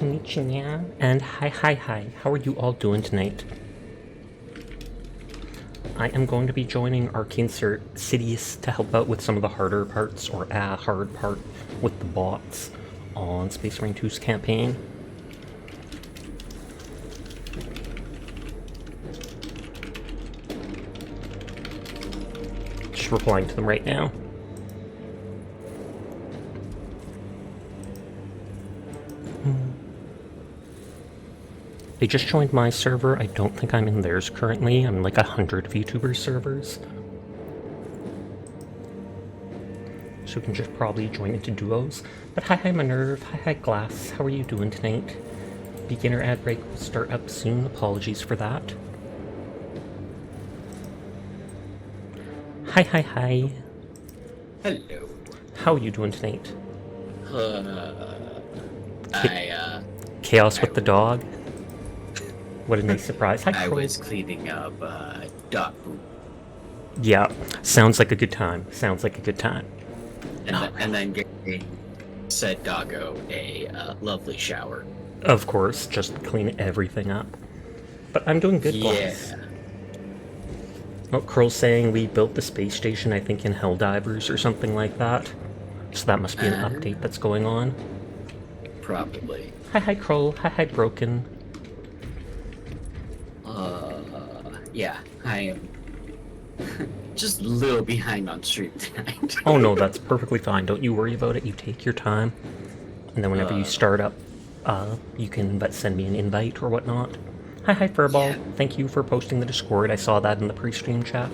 Konnichiwa, and hi, how are you all doing tonight? I am going to be joining Arcainsidious to help out with some of the harder parts, or a hard part with the bots on Space Marine 2's campaign. Just replying to them right now. They just joined my server. I don't think I'm in theirs currently. I'm in like 100 VTuber servers. So we can just probably join into duos. But hi Minerve, hi Glass, how are you doing tonight? Beginner ad break will start up soon, apologies for that. Hi. Hello. How are you doing tonight? Chaos with the dog? What a nice surprise. Hi, I Crow. was cleaning up dog poop. Yeah, sounds like a good time. Sounds like a good time. And then giving said doggo a lovely shower. Of course, just clean everything up. But I'm doing good, Yeah. Glass. Oh, Curl's saying we built the space station, I think, in Helldivers or something like that. So that must be an update that's going on. Probably. Hi, Curl. Hi, Broken. Yeah, I am just a little behind on stream tonight. Oh no, that's perfectly fine. Don't you worry about it. You take your time. And then whenever you start up, you can send me an invite or whatnot. Hi, Furball. Yeah. Thank you for posting the Discord. I saw that in the pre-stream chat.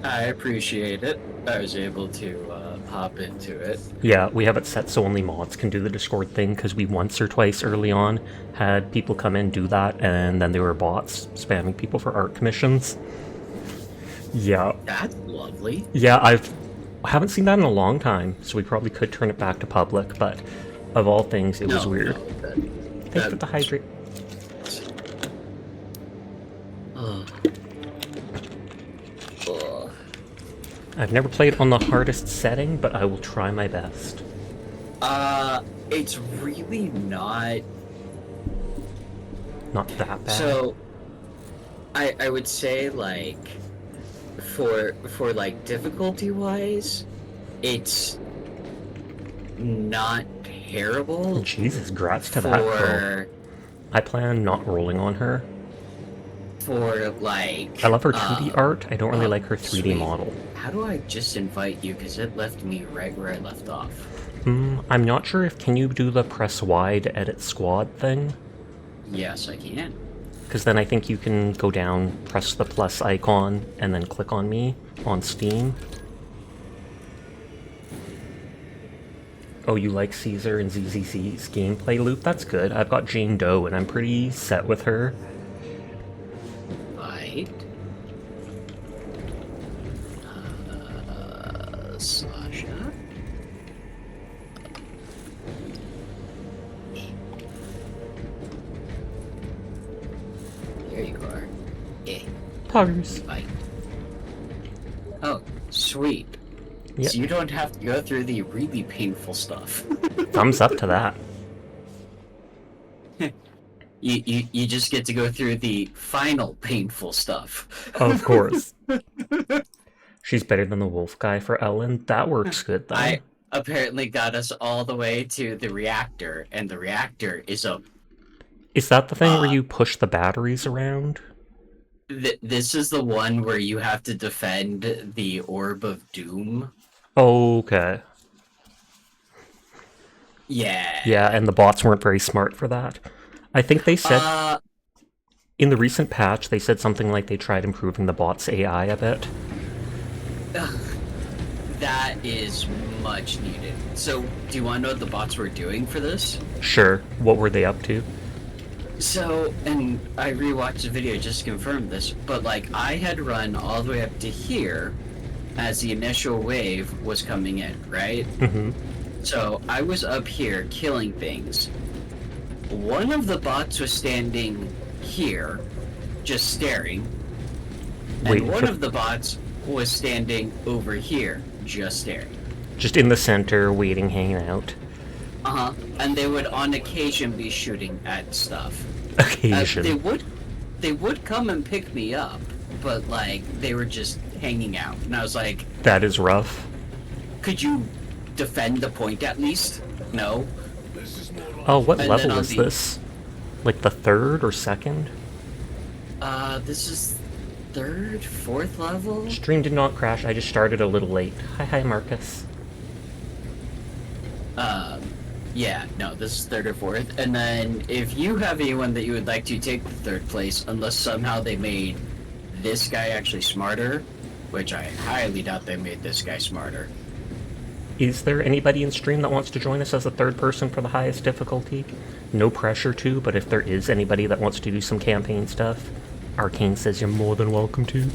I appreciate it. I was able to hop into it. Yeah, we have it set so only mods can do the Discord thing, because we once or twice early on had people come in, do that, and then they were bots spamming people for art commissions. Yeah. That's lovely. Yeah, I haven't seen that in a long time, so we probably could turn it back to public, but of all things, it was weird. Thanks for the hydrate. I've never played on the hardest setting, but I will try my best. It's really not that bad. So I would say like for like difficulty wise, it's not terrible. Jesus, grats to that girl. I plan on not rolling on her. For like I love her 2D art. I don't really like her 3D sweet. model. How do I just invite you? Because it left me right where I left off. I'm not sure if can you do the press Y to edit squad thing? Yes, I can. Because then I think you can go down, press the plus icon, and then click on me on Steam. Oh, you like Caesar and ZZZ's gameplay loop? That's good. I've got Jane Doe, and I'm pretty set with her. Right. Sasha? There you are. Yeah. Poggers. Right. Oh, sweet. Yep. So you don't have to go through the really painful stuff. Thumbs up to that. You just get to go through the final painful stuff. Of course. She's better than the wolf guy for Ellen. That works good, though. I apparently got us all the way to the reactor, and the reactor is a... Is that the thing where you push the batteries around? This is the one where you have to defend the Orb of Doom. Okay. Yeah. Yeah, and the bots weren't very smart for that. I think they said... in the recent patch, they said something like they tried improving the bots' AI a bit. That is much needed. So, do you want to know what the bots were doing for this? Sure. What were they up to? So, and I rewatched the video just to confirm this, but like I had run all the way up to here as the initial wave was coming in, right? Mm-hmm. So I was up here killing things. One of the bots was standing here, just staring. And one of the bots was standing over here, just staring. Just in the center, waiting, hanging out. And they would on occasion be shooting at stuff. Occasion. They would come and pick me up, but like they were just hanging out, and I was like, That is rough. could you defend the point at least? No. Oh, what And level then on is the- this? Like the 3rd or 2nd? This is 3rd, 4th level? Stream did not crash, I just started a little late. Hi, Marcus. Yeah, no, this is 3rd or 4th. And then if you have anyone that you would like to take the 3rd place, unless somehow they made this guy actually smarter, which I highly doubt they made this guy smarter. Is there anybody in stream that wants to join us as a 3rd person for the highest difficulty? No pressure to, but if there is anybody that wants to do some campaign stuff, Arcane says you're more than welcome to.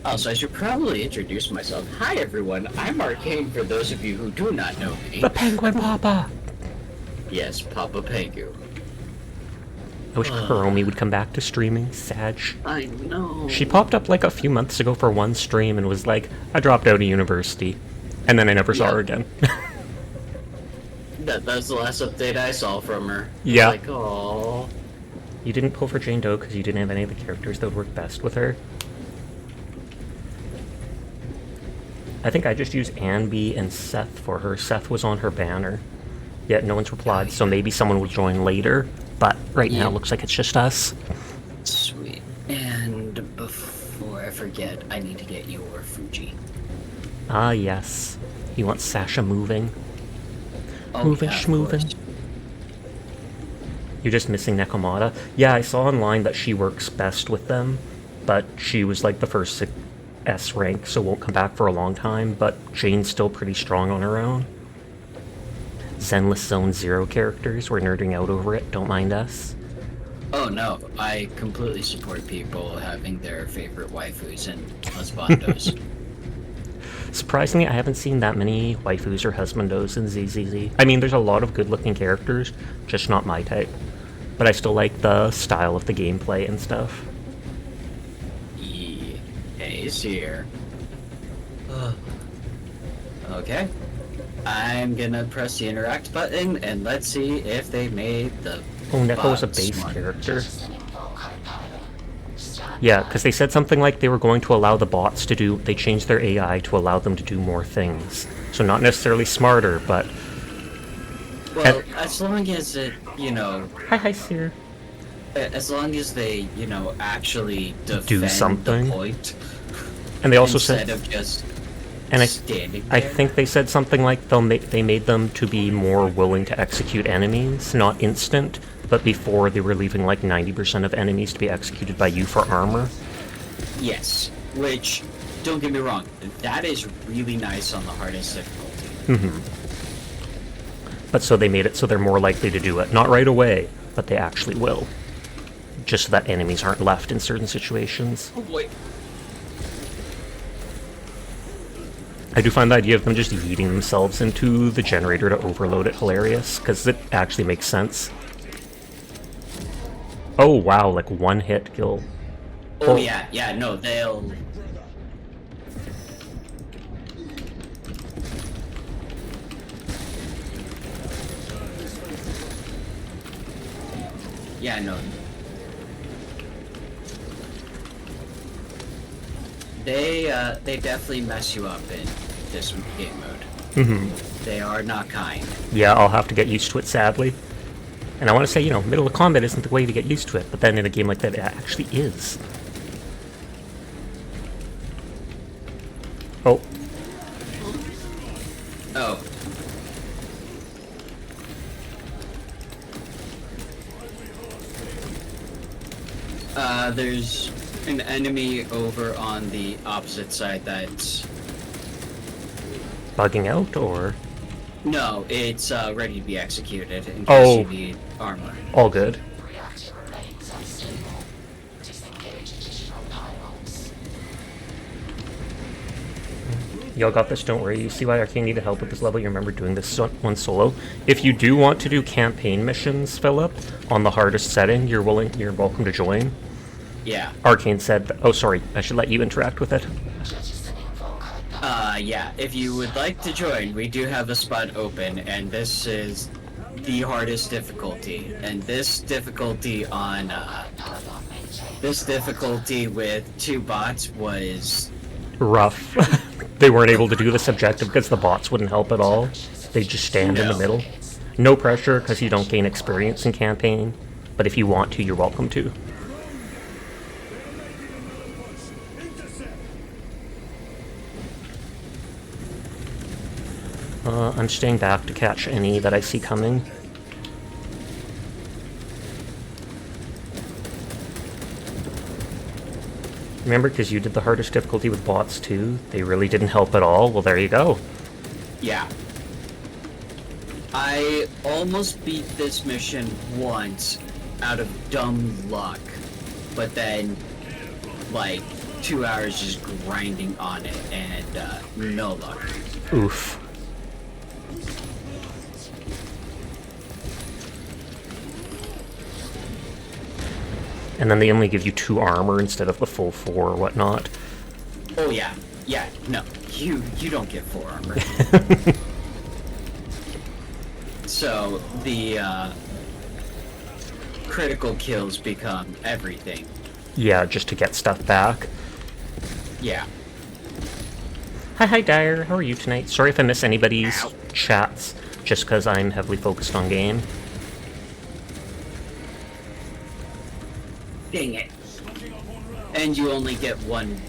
Also, I should probably introduce myself. Hi everyone, I'm Arcane for those of you who do not know me. The Penguin Papa! Yes, Papa Pengu. I wish Kuromi would come back to streaming. Sag. I know. She popped up like a few months ago for one stream and was like, I dropped out of university. And then I never saw her again. That's the last update I saw from her. Yeah. Like, aww. You didn't pull for Jane Doe because you didn't have any of the characters that would work best with her. I think I just used Anby and Seth for her. Seth was on her banner. Yet no one's replied, so maybe someone will join later. But right now, it looks like it's just us. Sweet. And before I forget, I need to get your Fuji. Ah, yes. He wants Sasha moving. Oh, Moving, yeah, of schmoving. course. You're just missing Nekomata? Yeah, I saw online that she works best with them, but she was like the first S rank, so won't come back for a long time, but Jane's still pretty strong on her own. Zenless Zone 0 characters, we're nerding out over it, don't mind us. Oh no, I completely support people having their favorite waifus and husbandos. Surprisingly, I haven't seen that many waifus or husbandos in ZZZ. I mean, there's a lot of good-looking characters, just not my type. But I still like the style of the gameplay and stuff. Yeah, A's here. Okay. I'm gonna press the interact button and let's see if they made the Oh, Neko was a bot base smart. character. Yeah, because they said something like they were going to allow the bots to do... They changed their AI to allow them to do more things. So not necessarily smarter, but... Well, as long as it, you know, Hi, Seer. as long as they, you know, actually defend something. the point And they also instead said... of just And standing I there. think they said something like they made them to be more willing to execute enemies, not instant, but before they were leaving like 90% of enemies to be executed by you for armor. Yes, which, don't get me wrong, that is really nice on the hardest difficulty. But so they made it so they're more likely to do it. Not right away, but they actually will. Just so that enemies aren't left in certain situations. Oh boy. I do find the idea of them just yeeting themselves into the generator to overload it hilarious, because it actually makes sense. Oh wow, like one hit kill. Oh yeah, no, they'll... Yeah, no. They definitely mess you up in this game mode. They are not kind. Yeah, I'll have to get used to it, sadly. And I want to say, you know, middle of combat isn't the way to get used to it, but then in a game like that, it actually is. Oh. Oh. There's an enemy over on the opposite side that's... Bugging out, or? No, it's ready to be executed in case Oh. you need armor. All good. Y'all got this, don't worry. You see why Arcane needed help with this level? You remember doing this one solo. If you do want to do campaign missions, Philip, on the hardest setting, you're welcome to join. Yeah. Arcane said, oh sorry, I should let you interact with it. Yeah, if you would like to join, we do have a spot open, and this is the hardest difficulty. And this difficulty with 2 bots was Rough. They weren't able to do this objective because the bots wouldn't help at all. They just stand in the middle. No pressure because you don't gain experience in campaign, but if you want to, you're welcome to. I'm staying back to catch any that I see coming. Remember, because you did the hardest difficulty with bots too, they really didn't help at all. Well, there you go. Yeah. I almost beat this mission once out of dumb luck, but then, like, 2 hours just grinding on it, and no luck. Oof. And then they only give you 2 armor instead of the full 4 or whatnot. Oh yeah, yeah, no, you don't get 4 armor. So the critical kills become everything. Yeah, just to get stuff back. Yeah. Hi Dyer, how are you tonight? Sorry if I miss anybody's chats, just because I'm heavily focused on game. Dang it. And you only get one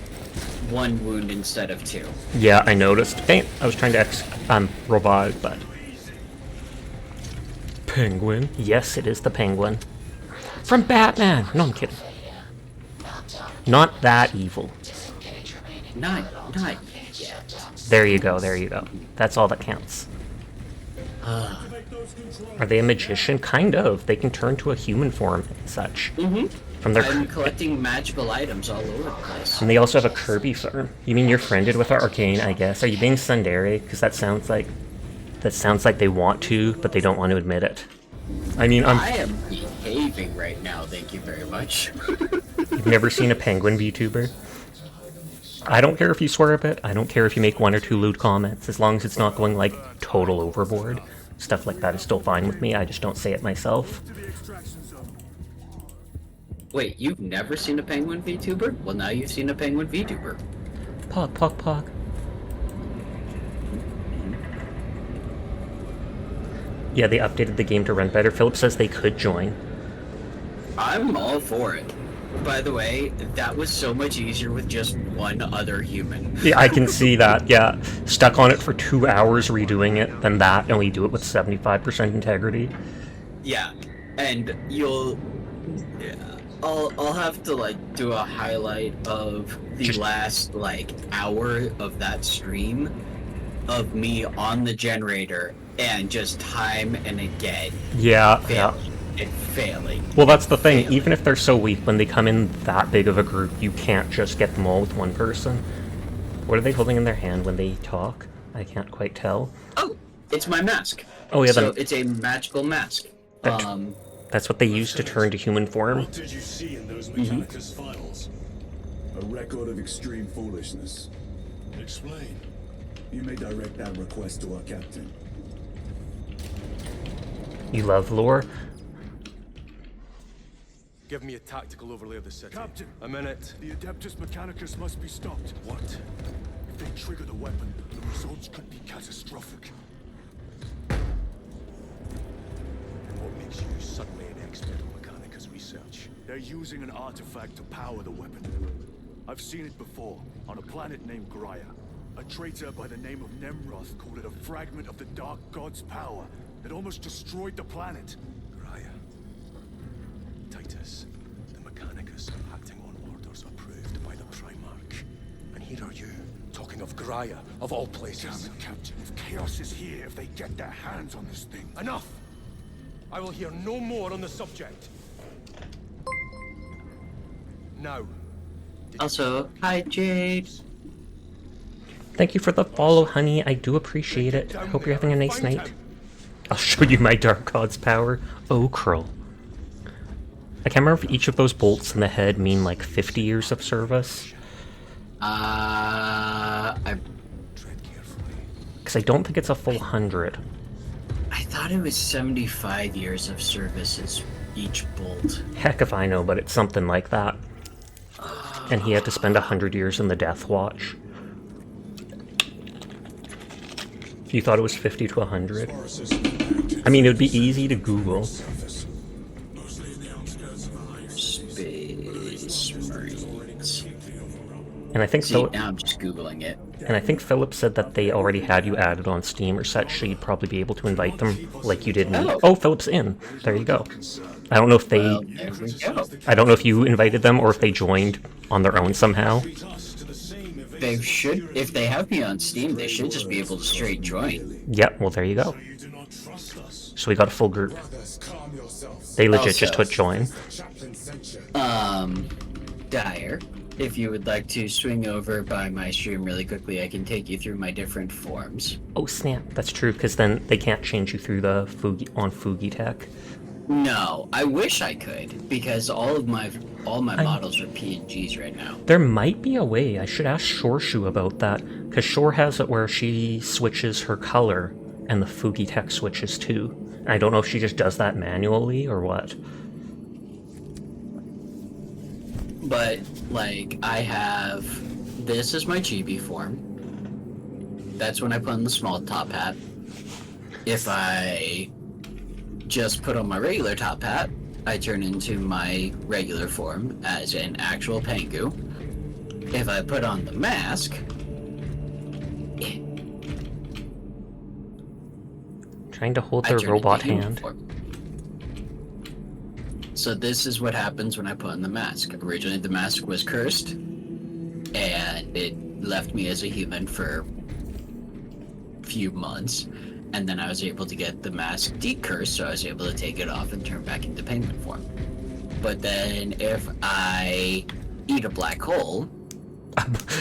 wound instead of 2. Yeah, I noticed. Dang it, I was trying to robot, but... Penguin? Yes, it is the Penguin. From Batman! No, I'm kidding. Not that evil. Not yet. There you go, there you go. That's all that counts. Are they a magician? Kind of. They can turn to a human form and such. Mm-hmm. From their I'm collecting magical items all over the place. And they also have a Kirby farm. You mean you're friended with our Arcane, I guess? Are you being tsundere? Because that sounds like they want to, but they don't want to admit it. I mean, I am behaving right now, thank you very much. You've never seen a penguin VTuber? I don't care if you swear a bit. I don't care if you make 1 or 2 lewd comments. As long as it's not going, like, total overboard. Stuff like that is still fine with me. I just don't say it myself. Wait, you've never seen a penguin VTuber? Well, now you've seen a penguin VTuber. Pog, pog, pog. Yeah, they updated the game to run better. Philip says they could join. I'm all for it. By the way, that was so much easier with just one other human. Yeah, I can see that, yeah. Stuck on it for 2 hours redoing it, than that, and we do it with 75% integrity. Yeah, and I'll have to, like, do a highlight of the last, like, hour of that stream of me on the generator and just time and again. Yeah, Failing. Well, that's the thing. Even if they're so weak, when they come in that big of a group, you can't just get them all with one person. What are they holding in their hand when they talk? I can't quite tell. Oh, it's my mask. Oh yeah, so it's a magical mask. That's what they use to turn to human form. What did you see in those Mechanicus files? A record of extreme foolishness. Explain. You may direct that request to our captain. You love lore? Give me a tactical overlay of the city. Captain! A minute. The Adeptus Mechanicus must be stopped. What? If they trigger the weapon, the results could be catastrophic. And what makes you suddenly an expert on Mechanicus research? They're using an artifact to power the weapon. I've seen it before, on a planet named Graia. A traitor by the name of Nemroth called it a fragment of the Dark God's power that almost destroyed the planet. Graia. Titus, the Mechanicus are acting on orders approved by the Primarch. And here are you, talking of Graia, of all places. Damn it, Captain. If Chaos is here, if they get their hands on this thing... Enough! I will hear no more on the subject. Now. Also, hi Jade. Thank you for the follow, honey. I do appreciate it. I hope you're having a nice night. I'll show you my Dark God's power. Oh, Krull. I can't remember if each of those bolts in the head mean like 50 years of service. I because I don't think it's a full 100. I thought it was 75 years of service is each bolt. Heck if I know, but it's something like that. And he had to spend 100 years in the Death Watch. You thought it was 50 to 100? I mean, it would be easy to Google. Space Marines. And I think See, now I'm just Googling it. And I think Philip said that they already had you added on Steam or such, so you'd probably be able to invite them like you did me. Oh, Philip's in. There you go. I don't know if they... Well, there we go. I don't know if you invited them or if they joined on their own somehow. They should, if they have me on Steam, they should just be able to straight join. Yeah, well, there you go. So we got a full group. They legit just hit join. Dyer, if you would like to swing over by my stream really quickly, I can take you through my different forms. Oh, snap. That's true, because then they can't change you through the Fugi Tech. No, I wish I could, because all my models are PNGs right now. There might be a way. I should ask Shorshu about that, because Shore has it where she switches her color, and the Fugi Tech switches too. I don't know if she just does that manually or what. But, like, I have... This is my GB form. That's when I put on the small top hat. If I just put on my regular top hat, I turn into my regular form as an actual Pengu. If I put on the mask... Trying to hold I their turn robot into hand. uniform. So this is what happens when I put on the mask. Originally the mask was cursed, and it left me as a human for a few months, and then I was able to get the mask decursed, so I was able to take it off and turn back into penguin form. But then if I eat a black hole...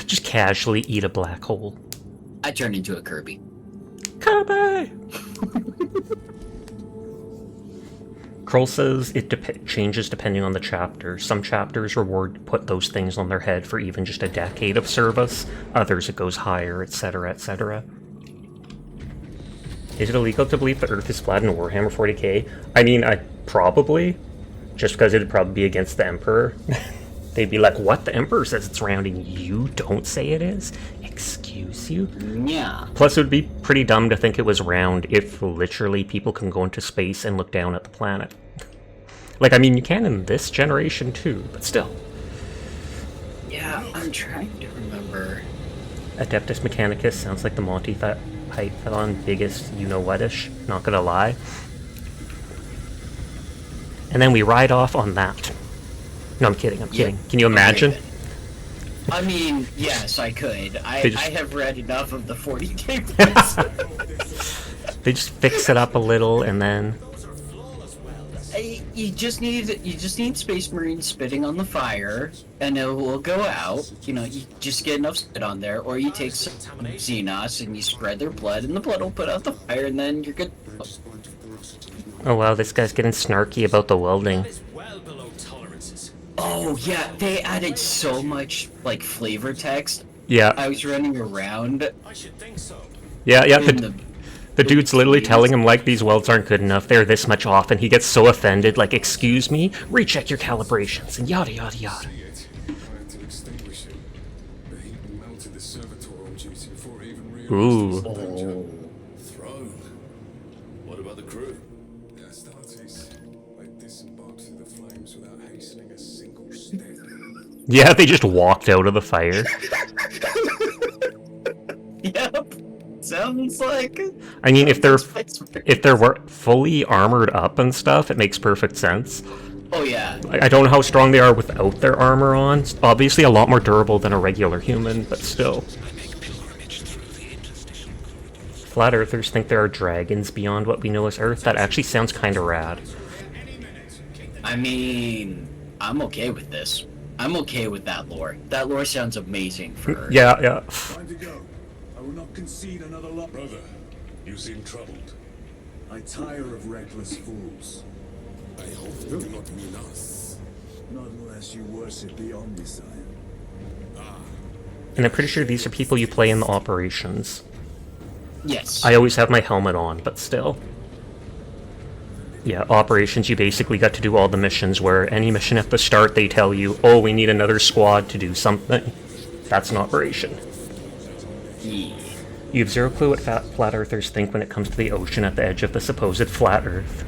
Just casually eat a black hole. I turn into a Kirby. Kirby! Kroll says it changes depending on the chapter. Some chapters put those things on their head for even just a decade of service. Others it goes higher, etc., etc. Is it illegal to believe the Earth is flat in Warhammer 40k? I mean, probably. Just because it'd probably be against the Emperor. They'd be like, what? The Emperor says it's rounding. You don't say it is? Excuse you? Yeah. Plus, it would be pretty dumb to think it was round if literally people can go into space and look down at the planet. Like, I mean, you can in this generation too, but still. Yeah, I'm trying to remember. Adeptus Mechanicus sounds like the Monty Python biggest you-know-what-ish, not gonna lie. And then we ride off on that. No, I'm kidding, I'm kidding. Can you imagine? I mean, yes, I could. I have read enough of the 40k books. They just fix it up a little, and then... You just need Space Marines spitting on the fire, and it will go out. You know, you just get enough spit on there, or you take some Xenos and you spread their blood, and the blood will put out the fire, and then you're good. Oh wow, this guy's getting snarky about the welding. Oh yeah, they added so much like flavor text. Yeah. I was running around. Yeah, the dude's literally telling him like these welds aren't good enough, they're this much off, and he gets so offended, like, excuse me, recheck your calibrations, and yada yada yada. Ooh. What about the crew? Yeah, they just walked out of the fire. Yep. Sounds like it. I mean, if they're fully armored up and stuff, it makes perfect sense. Oh yeah. I don't know how strong they are without their armor on. It's obviously a lot more durable than a regular human, but still. Flat Earthers think there are dragons beyond what we know as Earth. That actually sounds kind of rad. I mean, I'm okay with this. I'm okay with that lore. That lore sounds amazing for Earth. Yeah. Time to go. I will not concede another lot. Brother, you seem troubled. I tire of reckless fools. I hope you do not mean us. Not unless you worship the Omniscient. And I'm pretty sure these are people you play in the operations. Yes. I always have my helmet on, but still. Yeah, operations, you basically got to do all the missions where any mission at the start they tell you, oh, we need another squad to do something. That's an operation. Yeah. You have zero clue what flat earthers think when it comes to the ocean at the edge of the supposed flat earth.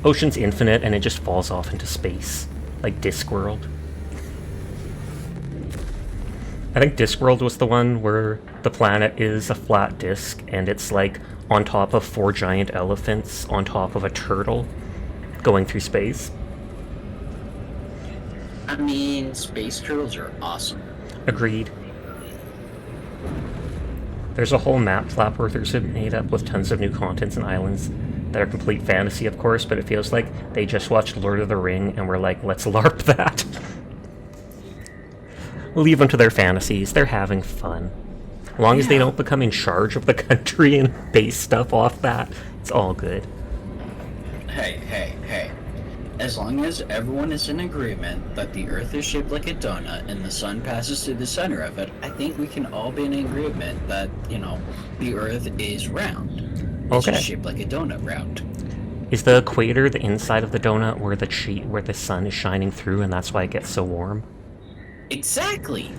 Ocean's infinite and it just falls off into space. Like Discworld. I think Discworld was the one where the planet is a flat disc and it's like on top of 4 giant elephants on top of a turtle going through space. I mean, space turtles are awesome. Agreed. There's a whole map Flat Earthers have made up with tons of new contents and islands that are complete fantasy, of course, but it feels like they just watched Lord of the Ring and were like, let's LARP that. Leave them to their fantasies. They're having fun. As long as they don't become in charge of the country and base stuff off that, it's all good. Hey. As long as everyone is in agreement that the Earth is shaped like a donut and the sun passes through the center of it, I think we can all be in agreement that, the Earth is round. It's Okay. just shaped like a donut round. Is the equator the inside of the donut where the sun is shining through and that's why it gets so warm? Exactly!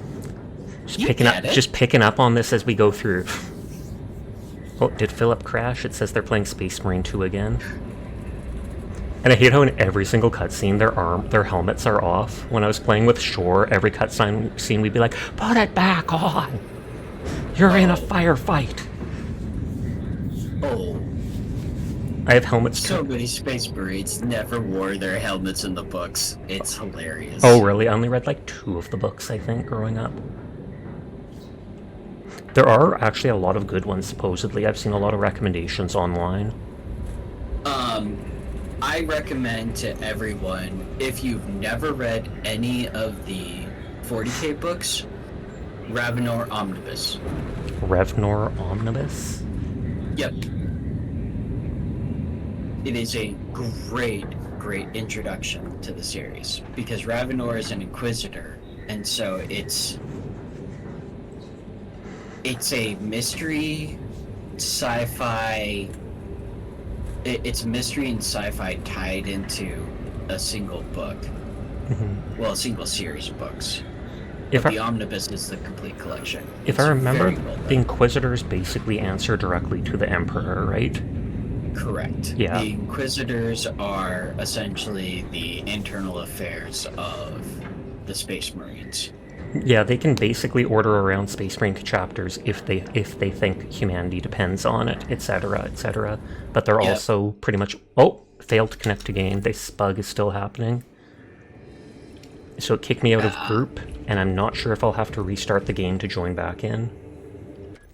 Just You picking up get it. just picking up on this as we go through. Oh, did Philip crash? It says they're playing Space Marine 2 again. And I hate how in every single cutscene their helmets are off. When I was playing with Shore, every cutscene we'd be like, put it back on! You're in a firefight! Oh, I have helmets so too. many Space Marines never wore their helmets in the books. It's hilarious. Oh, really? I only read like 2 of the books, I think, growing up. There are actually a lot of good ones, supposedly. I've seen a lot of recommendations online. I recommend to everyone, if you've never read any of the 40k books, Ravenor Omnibus. Revnor Omnibus? Yep. It is a great introduction to the series, because Ravenor is an Inquisitor, and so it's a mystery, sci-fi... It's mystery and sci-fi tied into a single book. Well, a single series of books. But the Omnibus is the complete collection. If I remember, the Inquisitors basically answer directly to the Emperor, right? Correct. Yeah. The Inquisitors are essentially the internal affairs of the Space Marines. Yeah, they can basically order around Space Marine chapters if they think humanity depends on it, etc., etc. But they're also pretty much... Oh! Failed to connect to game. This bug is still happening. So it kicked me out of group, and I'm not sure if I'll have to restart the game to join back in.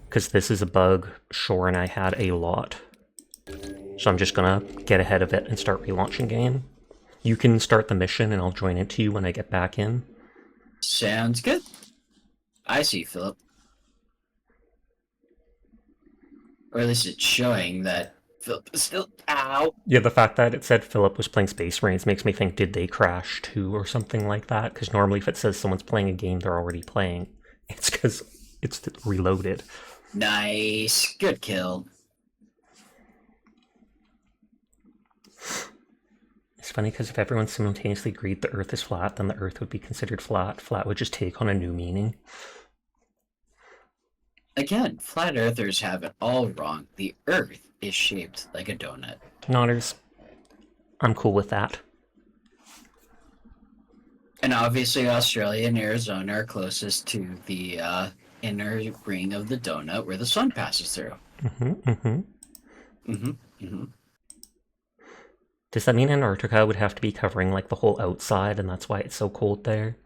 Because this is a bug Shore and I had a lot. So I'm just gonna get ahead of it and start relaunching game. You can start the mission and I'll join it to you when I get back in. Sounds good. I see, Philip. Or at least it's showing that Philip is still out. Yeah, the fact that it said Philip was playing Space Marines makes me think, did they crash too or something like that? Because normally if it says someone's playing a game they're already playing, it's because it's reloaded. Nice. Good kill. It's funny because if everyone simultaneously agreed the Earth is flat, then the Earth would be considered flat. Flat would just take on a new meaning. Again, flat earthers have it all wrong. The Earth is shaped like a donut. Nodders. I'm cool with that. And obviously Australia and Arizona are closest to the inner ring of the donut where the sun passes through. Does that mean Antarctica would have to be covering like the whole outside and that's why it's so cold there?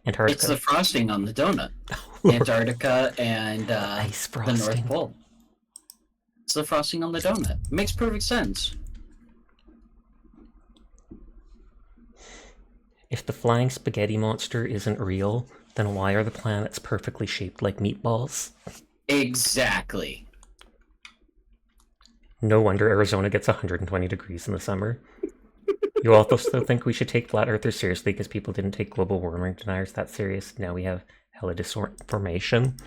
Antarctica. It's the frosting on the donut. Antarctica and ice the frosting. North Pole. It's the frosting on the donut. Makes perfect sense. If the flying spaghetti monster isn't real, then why are the planets perfectly shaped like meatballs? Exactly. No wonder Arizona gets 120 degrees in the summer. You also still think we should take flat earthers seriously because people didn't take global warming deniers that serious. Now we have hella disinformation.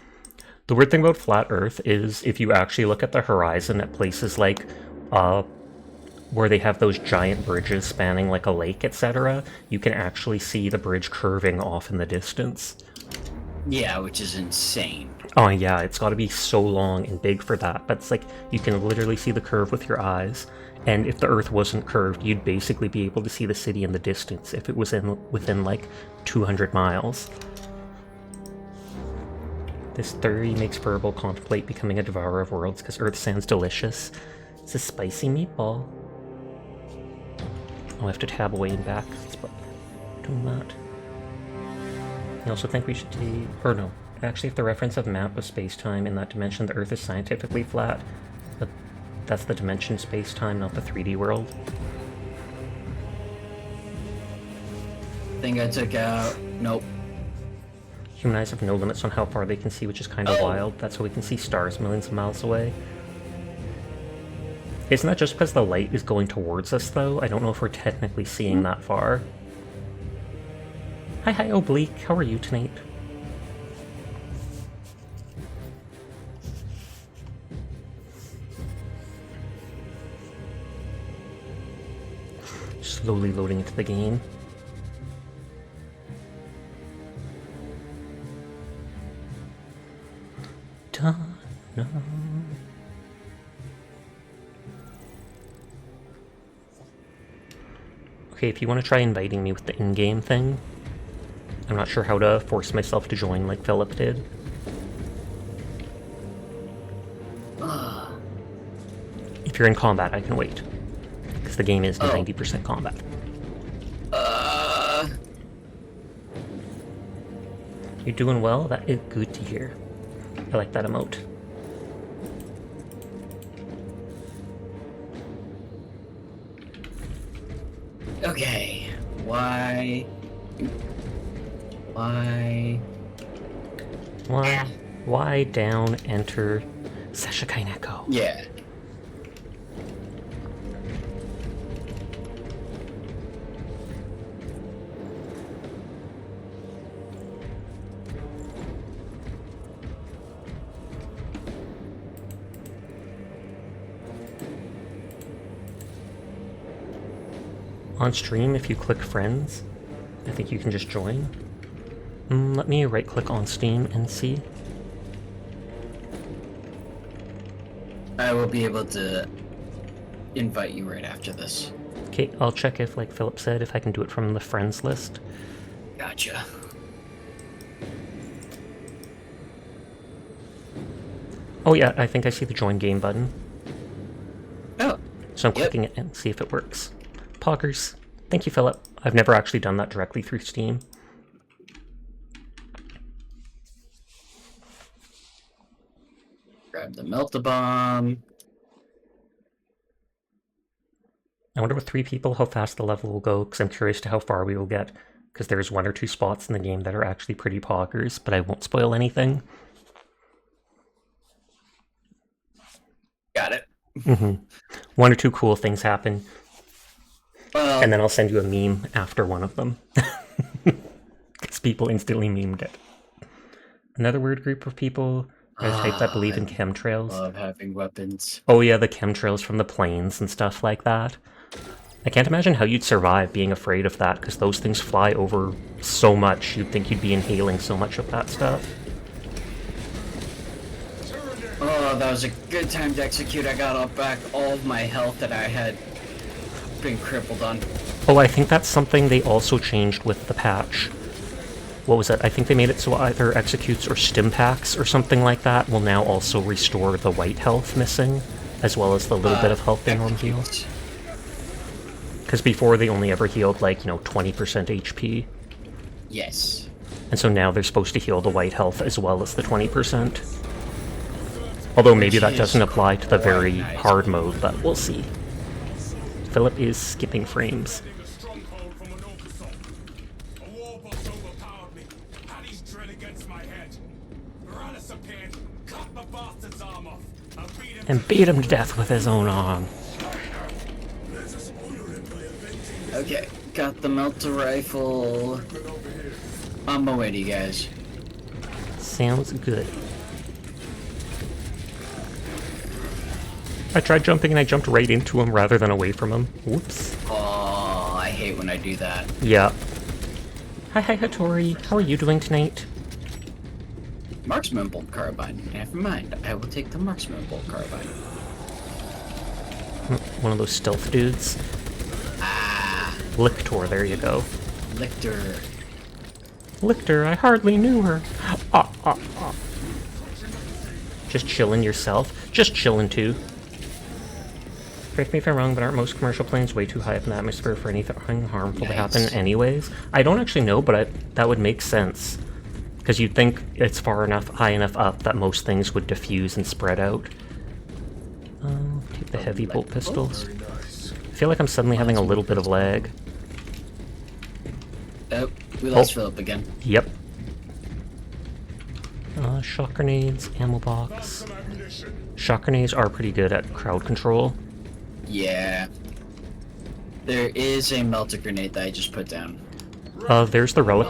The weird thing about flat Earth is if you actually look at the horizon at places like where they have those giant bridges spanning like a lake, etc., you can actually see the bridge curving off in the distance. Yeah, which is insane. Oh yeah, it's got to be so long and big for that, but it's like you can literally see the curve with your eyes. And if the Earth wasn't curved, you'd basically be able to see the city in the distance if it was within like 200 miles. This theory makes Verbal contemplate becoming a devourer of worlds because Earth sounds delicious. It's a spicy meatball. I'll have to tab away and back. Doing that. I also think we should do... or no. Actually, if the reference of map of space-time in that dimension, the Earth is scientifically flat, but that's the dimension space-time, not the 3D world. Thing I took out. Nope. Human eyes have no limits on how far they can see, which is kind of wild. That's how we can see stars millions of miles away. Isn't that just because the light is going towards us, though? I don't know if we're technically seeing that far. Hi, Oblique. How are you tonight? Slowly loading into the game. No. Okay, if you want to try inviting me with the in-game thing, I'm not sure how to force myself to join like Philip did. If you're in combat, I can wait. Because the game is 90% combat. You're doing well? That is good to hear. I like that emote. Okay. Why? Why down, enter, Sasha Kaineko? Yeah. On stream, if you click friends, I think you can just join. Let me right click on Steam and see. I will be able to invite you right after this. Okay, I'll check if, like Philip said, if I can do it from the friends list. Gotcha. Oh yeah, I think I see the join game button. Oh. So I'm clicking it and see if it works. Poggers. Thank you, Philip. I've never actually done that directly through Steam. Grab the melt-a-bomb. I wonder with 3 people how fast the level will go, because I'm curious to how far we will get, because there's 1 or 2 spots in the game that are actually pretty poggers, but I won't spoil anything. Got it. 1 or 2 cool things happen, Well, and then I'll send you a meme after one of them. Because people instantly memed it. Another weird group of people are the type that believe in chemtrails. I love having weapons. Oh yeah, the chemtrails from the planes and stuff like that. I can't imagine how you'd survive being afraid of that, because those things fly over so much, you'd think you'd be inhaling so much of that stuff. Oh, that was a good time to execute. I got back all of my health that I had been crippled on. Oh, I think that's something they also changed with the patch. What was it? I think they made it so either executes or stim packs or something like that will now also restore the white health missing, as well as the little bit of health they normally heal. Because before they only ever healed like, 20% HP. Yes. And so now they're supposed to heal the white health as well as the 20%. Although maybe that doesn't apply to the very hard mode, but we'll see. Philip is skipping frames. And beat him to death with his own arm. Okay, got the melter rifle. On my way to you guys. Sounds good. I tried jumping and I jumped right into him rather than away from him. Whoops. Oh, I hate when I do that. Yeah. Hi, Hattori. How are you doing tonight? Marksman bolt carbine. Never mind. I will take the marksman bolt carbine. One of those stealth dudes. Ah, Lictor, there you go. Lictor. Lictor, I hardly knew her. Just chillin' yourself. Just chillin' too. Correct me if I'm wrong, but aren't most commercial planes way too high up in the atmosphere for anything harmful to happen anyways? I don't actually know, but that would make sense. Because you'd think it's high enough up that most things would diffuse and spread out. Take the heavy bolt pistol. I feel like I'm suddenly having a little bit of lag. Oh, we lost Philip again. Yep. Shock grenades, ammo box. Shock grenades are pretty good at crowd control. Yeah. There is a melter grenade that I just put down. There's the relic.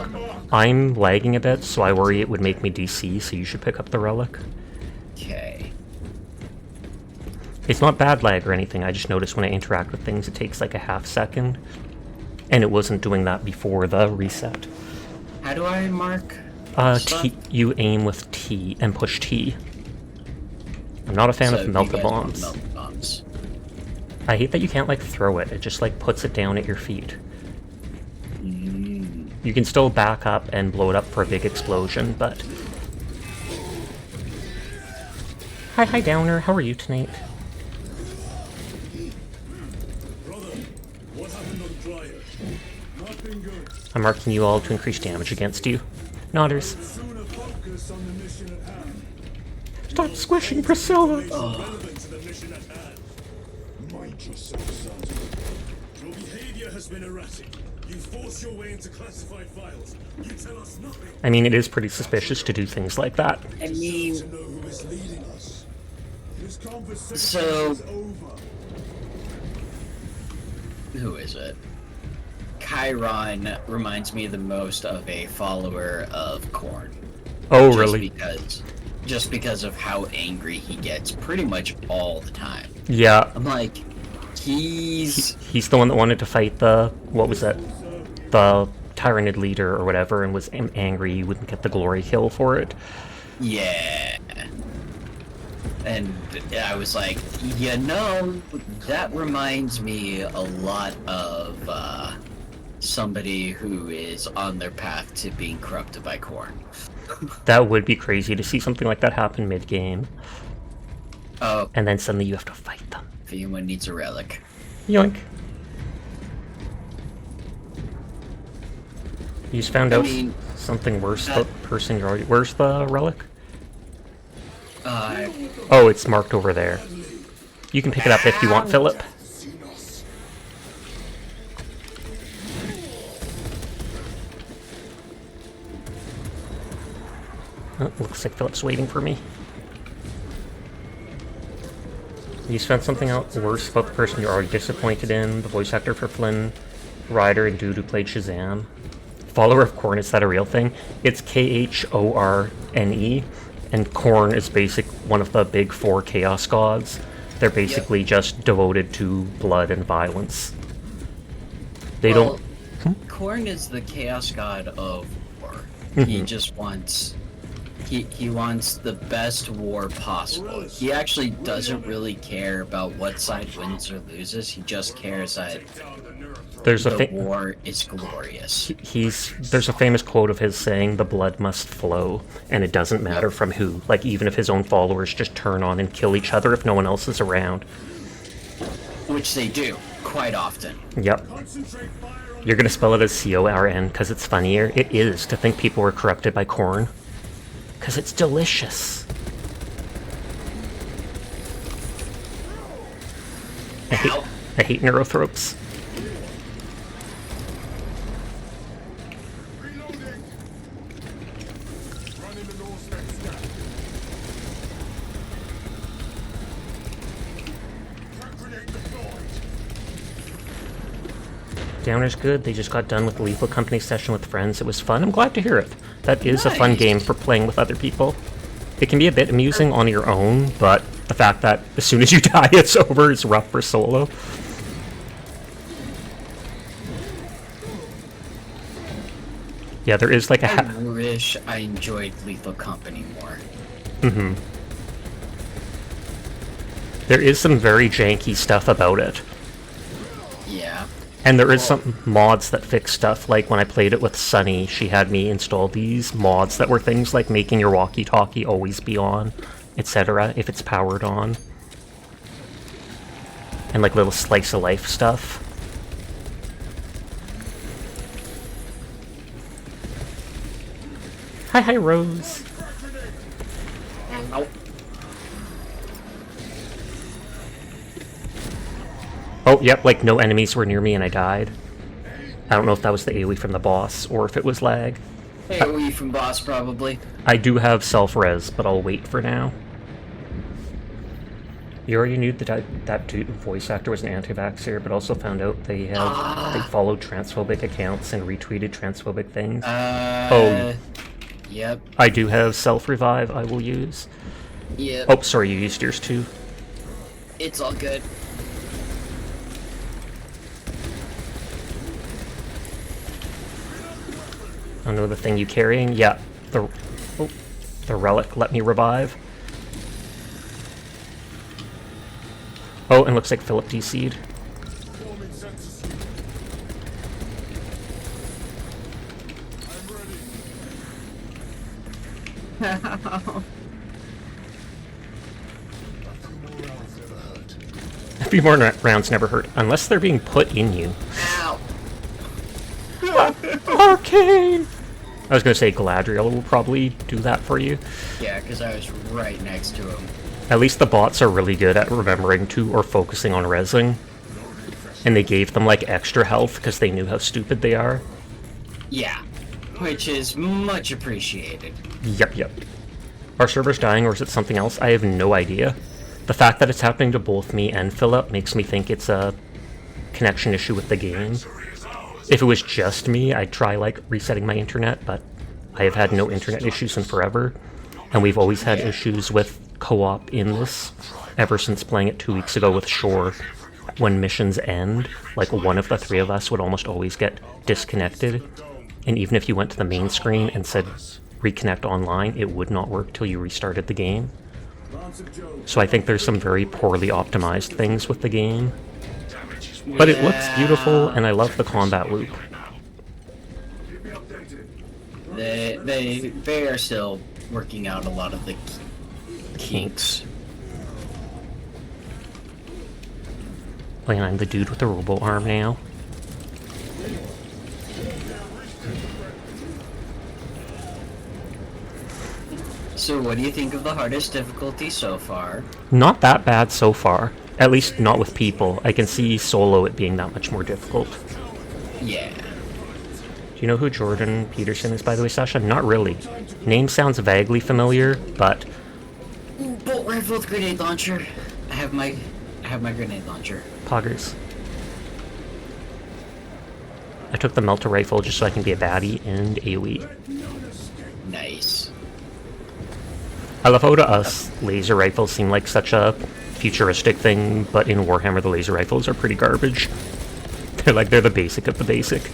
I'm lagging a bit, so I worry it would make me DC, so you should pick up the relic. Okay. It's not bad lag or anything, I just noticed when I interact with things it takes like a half second. And it wasn't doing that before the reset. How do I mark? You aim with T and push T. I'm not a fan of melter bombs. Melter bombs. I hate that you can't like throw it, it just like puts it down at your feet. You can still back up and blow it up for a big explosion, but... Hi Downer, how are you tonight? I'm marking you all to increase damage against you. Nodders. Stop squishing Priscilla! Your behavior has been erratic. You force your way into classified files. You tell us nothing. I mean, it is pretty suspicious to do things like that. I mean... To know who is leading us. This conversation So... is over. Who is it? Chiron reminds me the most of a follower of Korn. Oh, really? Just because of how angry he gets pretty much all the time. Yeah. I'm like, he's the one that wanted to fight the... what was that? The Tyrannid leader or whatever, and was angry he wouldn't get the glory kill for it. Yeah. And I was like, you know, that reminds me a lot of somebody who is on their path to being corrupted by Korn. That would be crazy to see something like that happen mid-game. Oh. And then suddenly you have to fight them. If anyone needs a relic. Yoink. You just found out something worse. The person you're already... Where's the relic? Oh, it's marked over there. You can pick it up if you want, Philip. Oh, looks like Philip's waiting for me. You found something else worse about the person you're already disappointed in. The voice actor for Flynn Rider and dude who played Shazam. Follower of Korn, is that a real thing? It's Khorne, and Korn is one of the big four chaos gods. They're basically just devoted to blood and violence. They don't... Korn is the chaos god of war. He just wants... He wants the best war possible. He actually doesn't really care about what side wins or loses. He just cares that the war is glorious. There's a famous quote of his saying, "The blood must flow, and it doesn't matter from who." Like, even if his own followers just turn on and kill each other if no one else is around. Which they do, quite often. Yep. You're gonna spell it as C-O-R-N because it's funnier. It is to think people were corrupted by Korn. Because it's delicious. I hate neurothropes. Downer's good. They just got done with the Lethal Company session with friends. It was fun. I'm glad to hear it. That is a fun game for playing with other people. It can be a bit amusing on your own, but The fact that as soon as you die, it's over is rough for solo. Yeah, there is like a... I wish I enjoyed Lethal Company more. Mm-hmm. There is some very janky stuff about it. Yeah. And there is some mods that fix stuff, like when I played it with Sunny, she had me install these mods that were things like making your walkie-talkie always be on, etc., if it's powered on. And like little slice-of-life stuff. Hi, Rose. Nope. Oh, yep, like no enemies were near me and I died. I don't know if that was the AoE from the boss or if it was lag. AoE from boss, probably. I do have self-res, but I'll wait for now. You already knew that dude voice actor was an anti-vaxxer, but also found out they followed transphobic accounts and retweeted transphobic things. Oh. Yep. I do have self-revive I will use. Yep. Oh, sorry, you used yours too. It's all good. I know the thing you carrying? Yeah. The relic let me revive. Oh, and looks like Philip DC'd. A few more rounds never hurt, unless they're being put in you. Ow! Arcane! I was gonna say Galadriel will probably do that for you. Yeah, because I was right next to him. At least the bots are really good at remembering to or focusing on rezzing. And they gave them like extra health because they knew how stupid they are. Yeah, which is much appreciated. Yep. Are servers dying or is it something else? I have no idea. The fact that it's happening to both me and Philip makes me think it's a connection issue with the game. If it was just me, I'd try like resetting my internet, but I have had no internet issues in forever. And we've always had issues with co-op in this ever since playing it 2 weeks ago with Shore. When missions end, like one of the three of us would almost always get disconnected. And even if you went to the main screen and said reconnect online, it would not work till you restarted the game. So I think there's some very poorly optimized things with the game. But it looks beautiful, and I love the combat loop. They are still working out a lot of the kinks. Oh, and I'm the dude with the robo arm now. So what do you think of the hardest difficulty so far? Not that bad so far. At least not with people. I can see solo it being that much more difficult. Yeah. Do you know who Jordan Peterson is, by the way, Sasha? Not really. Name sounds vaguely familiar, but... Ooh, bolt rifle with grenade launcher. I have my grenade launcher. Poggers. I took the melter rifle just so I can be a baddie and AoE. Nice. I love how to us, laser rifles seem like such a futuristic thing, but in Warhammer the laser rifles are pretty garbage. They're the basic of the basic.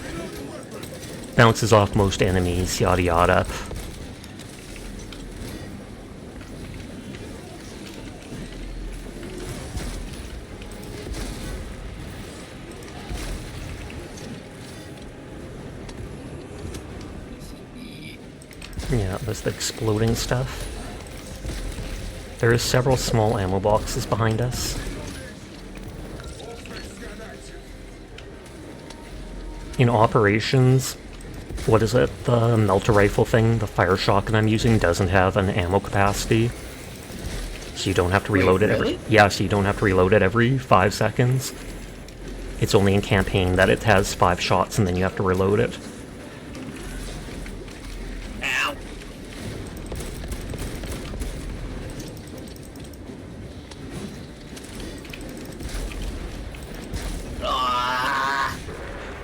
Bounces off most enemies, yada yada. Yeah, there's the exploding stuff. There is several small ammo boxes behind us. In operations, what is it? The melter rifle thing, the fire shotgun I'm using doesn't have an ammo capacity. So you don't have to reload it every... Yeah, so you don't have to reload it every 5 seconds. It's only in campaign that it has 5 shots and then you have to reload it. Ow.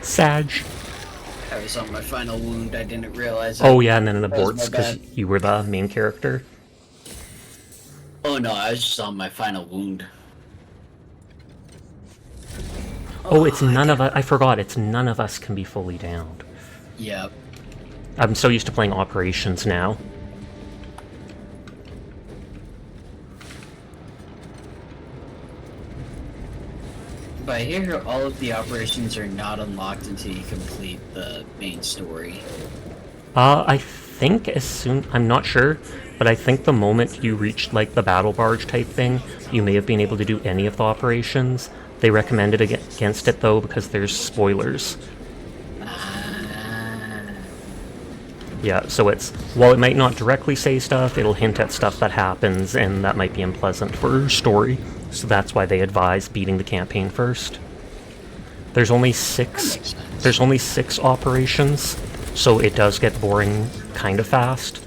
Sag. I was on my final wound, I didn't realize it. Oh yeah, and then it That was aborts my because bad. you were the main character. Oh no, I was just on my final wound. Oh, it's none of us. I forgot. It's none of us can be fully downed. Yep. I'm so used to playing operations now. But I hear all of the operations are not unlocked until you complete the main story. I think as soon... I'm not sure, but I think the moment you reached, like, the battle barge type thing, you may have been able to do any of the operations. They recommended against it, though, because there's spoilers. Yeah, so it's... While it might not directly say stuff, it'll hint at stuff that happens, and that might be unpleasant for story. So that's why they advise beating the campaign first. There's only six... There's only 6 operations, so it does get boring kind of fast.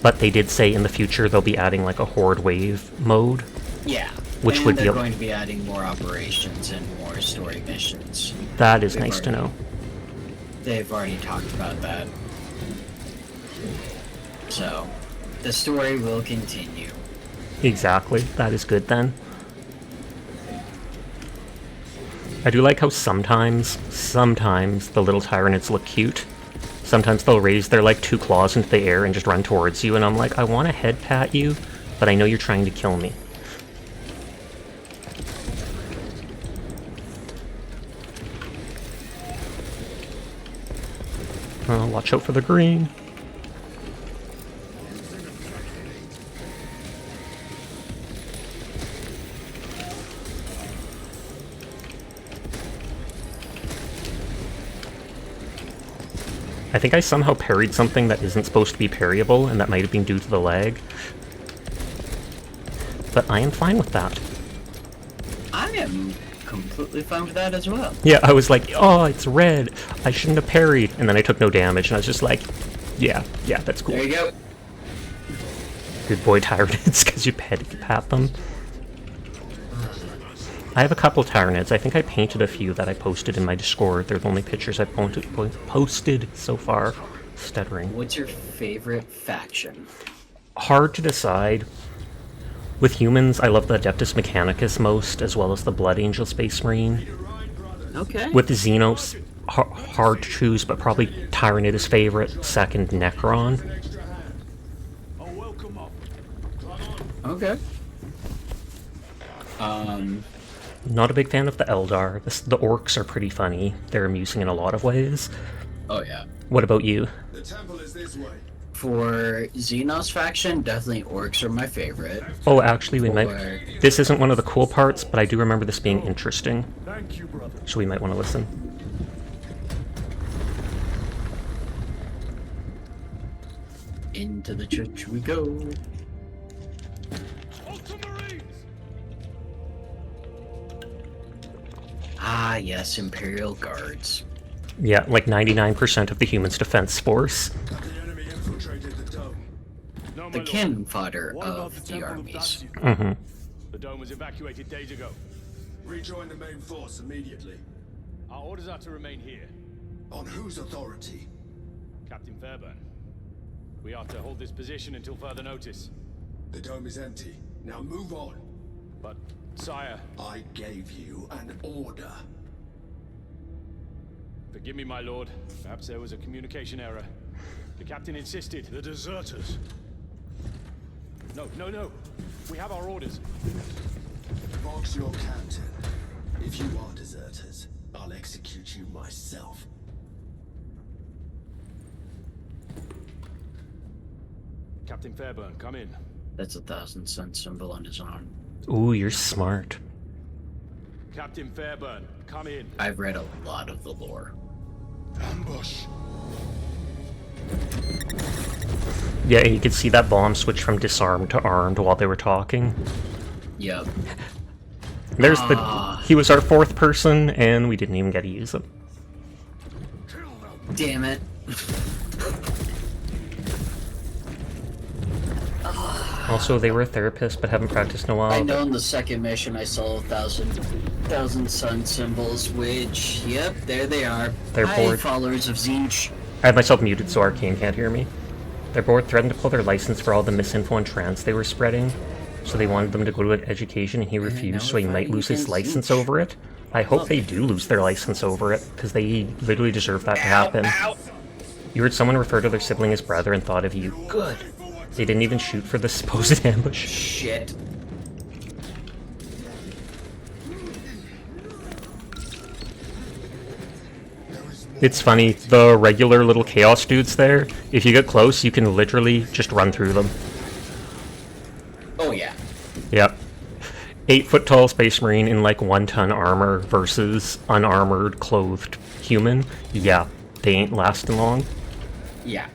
But they did say in the future they'll be adding, like, a horde wave mode. Yeah. Which and would they're be... going to be adding more operations and more story missions. That is nice to know. They've already talked about that. So, the story will continue. Exactly. That is good then. I do like how sometimes the little Tyranids look cute. Sometimes they'll raise their, like, 2 claws into the air and just run towards you, and I'm like, I want to head pat you, but I know you're trying to kill me. Watch out for the green. I think I somehow parried something that isn't supposed to be parryable, and that might have been due to the lag. But I am fine with that. I am completely fine with that as well. Yeah, I was like, oh, it's red. I shouldn't have parried. And then I took no damage, and I was just like, yeah, that's cool. There you go. Good boy, Tyranids, because you pat them. I have a couple Tyranids. I think I painted a few that I posted in my Discord. They're the only pictures I've posted so far. Stuttering. What's your favorite faction? Hard to decide. With humans, I love the Adeptus Mechanicus most, as well as the Blood Angel Space Marine. Okay. With the Xenos, hard to choose, but probably Tyranid is favorite, second Necron. Okay. Not a big fan of the Eldar. The orcs are pretty funny. They're amusing in a lot of ways. Oh yeah. What about you? The temple is this way. For Xenos faction, definitely orcs are my favorite. Oh, actually, we might... This isn't one of the cool parts, but I do remember this being interesting. Thank you, brother. So we might want to listen. Into the church we go. Ah, yes, Imperial Guards. Yeah, like 99% of the humans' defense force. The enemy infiltrated the dome. The No, my lord. cannon fodder What about of the temple armies. Dacian? Mm-hmm. The dome was evacuated days ago. Rejoin the main force immediately. Our orders are to remain here. On whose authority? Captain Fairburn. We are to hold this position until further notice. The dome is empty. Now move on. But, sire, I gave you an order. forgive me, my lord. Perhaps there was a communication error. The captain insisted. The deserters. No. We have our orders. Box your captain. If you are deserters, I'll execute you myself. Captain Fairburn, come in. That's a 1,000-sun symbol on his arm. Ooh, you're smart. Captain Fairburn, come in. I've read a lot of the lore. Ambush. Yeah, and you could see that bomb switch from disarmed to armed while they were talking. Yep. There's he was our 4th person, and we didn't even get to use him. Damn it. Also, they were a therapist, but haven't practiced in a while. I know in the second mission I saw 1,000 sun symbols, which, yep, there they are. They're Hi, bored. followers of Zinch. I have myself muted so Arcane can't hear me. Their board threatened to pull their license for all the misinfo and trance they were spreading. So they wanted them to go to an education and he refused, so he might lose his license Zinch. over it. I hope they do lose their license over it, because they literally deserve that to happen. You heard someone refer to their sibling as brother and thought of you. Good. They didn't even shoot for the supposed ambush. Shit. It's funny, the regular little chaos dudes there, if you get close, you can literally just run through them. Oh yeah. Yep. 8-foot tall space marine in like 1-ton armor versus unarmored, clothed human. Yeah, they ain't lasting long. Yeah.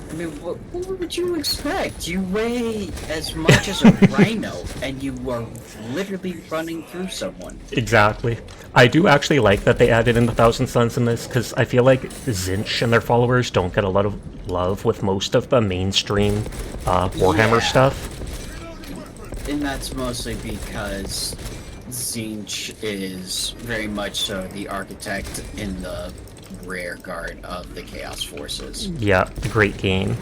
I mean, what would you expect? You weigh as much as a rhino, and you are literally running through someone. Exactly. I do actually like that they added in the Thousand Suns in this, because I feel like Zinch and their followers don't get a lot of love with most of the mainstream Warhammer Yeah. stuff. And that's mostly because Zinch is very much so the architect in the rear guard of the Chaos Forces. Yeah, the Great Game.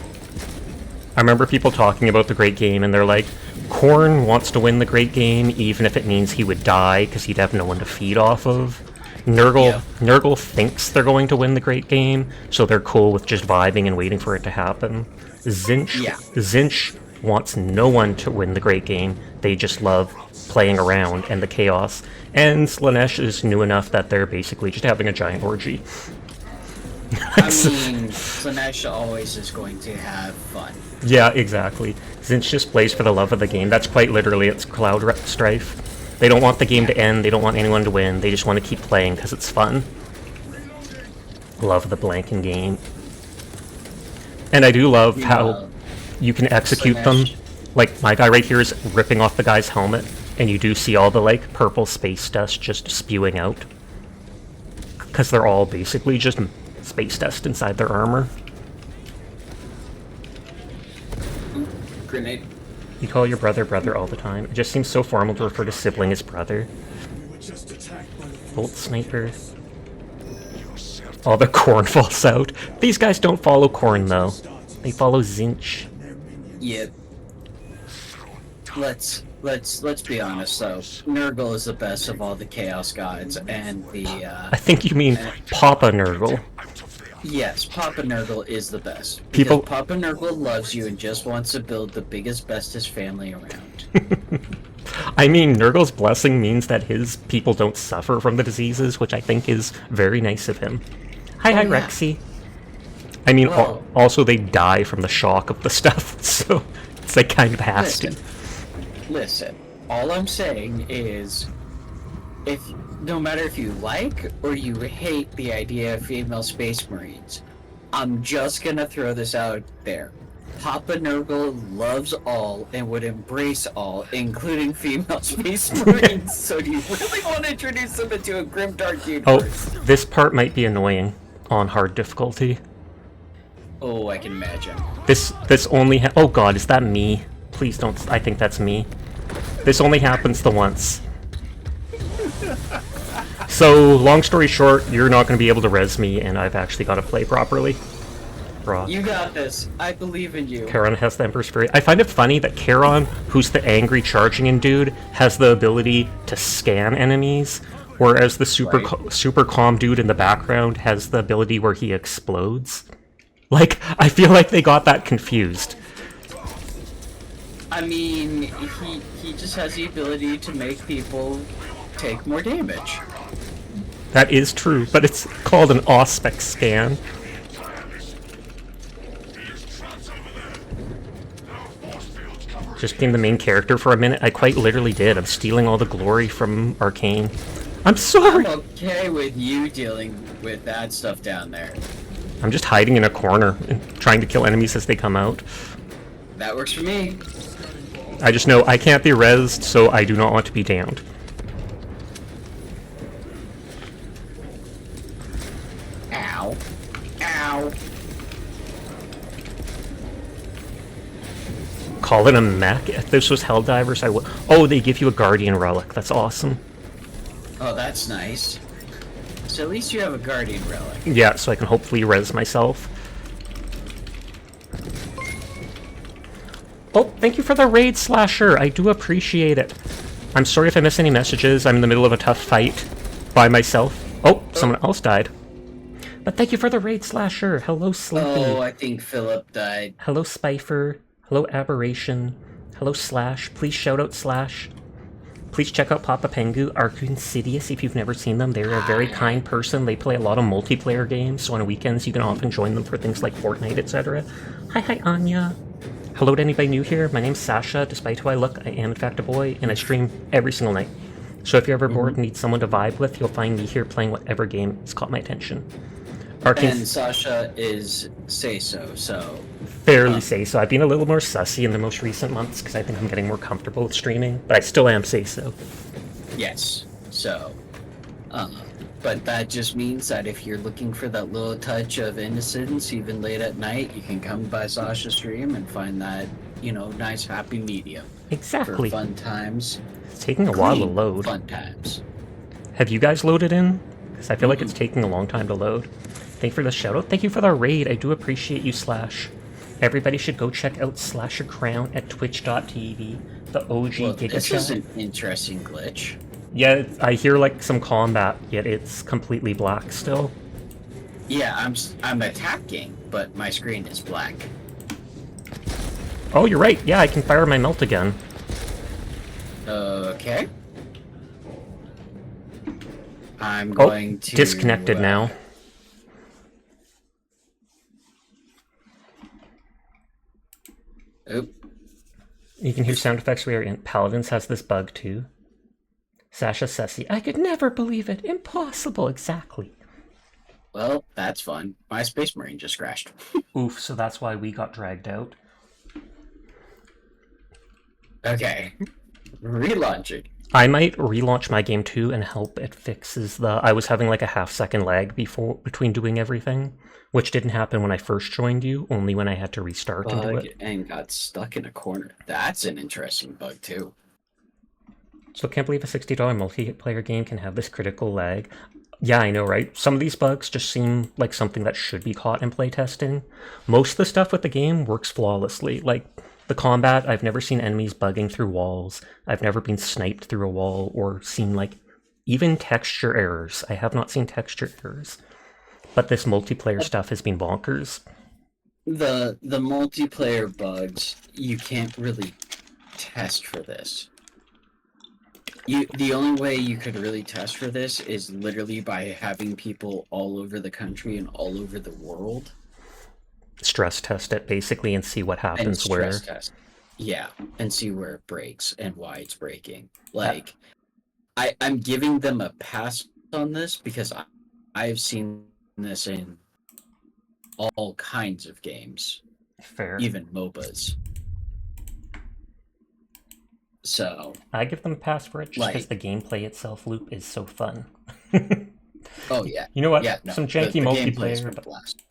I remember people talking about the Great Game, and they're like, Khorne wants to win the Great Game, even if it means he would die, because he'd have no one to feed off of. Nurgle thinks they're going to win the Great Game, so they're cool with just vibing and waiting for it to happen. Zinch wants no one to win the Great Game. They just love playing around and the chaos. And Slaanesh is new enough that they're basically just having a giant orgy. I mean, Slaanesh always is going to have fun. Yeah, exactly. Zinch just plays for the love of the game. That's quite literally its Cloud Strife. They don't want the game to end, they don't want anyone to win, they just want to keep playing because it's fun. Love the blanking game. And I do love how you can execute them. Like, my guy right here is ripping off the guy's helmet, and you do see all the, like, purple space dust just spewing out. Because they're all basically just space dust inside their armor. Grenade. You call your brother brother all the time. It just seems so formal to refer to sibling as brother. Bolt sniper. All the Khorne falls out. These guys don't follow Khorne, though. They follow Zinch. Yep. Let's be honest though. Nurgle is the best of all the Chaos Gods, and the I think you mean Papa Nurgle. yes, Papa Nurgle is the best. People- Because Papa Nurgle loves you and just wants to build the biggest, bestest family around. I mean, Nurgle's blessing means that his people don't suffer from the diseases, which I think is very nice of him. Hi, yeah. Rexy. I mean, Well- also they die from the shock of the stuff, so it's like kind of has to. Listen, all I'm saying is, no matter if you like or you hate the idea of female space marines, I'm just gonna throw this out there. Papa Nurgle loves all and would embrace all, including female space marines. So do you really want to introduce them into a grimdark Oh, universe? this part might be annoying on hard difficulty. Oh, I can imagine. This only oh god, is that me? Please don't. I think that's me. This only happens the once. So, long story short, you're not going to be able to res me, and I've actually got to play properly. Raw. You got this. I believe in you. Charon has the Emperor's Fury. I find it funny that Charon, who's the angry charging in dude, has the ability to scan enemies, whereas the super calm dude in the background has the ability where he explodes. Like, I feel like they got that confused. I mean, he just has the ability to make people take more damage. That is true, but it's called an Auspex scan. Just became the main character for a minute. I quite literally did. I'm stealing all the glory from Arcane. I'm sorry! I'm okay with you dealing with that stuff down there. I'm just hiding in a corner and trying to kill enemies as they come out. That works for me. I just know I can't be rezzed, so I do not want to be downed. Ow. Ow. Call it a mech? If this was Helldivers, I would. Oh, they give you a Guardian Relic. That's awesome. Oh, that's nice. So at least you have a Guardian Relic. Yeah, so I can hopefully res myself. Oh, thank you for the raid, Slasher. I do appreciate it. I'm sorry if I miss any messages. I'm in the middle of a tough fight by myself. Oh, someone else died. But thank you for the raid, Slasher. Hello, Sleepy. Oh, I think Philip died. Hello, Spifer. Hello, Aberration. Hello, Slash. Please shout out Slash. Please check out Papa Pengu, Arcainsidious, if you've never seen them. They're a very kind person. They play a lot of multiplayer games, so on weekends you can often join them for things like Fortnite, etc. Hi, Anya. Hello to anybody new here. My name's Sasha. Despite who I look, I am in fact a boy, and I stream every single night. So if you're ever bored and need someone to vibe with, you'll find me here playing whatever game has caught my attention. And Sasha is say-so, so... Fairly say-so. I've been a little more sussy in the most recent months because I think I'm getting more comfortable with streaming, but I still am say-so. Yes, so... but that just means that if you're looking for that little touch of innocence, even late at night, you can come by Sasha's stream and find that, you know, nice happy medium. Exactly. For fun times. It's taking a while to load. Fun times. Have you guys loaded in? Because I feel like it's taking a long time to load. Thank you for the shoutout. Thank you for the raid. I do appreciate you, Slash. Everybody should go check out Slasher Crown at twitch.tv, the OG Giga This Chat. is an interesting glitch. Yeah, I hear like some combat, yet it's completely black still. Yeah, I'm attacking, but my screen is black. Oh, you're right. Yeah, I can fire my melt again. Okay. I'm going to... disconnected now. Oop. You can hear sound effects where you're in. Paladins has this bug too. Sasha Sessi. I could never believe it. Impossible. Exactly. Well, that's fun. My Space Marine just crashed. Oof, so that's why we got dragged out. Okay. Relaunching. I might relaunch my game too and help it fixes the... I was having like a half-second lag between doing everything, which didn't happen when I first joined you, only when I had to restart and do it. And got stuck in a corner. That's an interesting bug too. So can't believe a $60 multiplayer game can have this critical lag. Yeah, I know, right? Some of these bugs just seem like something that should be caught in playtesting. Most of the stuff with the game works flawlessly. Like, the combat, I've never seen enemies bugging through walls. I've never been sniped through a wall or seen, like, even texture errors. I have not seen texture errors. But this multiplayer stuff has been bonkers. The multiplayer bugs, you can't really test for this. The only way you could really test for this is literally by having people all over the country and all over the world Stress test it, basically, and see what happens and stress where... test. Yeah, and see where it breaks and why it's breaking. Like, I'm giving them a pass on this because I've seen this in all kinds of games. Fair. Even MOBAs. So... I give them a pass for it just like, because the gameplay itself loop is so fun. Oh, yeah. You know what? Yeah, no, some janky the gameplay is multiplayer, but blast.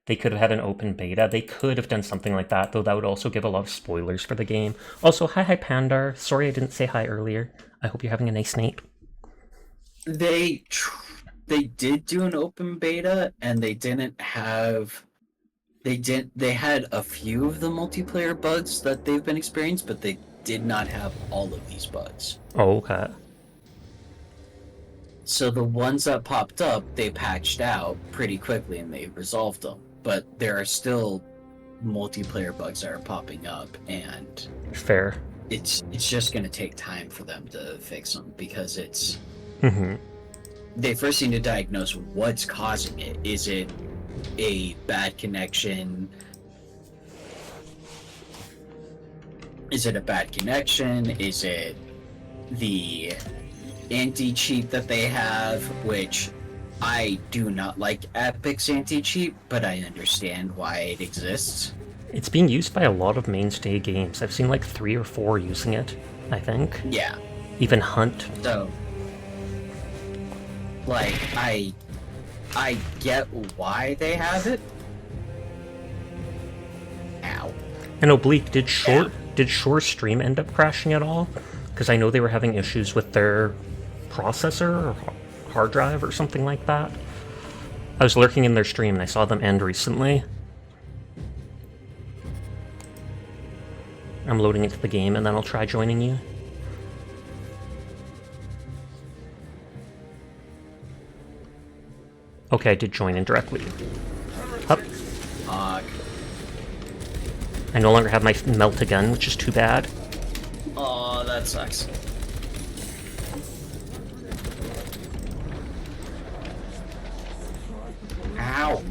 they could have had an open beta. They could have done something like that, though that would also give a lot of spoilers for the game. Also, hi Pandar. Sorry I didn't say hi earlier. I hope you're having a nice night. They did do an open beta, and they didn't have... They had a few of the multiplayer bugs that they've been experienced, but they did not have all of these bugs. Oh, okay. So the ones that popped up, they patched out pretty quickly and they resolved them. But there are still multiplayer bugs that are popping up, and Fair. it's just going to take time for them to fix them because it's... Mm-hmm. They first need to diagnose what's causing it. Is it a bad connection? Is it a bad connection? Is it the anti-cheat that they have, which I do not like Epic's anti-cheat, but I understand why it exists. It's being used by a lot of mainstay games. I've seen like 3 or 4 using it, I think. Yeah. Even Hunt. So, like, I get why they have it. Ow. And Oblique, did Shore's stream end up crashing at all? Because I know they were having issues with their processor or hard drive or something like that. I was lurking in their stream and I saw them end recently. I'm loading into the game, and then I'll try joining you. Okay, I did join indirectly. Up. I no longer have my melt-a-gun, which is too bad. Oh, that sucks. Ow.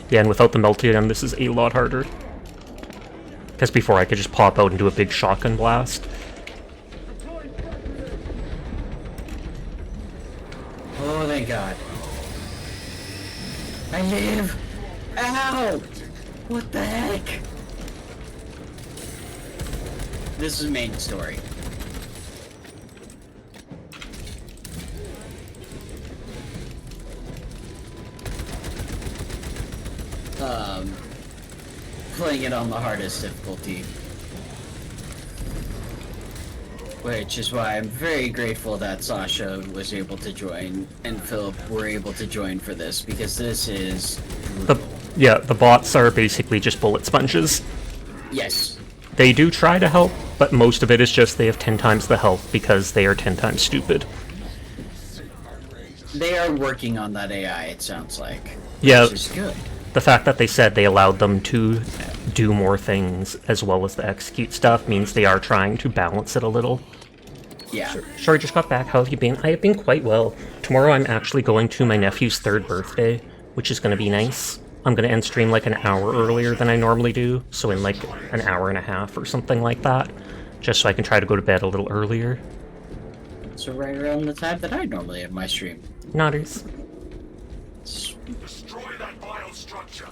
Yeah, and without the melt-a-gun, this is a lot harder. Because before I could just pop out and do a big shotgun blast. Oh, thank God. I live! Ow! What the heck? This is main story. Playing it on the hardest difficulty. Which is why I'm very grateful that Sasha was able to join and Philip were able to join for this, because this is brutal. The bots are basically just bullet sponges. Yes. They do try to help, but most of it is just they have 10 times the health because they are 10 times stupid. They are working on that AI, it sounds like. Yeah. Which is good. The fact that they said they allowed them to do more things as well as the execute stuff means they are trying to balance it a little. Yeah. Sure, I just got back. How have you been? I have been quite well. Tomorrow I'm actually going to my nephew's 3rd birthday, which is going to be nice. I'm going to end stream like an hour earlier than I normally do, so in like an hour and a half or something like that, just so I can try to go to bed a little earlier. So right around the time that I normally have my stream. Nodders. Destroy that vile structure.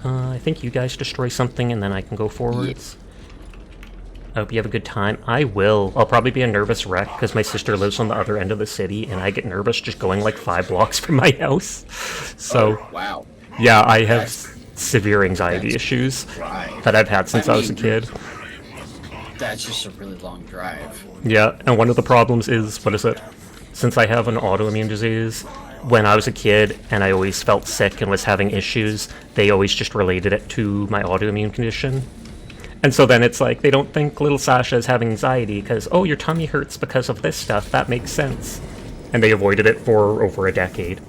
I think you guys destroy something and then I can go forwards. I hope you have a good time. I will. I'll probably be a nervous wreck because my sister lives on the other end of the city and I get nervous just going like 5 blocks from my house. So, Oh, wow. yeah, I have severe anxiety issues that I've had since I was a kid. That's just a really long drive. Yeah, and one of the problems is, what is it? Since I have an autoimmune disease, when I was a kid and I always felt sick and was having issues, they always just related it to my autoimmune condition. And so then it's like, they don't think little Sasha is having anxiety because, oh, your tummy hurts because of this stuff, that makes sense. And they avoided it for over a decade.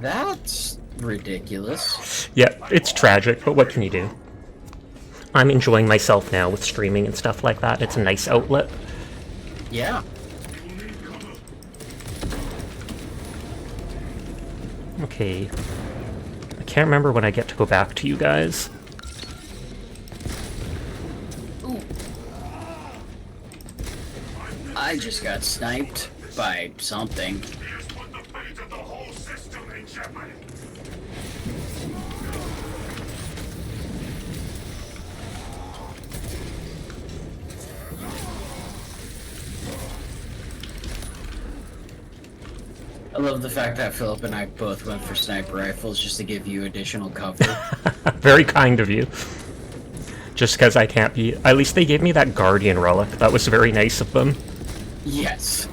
That's ridiculous. Yeah, it's tragic, but what can you do? I'm enjoying myself now with streaming and stuff like that. It's a nice outlet. Yeah. Okay. I can't remember when I get to go back to you guys. Ooh. I just got sniped by something. I love the fact that Philip and I both went for sniper rifles just to give you additional cover. Very kind of you. Just because I can't be... At least they gave me that Guardian relic. That was very nice of them. Yes.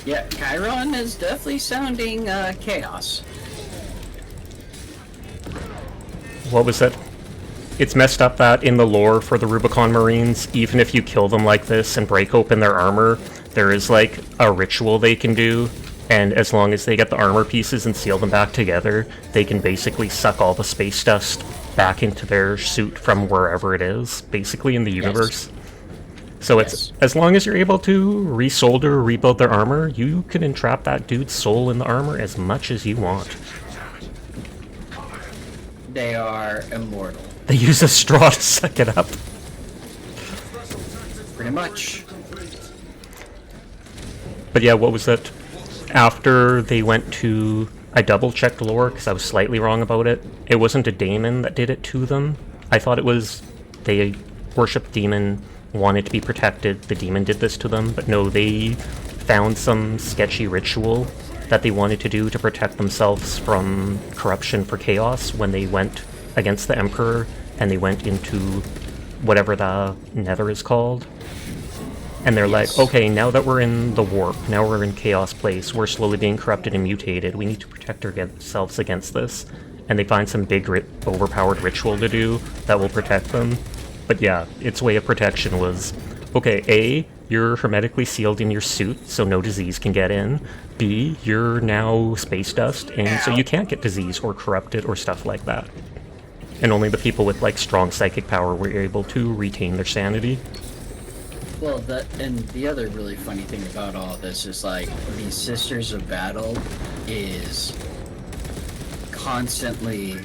Yeah, Chiron is definitely sounding chaos. What was it? It's messed up that in the lore for the Rubicon Marines, even if you kill them like this and break open their armor, there is like a ritual they can do, and as long as they get the armor pieces and seal them back together, they can basically suck all the space dust back into their suit from wherever it is, basically in the universe. So it's as long as you're able to resolder, rebuild their armor, you can entrap that dude's soul in the armor as much as you want. They are immortal. They use a straw to suck it up. Pretty much. But yeah, what was it? After they went to... I double-checked lore because I was slightly wrong about it. It wasn't a daemon that did it to them. I thought it was... They worshipped demon, wanted to be protected. The demon did this to them. But no, they found some sketchy ritual that they wanted to do to protect themselves from corruption for chaos when they went against the Emperor, and they went into whatever the Nether is called. And they're like, okay, now that we're in the warp, now we're in Chaos Place, we're slowly being corrupted and mutated, we need to protect ourselves against this. And they find some big, overpowered ritual to do that will protect them. But yeah, its way of protection was, okay, A, you're hermetically sealed in your suit, so no disease can get in. B, you're now space dust, and so you can't get disease or corrupted or stuff like that. And only the people with, like, strong psychic power were able to retain their sanity. Well, and the other really funny thing about all this is, like, the Sisters of Battle is constantly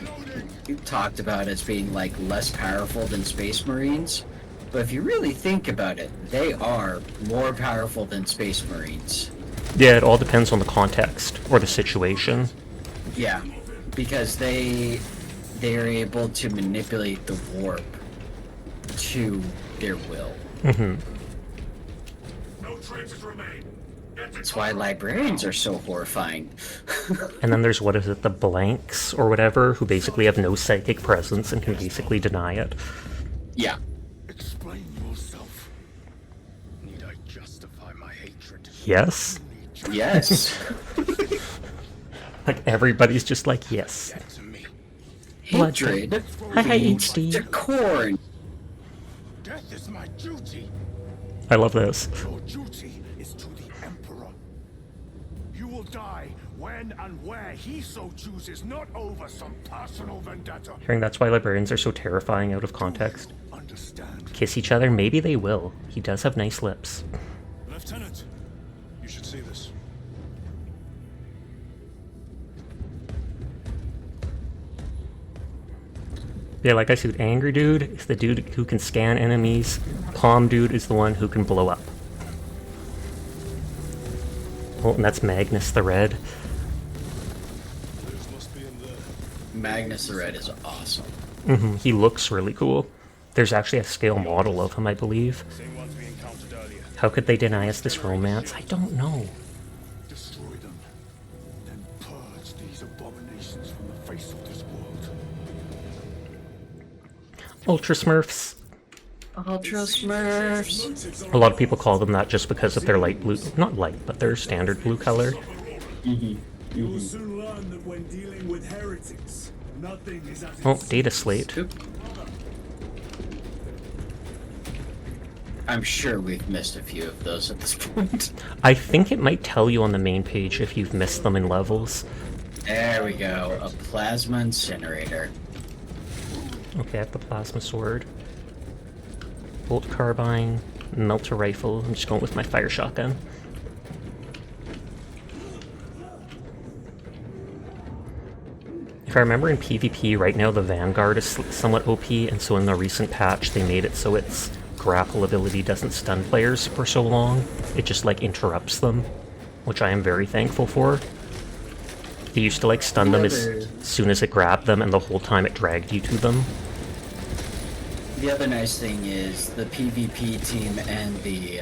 talked about as being, like, less powerful than Space Marines. But if you really think about it, they are more powerful than Space Marines. Yeah, it all depends on the context or the situation. Yeah, because they are able to manipulate the warp to their will. Mm-hmm. That's why librarians are so horrifying. And then there's, what is it, the blanks or whatever, who basically have no psychic presence and can basically deny it. Yeah. Explain yourself. Need I justify my hatred? Yes? Yes. Like, everybody's just like, yes. Get to me. Hatred. Hi, leads HD. to corn. Death is my duty. I love this. Your duty is to the Emperor. You will die when and where he so chooses, not over some personal vendetta. Hearing that's why librarians are so terrifying out of context. Understand? Kiss each other? Maybe they will. He does have nice lips. Lieutenant, you should see this. Yeah, like I said, angry dude is the dude who can scan enemies. Calm dude is the one who can blow up. Oh, and that's Magnus the Red. Magnus the Red is awesome. Mm-hmm. He looks really cool. There's actually a scale model of him, I believe. Same ones we encountered earlier. How could they deny us this romance? I don't know. Destroy them. Then purge these abominations from the face of this world. Ultra Smurfs. Ultra Smurfs. A lot of people call them that just because of their light blue, not light, but their standard blue color. You will soon learn that when dealing with heretics, nothing is as Oh, data slate. I'm sure we've missed a few of those at this point. I think it might tell you on the main page if you've missed them in levels. There we go. A plasma incinerator. Okay, I have the plasma sword. Bolt carbine, melter rifle. I'm just going with my fire shotgun. If I remember in PvP, right now the Vanguard is somewhat OP, and so in the recent patch they made it so its grapple ability doesn't stun players for so long. It just, like, interrupts them, which I am very thankful for. It used to, like, stun them as soon as it grabbed them, and the whole time it dragged you to them. The other nice thing is the PvP team and the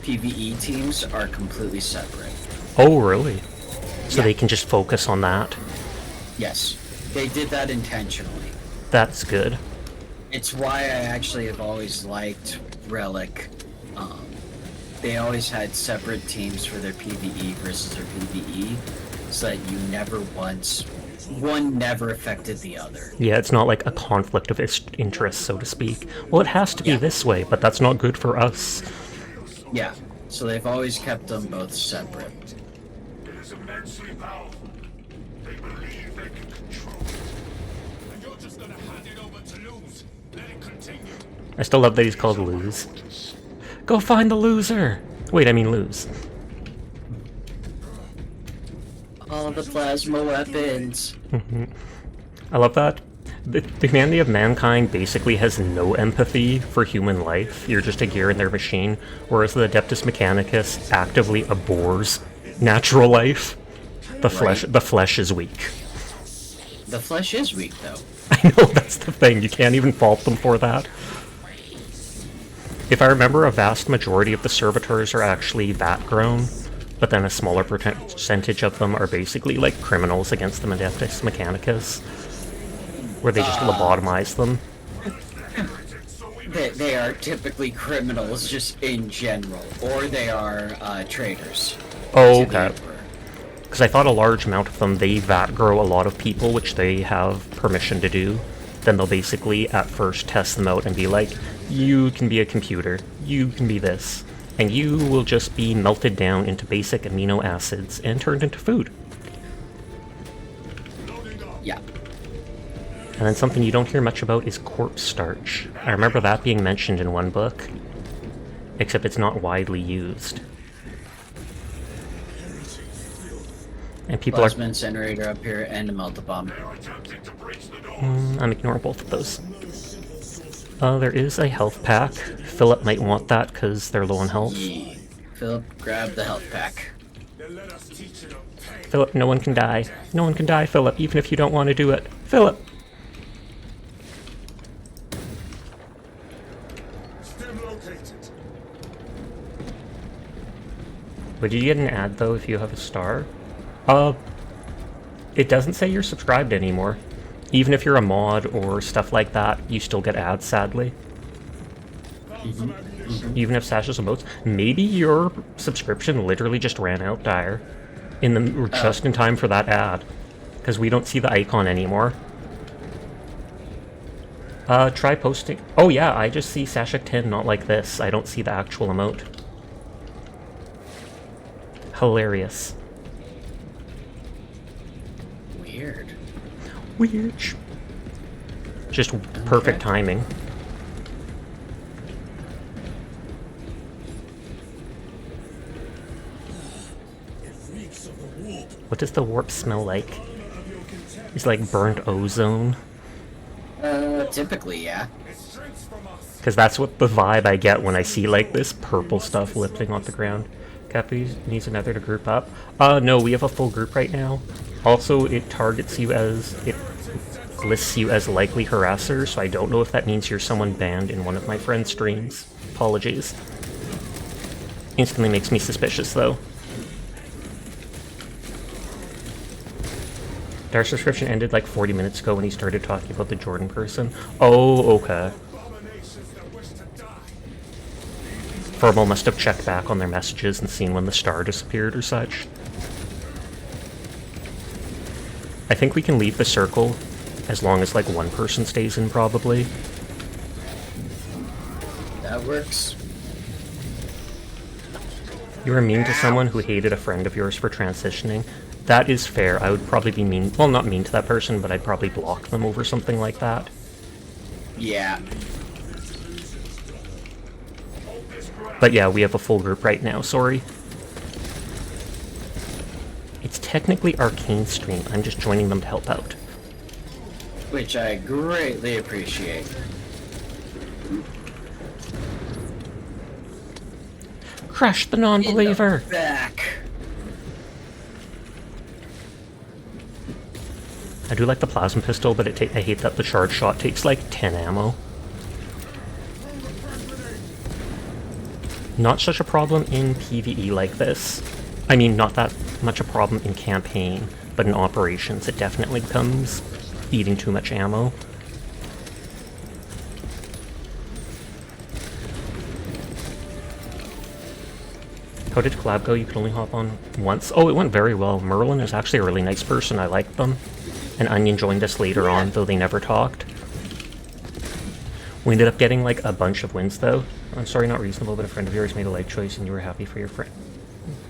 PvE teams are completely separate. Oh, really? So Yeah. they can just focus on that? Yes, they did that intentionally. That's good. It's why I actually have always liked Relic. They always had separate teams for their PvE versus their PvE, so that you never once... one never affected the other. Yeah, it's not like a conflict of interest, so to speak. Well, it has to be Yeah. this way, but that's not good for us. Yeah, so they've always kept them both separate. It is immensely powerful. They believe they can control it. And you're just gonna hand it over to lose. Let it continue. I still love that he's called Lose. Go find the loser! Wait, I mean lose. All the plasma weapons. I love that. The humanity of mankind basically has no empathy for human life. You're just a gear in their machine, whereas the Adeptus Mechanicus actively abhors natural life. The flesh is weak. The flesh is weak, though. I know, that's the thing. You can't even fault them for that. If I remember, a vast majority of the servitors are actually bat-grown, but then a smaller percentage of them are basically like criminals against the Adeptus Mechanicus, where they just lobotomize them. They are typically criminals just in general, or they are traitors. Oh, to the okay. Emperor. Because I thought a large amount of them, they vat grow a lot of people, which they have permission to do. Then they'll basically at first test them out and be like, you can be a computer, you can be this, and you will just be melted down into basic amino acids and turned into food. Yeah. And then something you don't hear much about is corpse starch. I remember that being mentioned in one book, except it's not widely used. And people Plasma incinerator up here and a melt bomb. I'm ignoring both of those. There is a health pack. Philip might want that because they're low on health. Yeah. Philip, grab the health pack. Philip, no one can die. No one can die, Philip, even if you don't want to do it. Philip! Would you get an ad, though, if you have a star? It doesn't say you're subscribed anymore. Even if you're a mod or stuff like that, you still get ads, sadly. Even if Sasha's emotes. Maybe your subscription literally just ran out, Dyer. Just in time for that ad. Because we don't see the icon anymore. Try posting. Oh yeah, I just see Sashak 10 not like this. I don't see the actual emote. Hilarious. Weird. Weird. Just perfect timing. What does the warp smell like? It's like burnt ozone. Typically, yeah. Because that's what the vibe I get when I see like this purple stuff lifting off the ground. Cappy needs another to group up. No, we have a full group right now. Also, it targets you as... it lists you as likely harasser, so I don't know if that means you're someone banned in one of my friend's streams. Apologies. Instantly makes me suspicious, though. Our subscription ended like 40 minutes ago when he started talking about the Jordan person. Oh, okay. Verbal must have checked back on their messages and seen when the star disappeared or such. I think we can leave the circle as long as like one person stays in, probably. That works. You were mean to someone who hated a friend of yours for transitioning. That is fair. I would probably be mean, well, not mean to that person, but I'd probably block them over something like that. Yeah. But yeah, we have a full group right now, sorry. It's technically Arcane stream, I'm just joining them to help out. Which I greatly appreciate. Crush the non-believer! Back. I do like the plasma pistol, but I hate that the charge shot takes like 10 ammo. Not such a problem in PvE like this. I mean, not that much a problem in campaign, but in operations it definitely becomes eating too much ammo. How did collab go? You could only hop on once? Oh, it went very well. Merlin is actually a really nice person. I like them. And Onion joined us later on, though they never talked. We ended up getting like a bunch of wins, though. I'm sorry, not reasonable, but a friend of yours made a life choice and you were happy for your friend.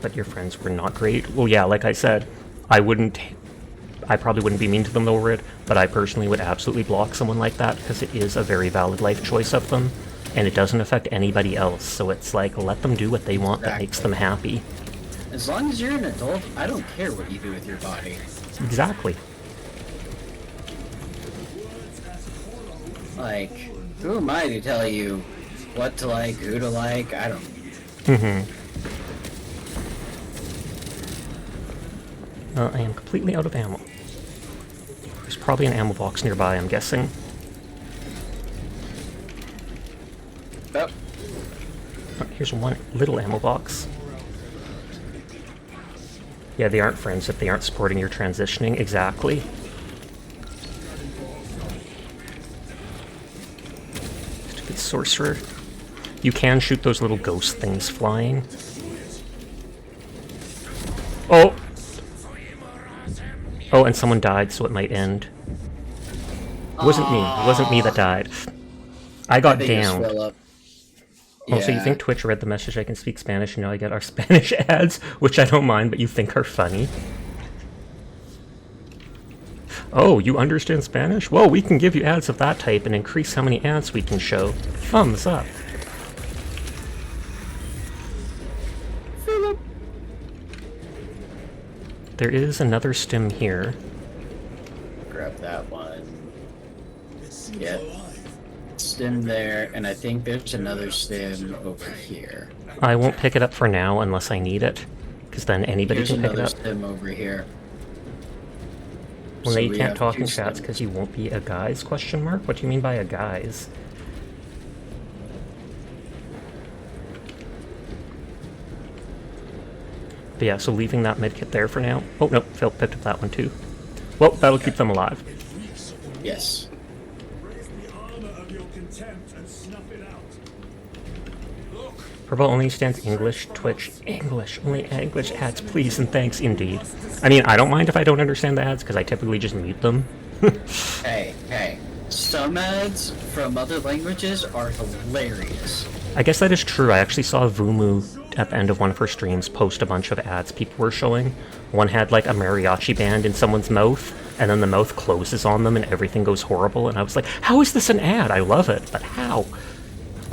But your friends were not great. Well, yeah, like I said, I probably wouldn't be mean to them over it, but I personally would absolutely block someone like that because it is a very valid life choice of them, and it doesn't affect anybody else, so it's like, let them do what they want that makes them happy. As long as you're an adult, I don't care what you do with your body. Exactly. Like, who am I to tell you what to like, who to like? I don't. I am completely out of ammo. There's probably an ammo box nearby, I'm guessing. Oh. Oh, here's one little ammo box. Yeah, they aren't friends if they aren't supporting your transitioning. Exactly. Stupid sorcerer. You can shoot those little ghost things flying. Oh! Oh, and someone died, so it might end. It wasn't me. It wasn't me that died. I got think it was downed. Philip. Oh, so you Yeah. think Twitch read the message I can speak Spanish and now I get our Spanish ads, which I don't mind, but you think are funny? Oh, you understand Spanish? Well, we can give you ads of that type and increase how many ads we can show. Thumbs up. Philip. There is another stim here. Grab that one. It seems Yeah. alive. Stem there, and I think there's another stem over here. I won't pick it up for now unless I need it, because then anybody There's can pick it another up. stem over here. Well, So now you we can't have talk two in chats stems. because you won't be a guys, question mark? What do you mean by a guys? But yeah, so leaving that medkit there for now. Oh, no, Phil picked up that one too. Well, that'll keep them alive. Yes. Raise the armor of your contempt and snuff it out. Purple only stands English, Twitch, English, only English ads, please and thanks, indeed. I mean, I don't mind if I don't understand the ads, because I typically just mute them. Hey. Some ads from other languages are hilarious. I guess that is true. I actually saw Vumu at the end of one of her streams post a bunch of ads people were showing. One had like a mariachi band in someone's mouth, and then the mouth closes on them and everything goes horrible, and I was like, how is this an ad? I love it, but how?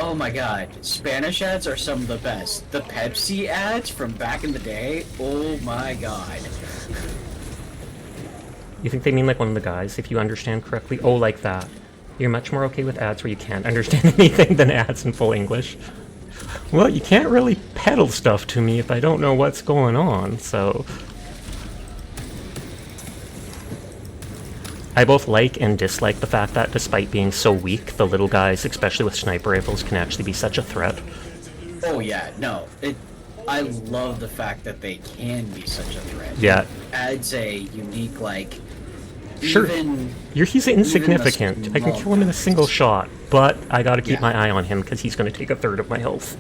Oh my god, Spanish ads are some of the best. The Pepsi ads from back in the day, oh my god. You think they mean like one of the guys, if you understand correctly? Oh, like that. You're much more okay with ads where you can't understand anything than ads in full English. Well, you can't really peddle stuff to me if I don't know what's going on, so... I both like and dislike the fact that despite being so weak, the little guys, especially with sniper rifles, can actually be such a threat. Oh yeah, no. I love the fact that they can be such a threat. Yeah. It adds a unique, like, Sure, even he's insignificant. I can kill him in a single shot, but I gotta keep Yeah. my eye on him because he's gonna take a third of my health.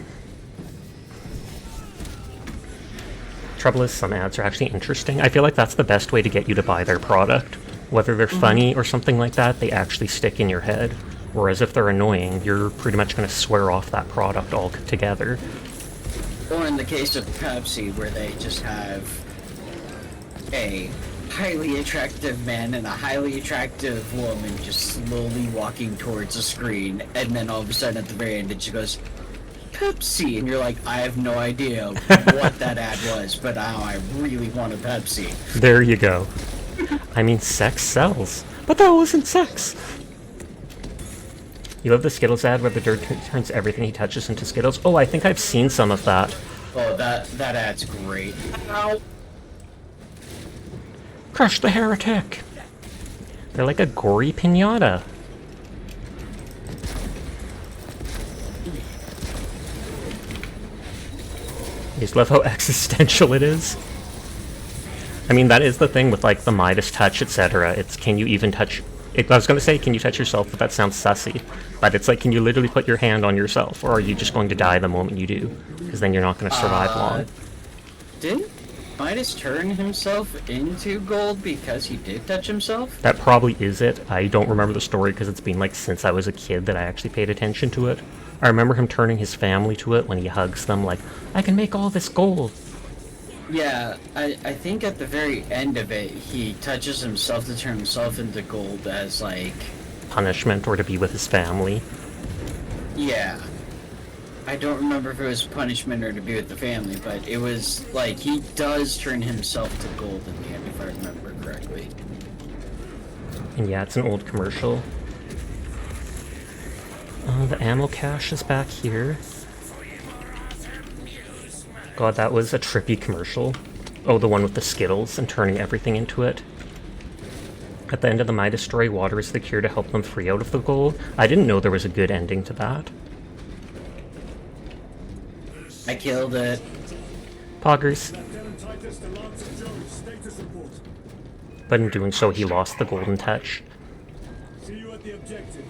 Trouble is, some ads are actually interesting. I feel like that's the best way to get you to buy their product. Whether they're funny or something like that, they actually stick in your head. Whereas if they're annoying, you're pretty much gonna swear off that product altogether. Or in the case of Pepsi, where they just have a highly attractive man and a highly attractive woman just slowly walking towards the screen, and then all of a sudden at the very end it just goes, Pepsi, and you're like, I have no idea what that ad was, but now I really want a Pepsi. There you go. I mean, sex sells. But that wasn't sex! You love the Skittles ad where the dirt turns everything he touches into Skittles? Oh, I think I've seen some of that. Oh, that ad's great. Ow. Crush the heretic! They're like a gory pinata. I just love how existential it is. I mean, that is the thing with, like, the Midas touch, etc. It's, can you even touch... I was gonna say, can you touch yourself, but that sounds sussy. But it's like, can you literally put your hand on yourself, or are you just going to die the moment you do? Because then you're not going to survive long. Didn't Midas turn himself into gold because he did touch himself? That probably is it. I don't remember the story because it's been, like, since I was a kid that I actually paid attention to it. I remember him turning his family to it when he hugs them, like, I can make all this gold. Yeah, I think at the very end of it, he touches himself to turn himself into gold as, like... Punishment, or to be with his family. Yeah. I don't remember if it was punishment or to be with the family, but it was, like, he does turn himself to gold in the end, if I remember correctly. And yeah, it's an old commercial. The ammo cache is back here. God, that was a trippy commercial. Oh, the one with the Skittles and turning everything into it. At the end of the Midas story, water is the cure to help them free out of the gold. I didn't know there was a good ending to that. I killed it. Poggers. Lieutenant Titus to Lance of Jove, status report. But in doing so, he lost the golden touch. See you at the objective.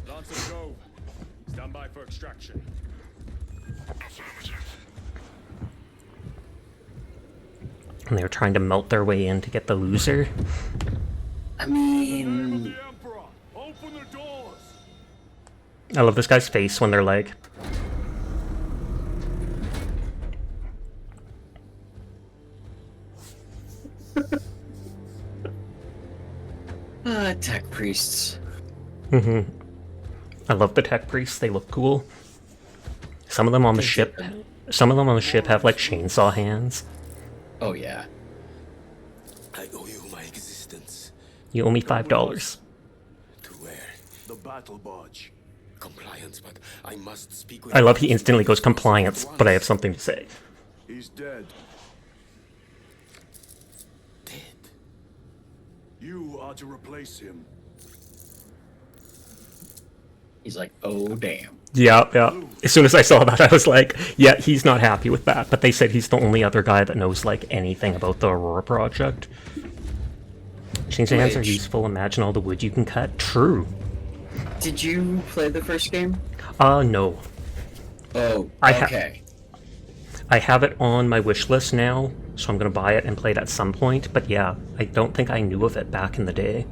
Lance of Jove, stand by for extraction. And they were trying to melt their way in to get the loser. I mean, The Emperor, open the doors. I love this guy's face when they're like, tech priests. I love the tech priests, they look cool. Some of them on the ship have like chainsaw hands. Oh yeah. I owe you my existence. You owe me $5. To where? The battle barge. Compliance, but I must speak with I love he instantly goes compliance, but I have something to say. He's dead. Dead. You are to replace him. He's like, oh damn. Yeah. As soon as I saw that, I was like, yeah, he's not happy with that. But they said he's the only other guy that knows, like, anything about the Aurora Project. Chainsaw hands are useful. Imagine all the wood you can cut. True. Did you play the first game? No. Oh, I okay. I have it on my wish list now, so I'm gonna buy it and play it at some point. But yeah, I don't think I knew of it back in the day.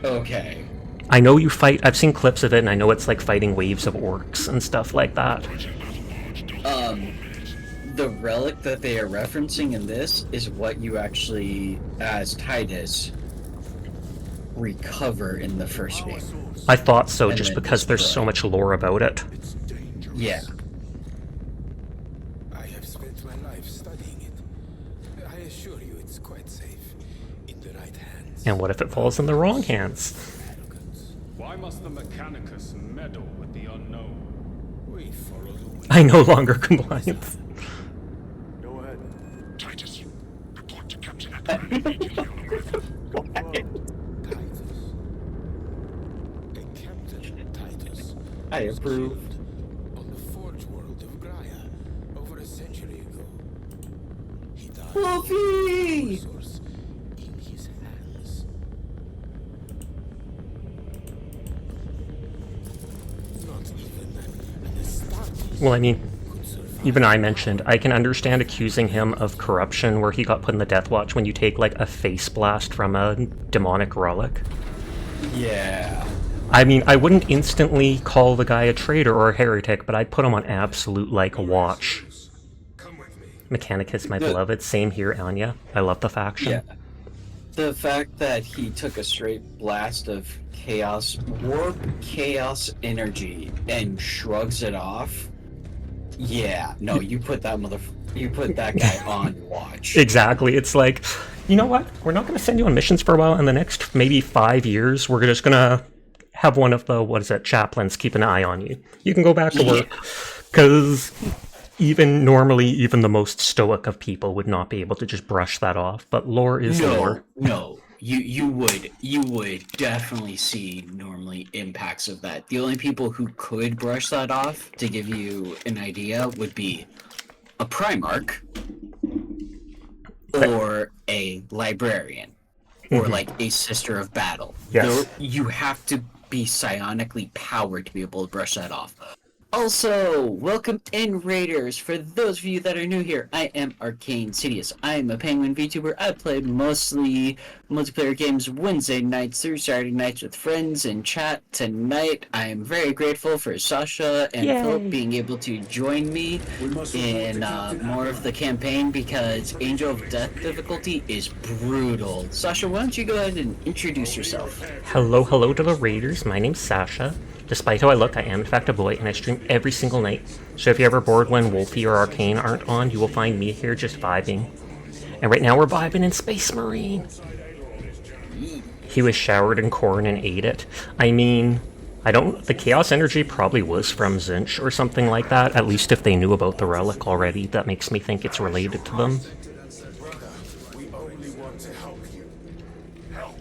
Okay. I know you fight, I've seen clips of it, and I know it's like fighting waves of orcs and stuff like that. The relic that they are referencing in this is what you actually, as Titus, recover in the first game. I thought so, And just then because there's so destroy. much lore about it. It's dangerous. Yeah. I have spent my life studying it. I assure you it's quite safe. In the right hands. And what if it falls in the wrong hands? Why must the Mechanicus meddle with the unknown? We follow the wind. I no longer compliance. Go ahead. Titus, report to Captain Akbar immediately. Titus. A Captain Titus. I approve. On the Forge world of Graia over a century ago. He died. Wolfie! Source in his hands. Not even an Astarte Well, I mean, could survive. even I mentioned, I can understand accusing him of corruption where he got put in the Death Watch when you take, like, a face blast from a demonic relic. Yeah. I mean, I wouldn't instantly call the guy a traitor or a heretic, but I'd put him on absolute, like, watch. Come with me. Mechanicus, my Good. beloved. Same here, Anya. I love the faction. Yeah. The fact that he took a straight blast of warp chaos energy and shrugs it off. Yeah, no, you put that guy on watch. Exactly. It's like, you know what? We're not going to send you on missions for a while. In the next maybe 5 years, we're just going to have one of the, chaplains keep an eye on you. You can go back to work. Because even the most stoic of people would not be able to just brush that off. But lore is lore. No. You would definitely see normally impacts of that. The only people who could brush that off, to give you an idea, would be a Primarch or a librarian or like a Sister of Battle. Yes. You have to be psionically powered to be able to brush that off. Also, welcome in Raiders. For those of you that are new here, I am Arcainsidious. I am a Penguin VTuber. I play mostly multiplayer games Wednesday nights through Saturday nights with friends and chat. Tonight, I am very grateful for Sasha and Yay. Philip being able to join me We must report in to Captain more of the campaign because Angel of Death difficulty is brutal. Sasha, why don't you go ahead and introduce yourself? Hello to the Raiders. My name's Sasha. Despite how I look, I am in fact a boy, and I stream every single night. So if you're ever bored when Wolfie or Arcane aren't on, you will find me here just vibing. And right now we're vibing in Space Marine. He was showered in corn and ate it. I mean, the Chaos Energy probably was from Zinch or something like that, at least if they knew about the relic already. That makes me think it's related to them. We only want to help you. Help.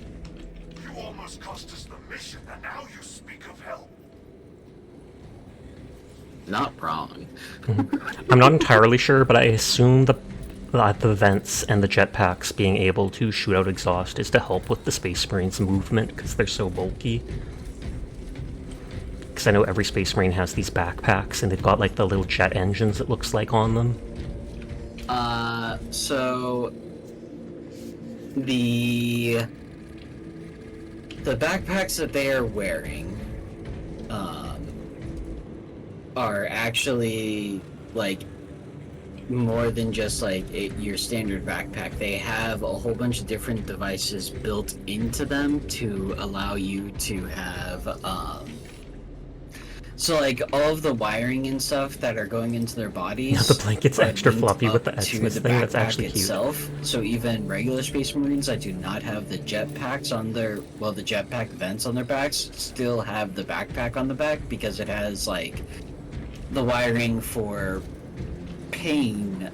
almost cost us the mission, and now you speak of help. Not wrong. I'm not entirely sure, but I assume the vents and the jetpacks being able to shoot out exhaust is to help with the Space Marines' movement because they're so bulky. Because I know every Space Marine has these backpacks and they've got like the little jet engines, it looks like, on them. So the backpacks that they are wearing are actually like more than just like your standard backpack. They have a whole bunch of different devices built into them to allow you to have so like all of the wiring and stuff that are going into their bodies. Yeah, the blanket's are extra linked fluffy with up the to Xmas the thing. That's backpack actually cute. itself. So even regular Space Marines that do not have the jetpacks on their, well, the jetpack vents on their backs, still have the backpack on the back because it has like the wiring for pain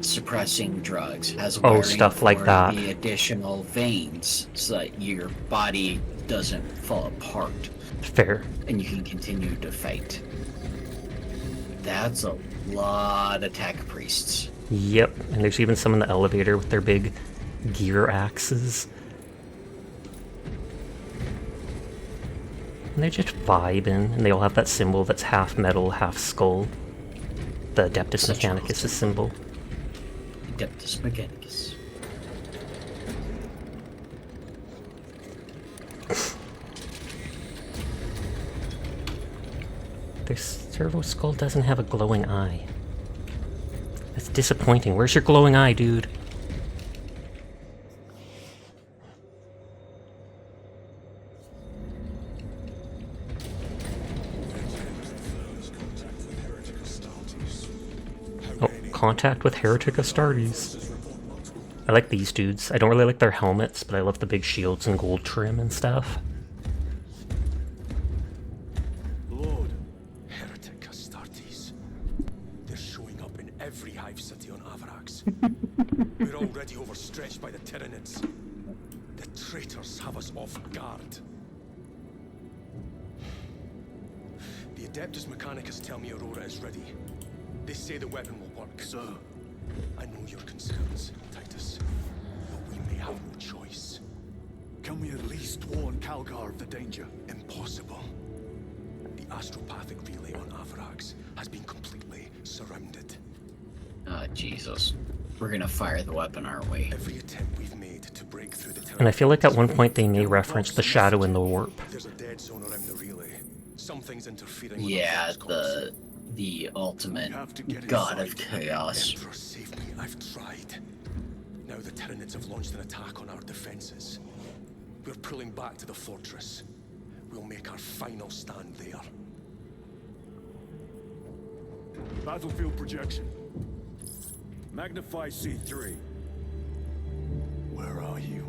suppressing drugs. Has wiring stuff for like that. the additional veins so that your body doesn't fall apart Fair. and you can continue to fight. That's a lot of tech priests. Yep, and there's even some in the elevator with their big gear axes. And they're just vibing, and they all have that symbol that's half metal, half skull. The Adeptus Mechanicus' symbol. Adeptus Mechanicus. Their servo skull doesn't have a glowing eye. That's disappointing. Where's your glowing eye, dude? Oh, contact with Heretic Astartes. I like these dudes. I don't really like their helmets, but I love the big shields and gold trim and stuff. Lord, Heretic Astartes. They're showing up in every hive city on Avarax. We're already overstretched by the Tyranids. The traitors have us off guard. The Adeptus Mechanicus tell me Aurora is ready. They say the weapon will work. sir, I know your concerns, Titus, but we may have no choice. can we at least warn Calgar of the danger? Impossible. The astropathic relay on Avarax has been completely surrounded. Jesus. We're gonna fire the weapon, aren't we? Every attempt we've made to break through the And I feel like at one point they may reference the shadow in the warp. There's a dead zone around the relay. Something's interfering with Yeah, the Fox the ultimate We have to get god of inside. chaos. Emperor, save me. I've tried. Now the Tyranids have launched an attack on our defenses. We're pulling back to the fortress. We'll make our final stand there. Battlefield projection. Magnify C3. Where are you?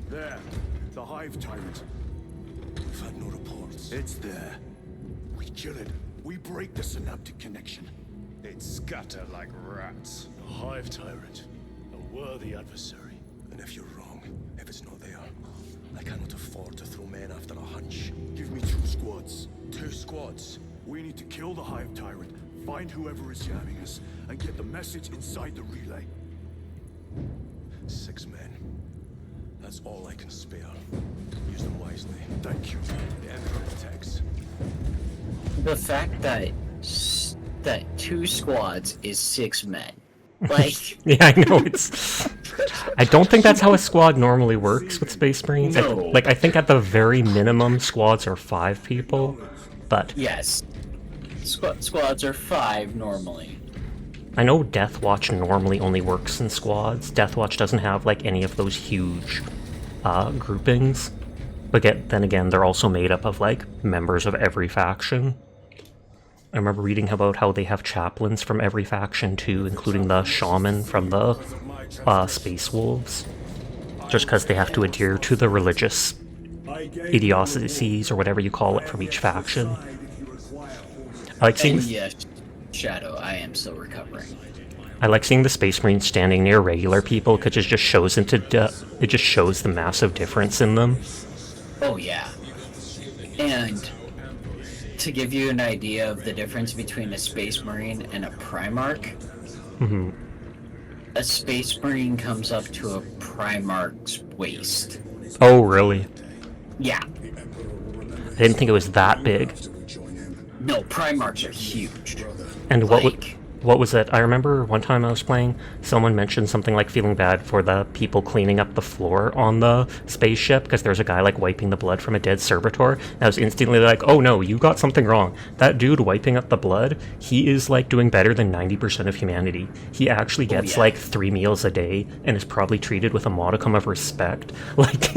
There. The Hive Tyrant. We've had no reports. It's there. We kill it. We break the synaptic connection. They'd scatter like rats. The Hive Tyrant. A worthy adversary. And if you're wrong, if it's not there, I cannot afford to throw men after a hunch. Give me 2 squads. 2 squads. We need to kill the Hive Tyrant, find whoever is jamming us, and get the message inside the relay. 6 men. That's all I can spare. Use them wisely. Thank you. The Emperor protects. The fact that 2 squads is 6 men. Like, Yeah, I know, it's... I don't think that's how a squad normally works with Space Marines. No. I think at the very minimum, squads are 5 people, but yes. Squads are 5 normally. I know Death Watch normally only works in squads. Death Watch doesn't have, like, any of those huge groupings. But then again, they're also made up of, like, members of every faction. I remember reading about how they have chaplains from every faction too, including the shaman from the Space Wolves. Just because they have to adhere to the religious idiosyncrasies, or whatever you call it, from each faction. I like seeing... And yes, Shadow, I am still recovering. I like seeing the Space Marines standing near regular people because it just shows it just shows the massive difference in them. Oh yeah. And to give you an idea of the difference between a Space Marine and a Primarch, a Space Marine comes up to a Primarch's waist. Oh, really? Yeah. I didn't think it was that big. No, Primarchs are huge. And Like, what was it? I remember one time I was playing, someone mentioned something like feeling bad for the people cleaning up the floor on the spaceship because there's a guy like wiping the blood from a dead servitor. And I was instantly like, oh no, you got something wrong. That dude wiping up the blood, he is like doing better than 90% of humanity. He actually gets like 3 meals a day and is probably treated with a modicum of respect. Like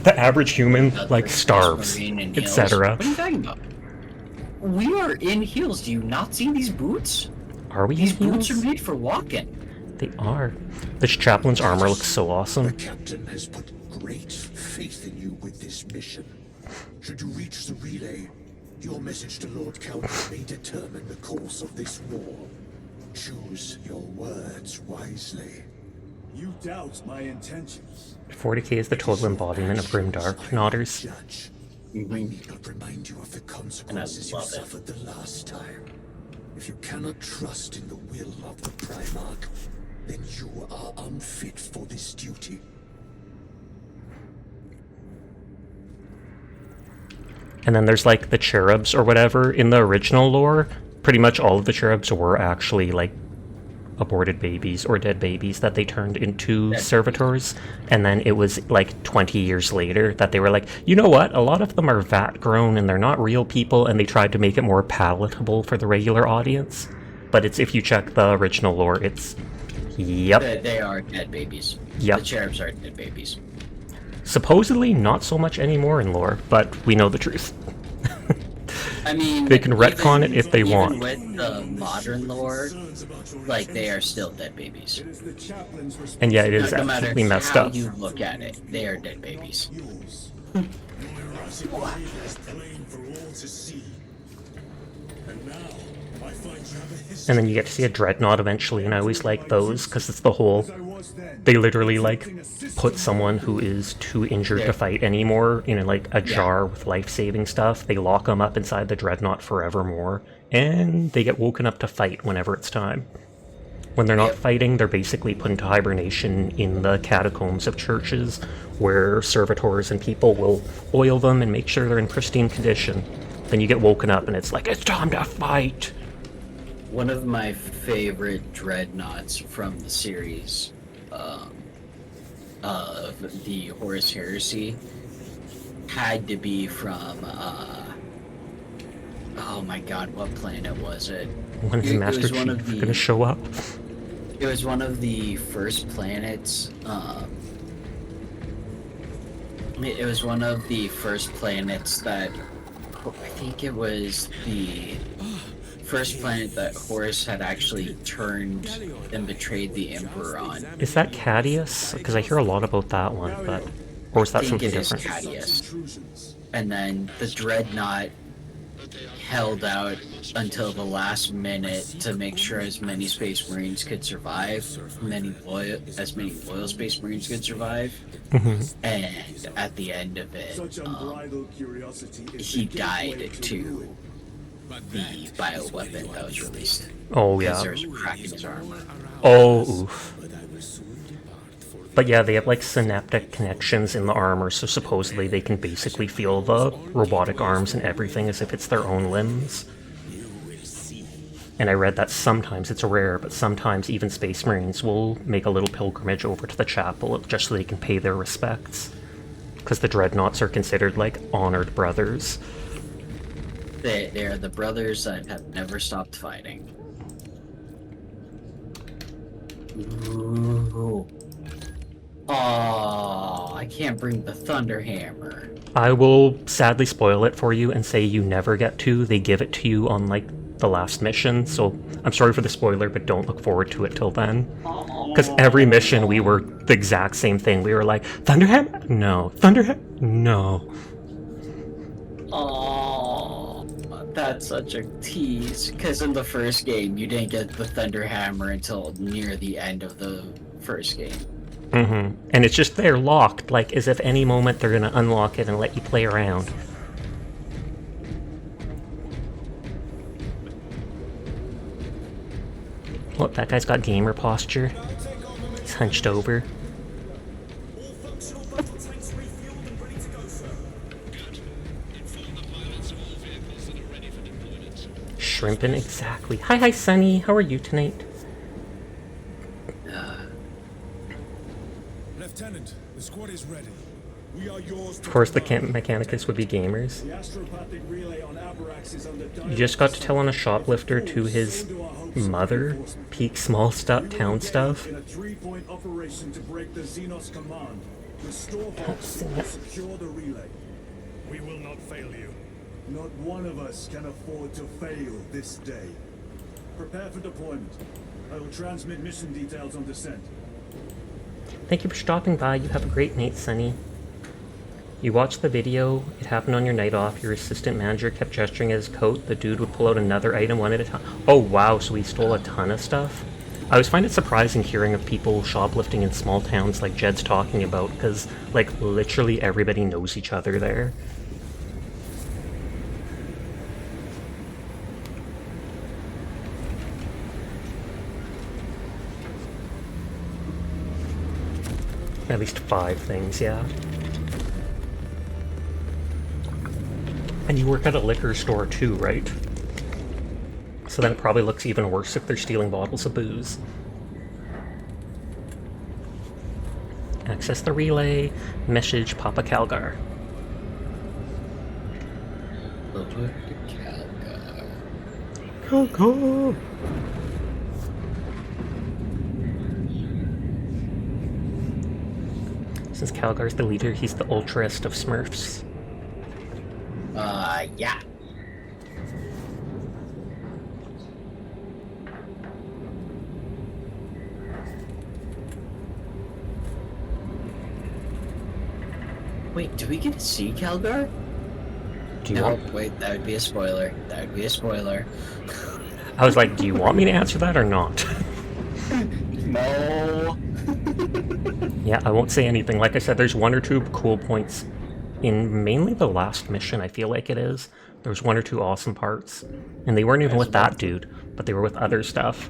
the average human like starves, etc. What are you talking about? We are in heels. Do you not see these boots? Are we These in boots heels? are made for walking. They are. This chaplain's armor looks so The awesome. captain has put great faith in you with this mission. Should you reach the relay, your message to Lord Count may determine the course of this war. Choose your words wisely. You doubt my intentions. 40k is the total embodiment of Grimdark. Nodders. Judge, I need not remind you of the consequences you love it. suffered the last time. If you cannot trust in the will of the Primarch, then you are unfit for this duty. And then there's like the cherubs or whatever in the original lore. Pretty much all of the cherubs were actually like aborted babies or dead babies that they turned into servitors. And then it was like 20 years later that they were like, you know what? A lot of them are vat grown and they're not real people, and they tried to make it more palatable for the regular audience. But it's, if you check the original lore, it's yep. They are dead babies. Yep. The cherubs are dead babies. Supposedly not so much anymore in lore, but we know the truth. I mean, They can retcon it if they even want. with the modern lore, like, they are still dead babies. It is the chaplain's And yeah, it is No matter absolutely messed how up. you look at it, they are dead babies. yours. Is plain for all to see. And now I find you have a history. And then you get to see a dreadnought eventually, and I always like those because it's the whole. As I was then. They literally like put someone who is too injured to fight anymore in like a jar with life-saving stuff. They lock them up inside the dreadnought forevermore, and they get woken up to fight whenever it's time. When they're not fighting, they're basically put into hibernation in the catacombs of churches, where servitors and people will oil them and make sure they're in pristine condition. Then you get woken up, and it's like, it's time to fight! One of my favorite dreadnoughts from the series of the Horus Heresy had to be from, oh my god, what planet was it? When is It Master was one Chief of the- gonna show up? It was one of the first planets, it was one of the first planets that, I think it was the first planet that Horus had actually turned and betrayed the Emperor on. Is that Cadius? Because I hear a lot about that one, but... Or is that I think something it is different? Cadius. Intrusions. And then the Dreadnought held out until the last minute to make sure as many Space Marines could survive, as many loyal Space Marines could survive. And at the end of it, Such unbridled curiosity is he the died gateway to the bioweapon that was released. Oh, Because yeah. there was a crack in his armor. Oh, oof. But yeah, they have like synaptic connections in the armor, so supposedly they can basically feel the robotic arms and everything as if it's their own limbs. And I read that sometimes it's rare, but sometimes even Space Marines will make a little pilgrimage over to the chapel just so they can pay their respects. Because the Dreadnoughts are considered like honored brothers. They are the brothers that have never stopped fighting. Ooh. Oh, I can't bring the Thunderhammer. I will sadly spoil it for you and say you never get to. They give it to you on like the last mission, so I'm sorry for the spoiler, but don't look forward to it till then. Because every mission we were the exact same thing. We were like, Thunderhammer? No. Thunderhammer? No. Oh, That's such a tease, because in the first game, you didn't get the Thunder Hammer until near the end of the first game. Mm-hmm. And it's just there locked, like as if any moment they're gonna unlock it and let you play around. Look, that guy's got gamer posture. He's hunched over. All functional battle tanks refueled and ready to go, sir. Shrimping, exactly. Hi, Sunny. How are you tonight? Lieutenant, the squad is ready. We are yours. Of course, the Mechanicus would be gamers. The astropathic relay on Abrax is under You just got to tell on a shoplifter to his mother, peak small town stuff. in a 3-point operation to break the Xenos command. Restore Vox and secure the relay. We will not fail you. Not one of us can afford to fail this day. Prepare for deployment. I will transmit mission details on descent. Thank you for stopping by. You have a great night, Sunny. You watched the video. It happened on your night off. Your assistant manager kept gesturing at his coat. The dude would pull out another item one at a time. Oh, wow. So he stole a ton of stuff? I always find it surprising hearing of people shoplifting in small towns like Jed's talking about, because, like, literally everybody knows each other there. At least 5 things, yeah. And you work at a liquor store too, right? So then it probably looks even worse if they're stealing bottles of booze. Access the relay. Message Papa Calgar. Calgar! Since Calgar's the leader, he's the ultraest of Smurfs. Yeah. Wait, do we get to see Calgar? Do you No, want... wait, that would be a spoiler. That would be a spoiler. I was like, do you want me to answer that or not? No. Yeah, I won't say anything. Like I said, there's 1 or 2 cool points in mainly the last mission, I feel like it is. There's 1 or 2 awesome parts. And they weren't even with that dude, but they were with other stuff.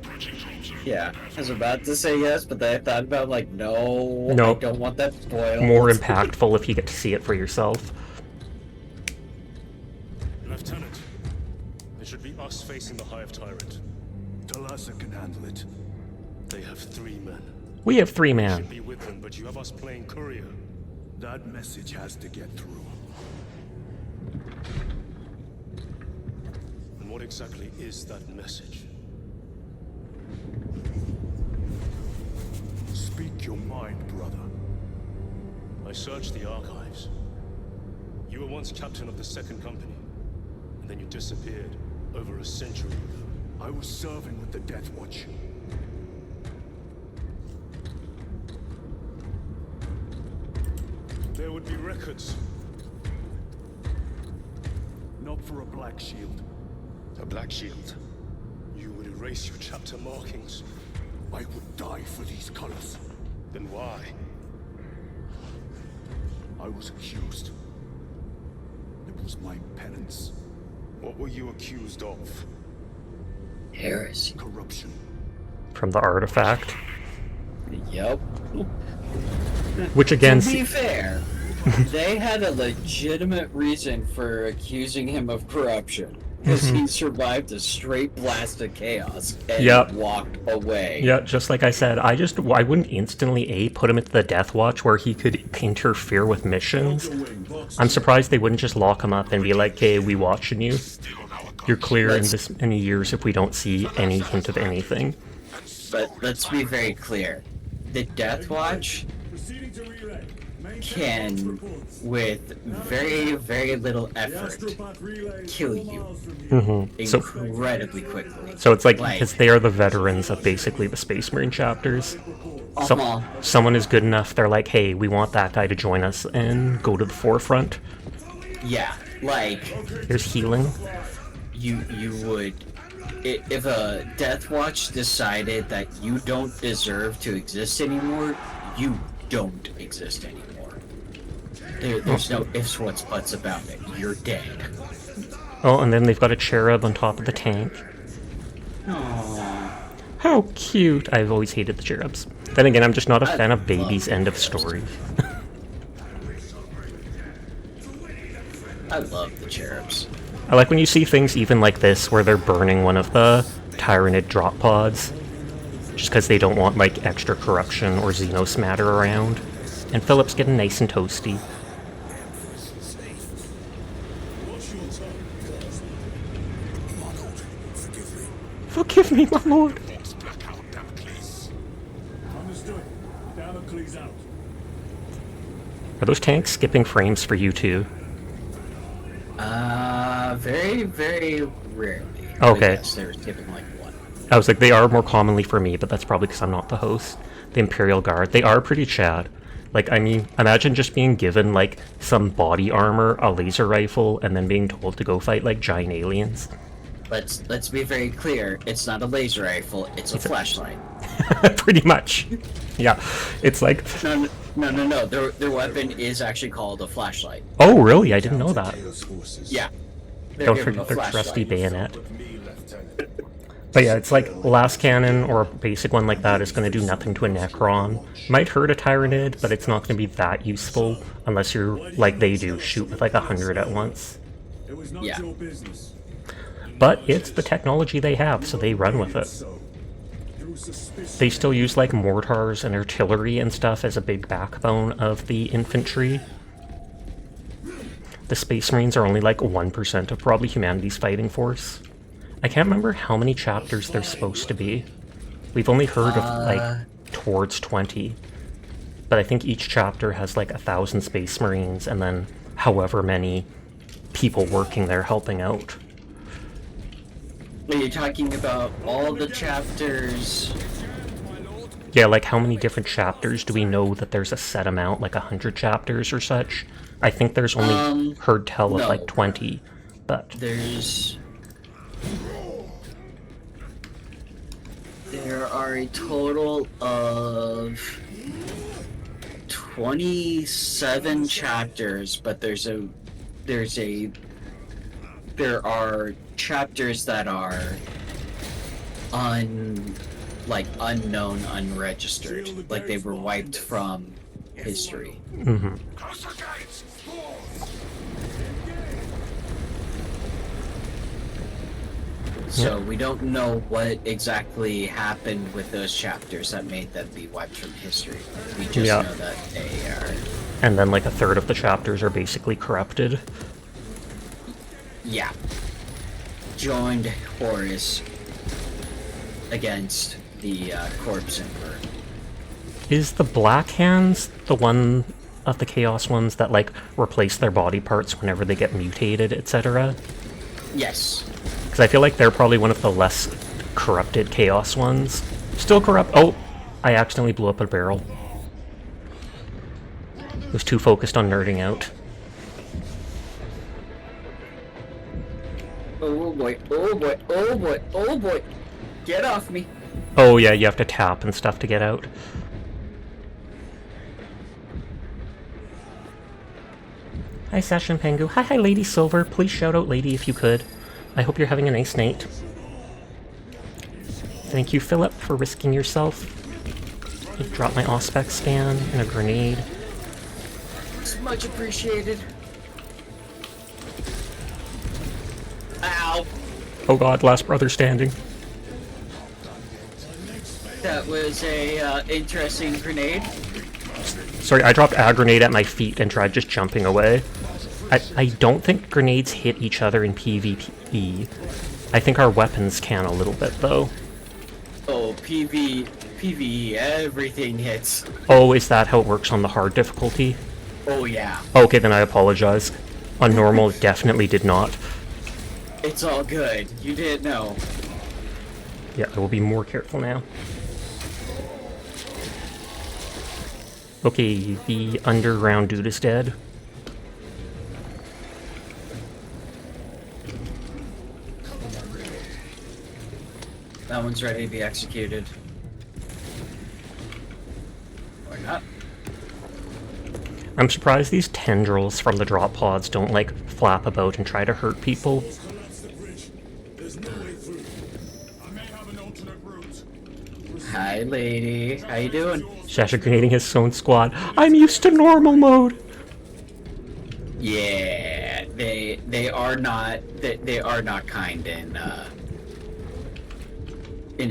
Yeah, I was about to say yes, but then I thought about like, no, Nope. I don't want that spoiled. More impactful if you get to see it for yourself. Lieutenant, it should be us facing the Hive Tyrant. Talassa can handle it. They have 3 men. We have 3 man. Should be with them, but you have us playing courier. That message has to get through. And what exactly is that message? Speak your mind, brother. I searched the archives. You were once captain of the 2nd Company, and then you disappeared over a century ago. I was serving with the Death Watch. There would be records. Not for a Black Shield. A Black Shield. You would erase your chapter markings. I would die for these colors. Then why? I was accused. It was my penance. What were you accused of? Heresy. Corruption. From the artifact. Yep. Which again... To be fair, they had a legitimate reason for accusing him of corruption. Because he survived a straight blast of chaos and walked away. Yeah, just like I said, I wouldn't instantly put him into the Death Watch where he could interfere with missions. I'm surprised they wouldn't just lock him up and be like, "Hey, we watching you. You're clear in this many years if we don't see any hint of anything." But let's be very clear. The Death Watch can, with very, very little effort, kill you incredibly quickly. So it's like, because they are the veterans of basically the Space Marine chapters. Someone is good enough, they're like, hey, we want that guy to join us and go to the forefront. Yeah, like... There's healing. you would, if a Death Watch decided that you don't deserve to exist anymore, you don't exist anymore. There's no ifs, whats, buts about it. You're dead. Oh, and then they've got a cherub on top of the tank. Aww. How cute! I've always hated the cherubs. Then again, I'm just not a fan of babies. End of story. I love the cherubs. I like when you see things even like this, where they're burning one of the Tyranid drop pods, just because they don't want, like, extra corruption or Xenos matter around. And Philip's getting nice and toasty. Forgive me, my lord. Understood. Damocles out. Are those tanks skipping frames for you too? Very, very rarely. Okay. Yes, they're skipping like one. I was like, they are more commonly for me, but that's probably because I'm not the host. The Imperial Guard, they are pretty chad. Like, I mean, imagine just being given, like, some body armor, a laser rifle, and then being told to go fight, like, giant aliens. Let's be very clear. It's not a laser rifle. It's a flashlight. Pretty much. Yeah. It's like... No. Their weapon is actually called a flashlight. Oh, really? I didn't know that. Yeah. Don't forget their trusty bayonet. But yeah, it's like last cannon or a basic one like that is going to do nothing to a Necron. Might hurt a Tyranid, but it's not going to be that useful unless you're like they do, shoot with like 100 at once. It was not Yeah. your business. But it's the technology they have, so they run with it. Through suspicion. They still use like mortars and artillery and stuff as a big backbone of the infantry. The Space Marines are only like 1% of probably humanity's fighting force. I can't remember how many chapters there's supposed to be. We've only heard of like towards 20. But I think each chapter has like 1,000 Space Marines and then however many people working there helping out. Are you talking about all the chapters? Yeah, like how many different chapters do we know that there's a set amount, like 100 chapters or such? I think there's only heard tell of no. like 20, but... There are a total of 27 chapters, but there are chapters that are unknown, unregistered, like they were wiped from history. Mm-hmm. So we don't know what exactly happened with those chapters that made them be wiped from history. We just know that they are... And then like a third of the chapters are basically corrupted. Yeah. Joined Horus against the Corpse Emperor. Is the Black Hands the one of the Chaos ones that like replace their body parts whenever they get mutated, etc.? Yes. Because I feel like they're probably one of the less corrupted Chaos ones. Still corrupt. Oh! I accidentally blew up a barrel. Was too focused on nerding out. Oh boy, oh boy, oh boy, oh boy! Get off me! Oh yeah, you have to tap and stuff to get out. Hi Sasha and Pengu. Hi Lady Silver. Please shout out Lady if you could. I hope you're having a nice night. Thank you Philip for risking yourself. Drop my Auspex scan and a grenade. It's much appreciated. Ow! Oh god, last brother standing. That was a interesting grenade. Sorry, I dropped a grenade at my feet and tried just jumping away. I don't think grenades hit each other in PvP. I think our weapons can a little bit, though. Oh, PvE, everything hits. Oh, is that how it works on the hard difficulty? Oh, yeah. Okay, then I apologize. On normal, it definitely did not. It's all good. You didn't know. Yeah, I will be more careful now. Okay, the underground dude is dead. That one's ready to be executed. Or not. I'm surprised these tendrils from the drop pods don't, like, flap about and try to hurt people. Collapse the bridge. There's no way through. I may have an alternate route. Hi, lady. How you doing? Shasha grenading his own squad. I'm used to normal mode! Yeah, they are not kind in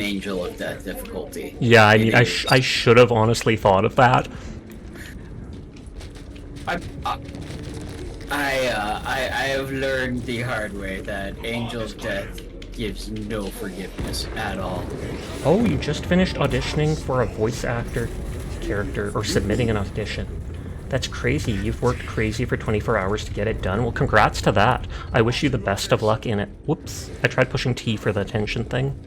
Angel of Death difficulty. Yeah, I mean, I should have honestly thought of that. I have learned the hard way that Angel of Death gives no forgiveness at all. Oh, you just finished auditioning for a voice actor character, or submitting an audition. That's crazy. You've worked crazy for 24 hours to get it done. Well, congrats to that. I wish you the best of luck in it. Whoops. I tried pushing T for the attention thing.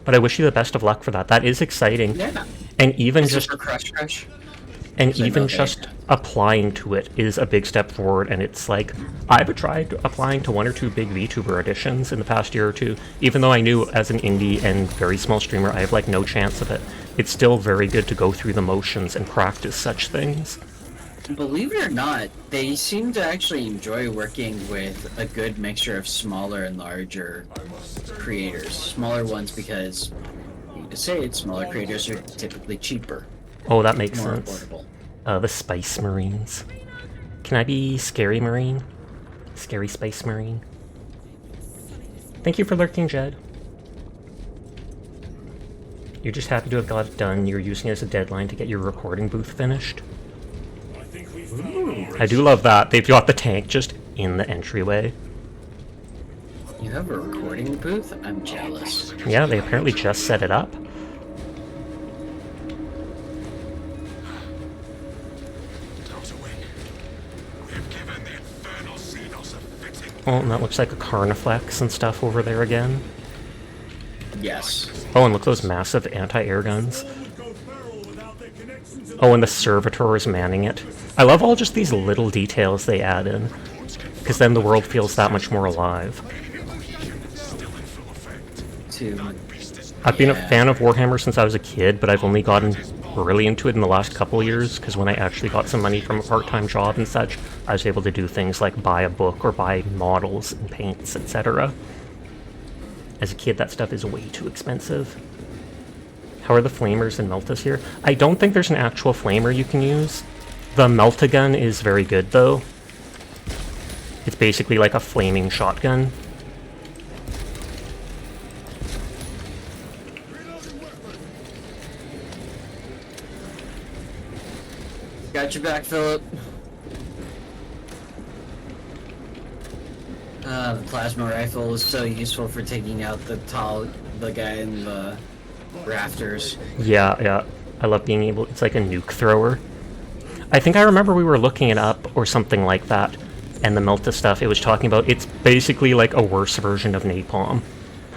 But I wish you the best of luck for that. That is exciting. Yeah. And even Is this just... for Crush Crush? And So even no, just applying to it is a big step forward, and it's like, I've tried applying to 1 or 2 big VTuber auditions in the past year or two, even though I knew as an indie and very small streamer I have like no chance of it. It's still very good to go through the motions and practice such things. Believe it or not, they seem to actually enjoy working with a good mixture of smaller and larger creators. Smaller ones because, I need to say it, smaller creators are typically cheaper. Oh, that makes More sense. affordable. The Spice Marines. Can I be Scary Marine? Scary Spice Marine. Thank you for lurking, Jed. You're just happy to have got it done. You're using it as a deadline to get your recording booth finished. I do love that. They've got the tank just in the entryway. You have a recording booth? I'm jealous. Yeah, they apparently just set it up. Oh, and that looks like a Carniflex and stuff over there again. Yes. Oh, and look at those massive anti-air guns. Oh, and the Servitor is manning it. I love all just these little details they add in, because then the world feels that much more alive. I've been a fan of Warhammer since I was a kid, but I've only gotten really into it in the last couple of years, because when I actually got some money from a part-time job and such, I was able to do things like buy a book or buy models and paints, etc. As a kid, that stuff is way too expensive. How are the flamers and meltas here? I don't think there's an actual flamer you can use. The melta-gun is very good, though. It's basically like a flaming shotgun. Got your back, Philip. The plasma rifle is so useful for taking out the guy in the rafters. Yeah. I love being able... It's like a nuke thrower. I think I remember we were looking it up or something like that, and the Melta stuff it was talking about, it's basically like a worse version of napalm.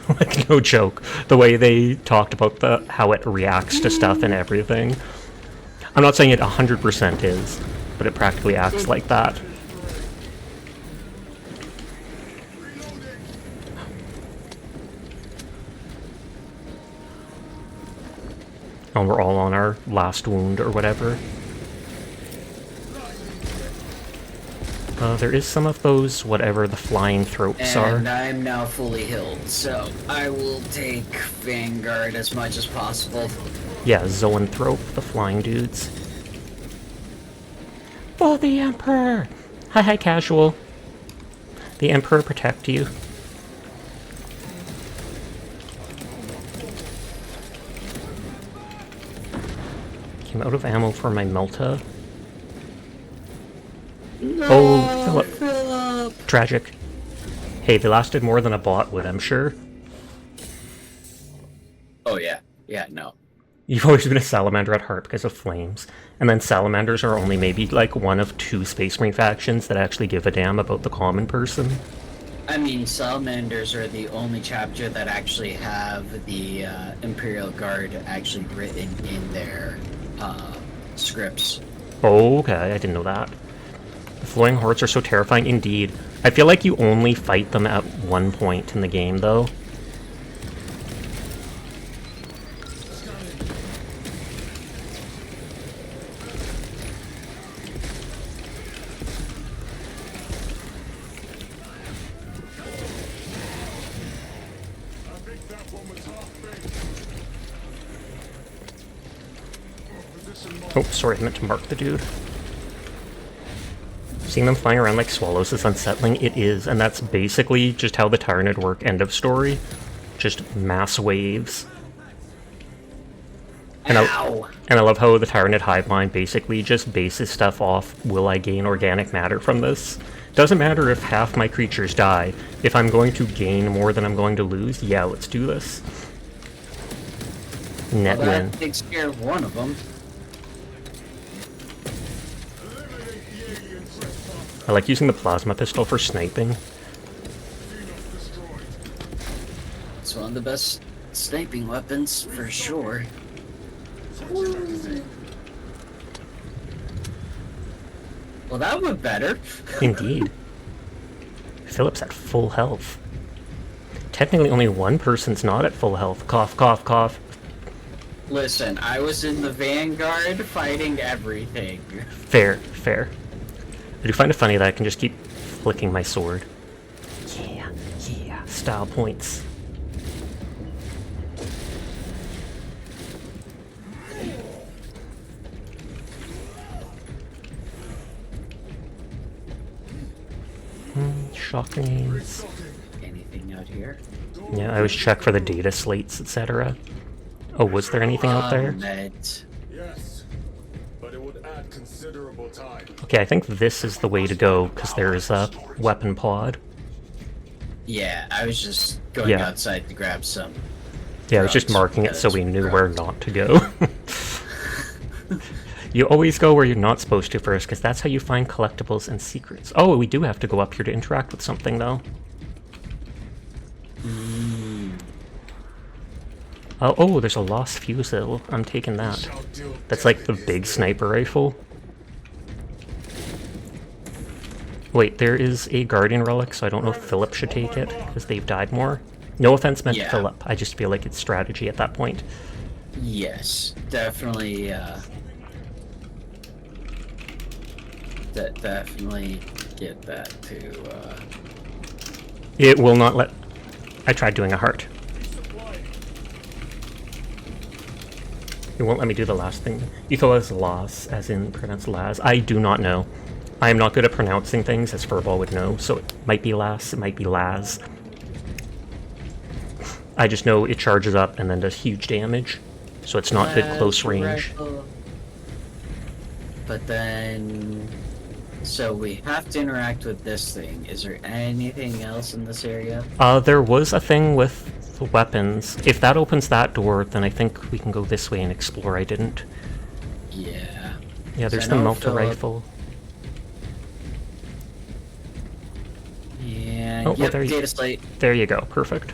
Like, no joke. The way they talked about how it reacts to stuff and everything. I'm not saying it 100% is, but it practically acts like that. And we're all on our last wound or whatever. There is some of those, whatever the flying throats are. And I'm now fully healed, so I will take Vanguard as much as possible. Yeah, Zoanthrope, the flying dudes. For the Emperor! Hi, casual. The Emperor protect you. Came out of ammo for my Melta. No, Oh, Philip! Tragic. Hey, they lasted more than a bot would, I'm sure. Oh yeah, no. You've always been a salamander at heart because of flames. And then salamanders are only maybe like one of 2 Space Marine factions that actually give a damn about the common person. I mean, salamanders are the only chapter that actually have the Imperial Guard actually written in their scripts. Oh, okay, I didn't know that. The flowing hordes are so terrifying indeed. I feel like you only fight them at one point in the game, though. Oh, sorry, I meant to mark the dude. Seeing them flying around like swallows is unsettling. It is, and that's basically just how the Tyranid work. End of story. Just mass waves. And I love how the Tyranid hive mind basically just bases stuff off, will I gain organic matter from this? Doesn't matter if half my creatures die. If I'm going to gain more than I'm going to lose, yeah, let's do this. Net win. That takes care of one of them. I like using the plasma pistol for sniping. It's one of the best sniping weapons, for sure. Well, that went better. Indeed. Philip's at full health. Technically, only one person's not at full health. Cough, cough, cough. Listen, I was in the Vanguard fighting everything. Fair, fair. I do find it funny that I can just keep flicking my sword. Yeah, yeah. Style points. Shock grenades. Anything out here? Yeah, I always check for the data slates, etc. Oh, was there anything out there? Yes, but it would add considerable time. Okay, I think this is the way to go, because there is a weapon pod. Yeah, I was just going outside to grab some. Yeah, I was just marking it so we knew where not to go. You always go where you're not supposed to first, because that's how you find collectibles and secrets. Oh, we do have to go up here to interact with something, though. Oh, there's a lost fusil. I'm taking that. That's like the big sniper rifle. Wait, there is a Guardian relic, so I don't know if Philip should take it, because they've died more. No offense meant to Philip, I just feel like it's strategy at that point. Yes, definitely, definitely get that to, It will not let... I tried doing a heart. It won't let me do the last thing. You thought it was Las, as in pronounced Laz. I do not know. I am not good at pronouncing things, as Furball would know, so it might be Las, it might be Laz. I just know it charges up and then does huge damage, so it's not good close range. But then... So we have to interact with this thing. Is there anything else in this area? There was a thing with the weapons. If that opens that door, then I think we can go this way and explore. I didn't. Yeah. Yeah, there's the melter rifle. Yeah, oh, yep, there you, data slate. There you go, perfect.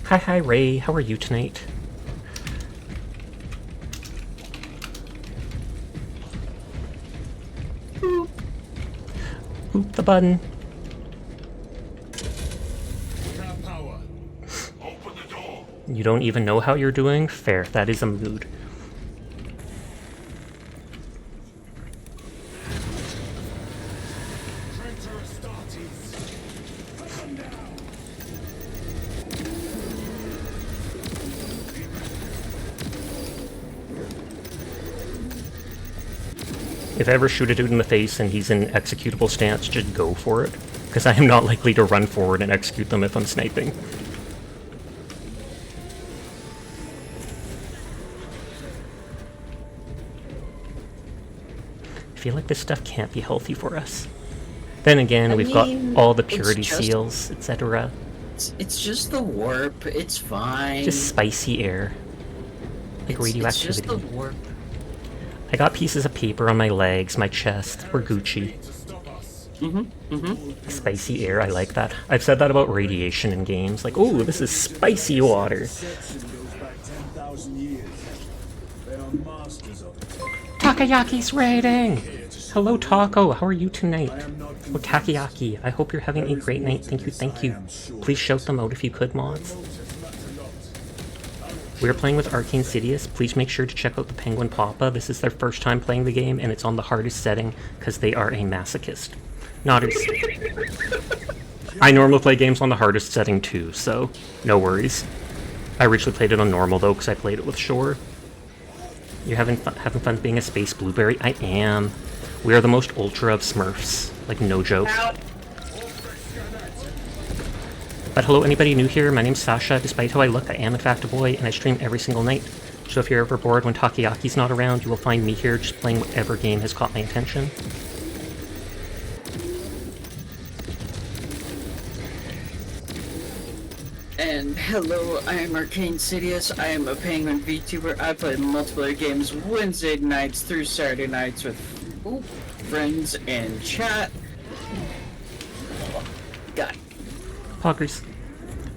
Hi, Ray. How are you tonight? Boop. Boop the button. You don't even know how you're doing? Fair, that is a mood. If I ever shoot a dude in the face and he's in executable stance, just go for it. Because I am not likely to run forward and execute them if I'm sniping. I feel like this stuff can't be healthy for us. Then again, we've got all the purity seals, etc. It's just the warp, it's fine. Just spicy air. Like radioactivity. It's just the warp. I got pieces of paper on my legs, my chest. We're Gucci. Spicy air, I like that. I've said that about radiation in games. Like, oh, this is spicy water. Takayaki's raiding! Hello, Taco. How are you tonight? Oh, Takayaki, I hope you're having a great night. Thank you, thank you. Please shout them out if you could, mods. We're playing with Arcainsidious. Please make sure to check out the Penguin Papa. This is their first time playing the game, and it's on the hardest setting, because they are a masochist. Not as... I normally play games on the hardest setting too, so no worries. I originally played it on normal though, because I played it with Shore. You're having fun being a space blueberry? I am. We are the most ultra of Smurfs. Like, no joke. Ow. But hello, anybody new here? My name's Sasha. Despite how I look, I am in fact a boy, and I stream every single night. So if you're ever bored when Takoyaki's not around, you will find me here just playing whatever game has caught my attention. And hello, I am Arcainsidious. I am a Penguin VTuber. I play multiplayer games Wednesday nights through Saturday nights with friends and chat. God. Poggers.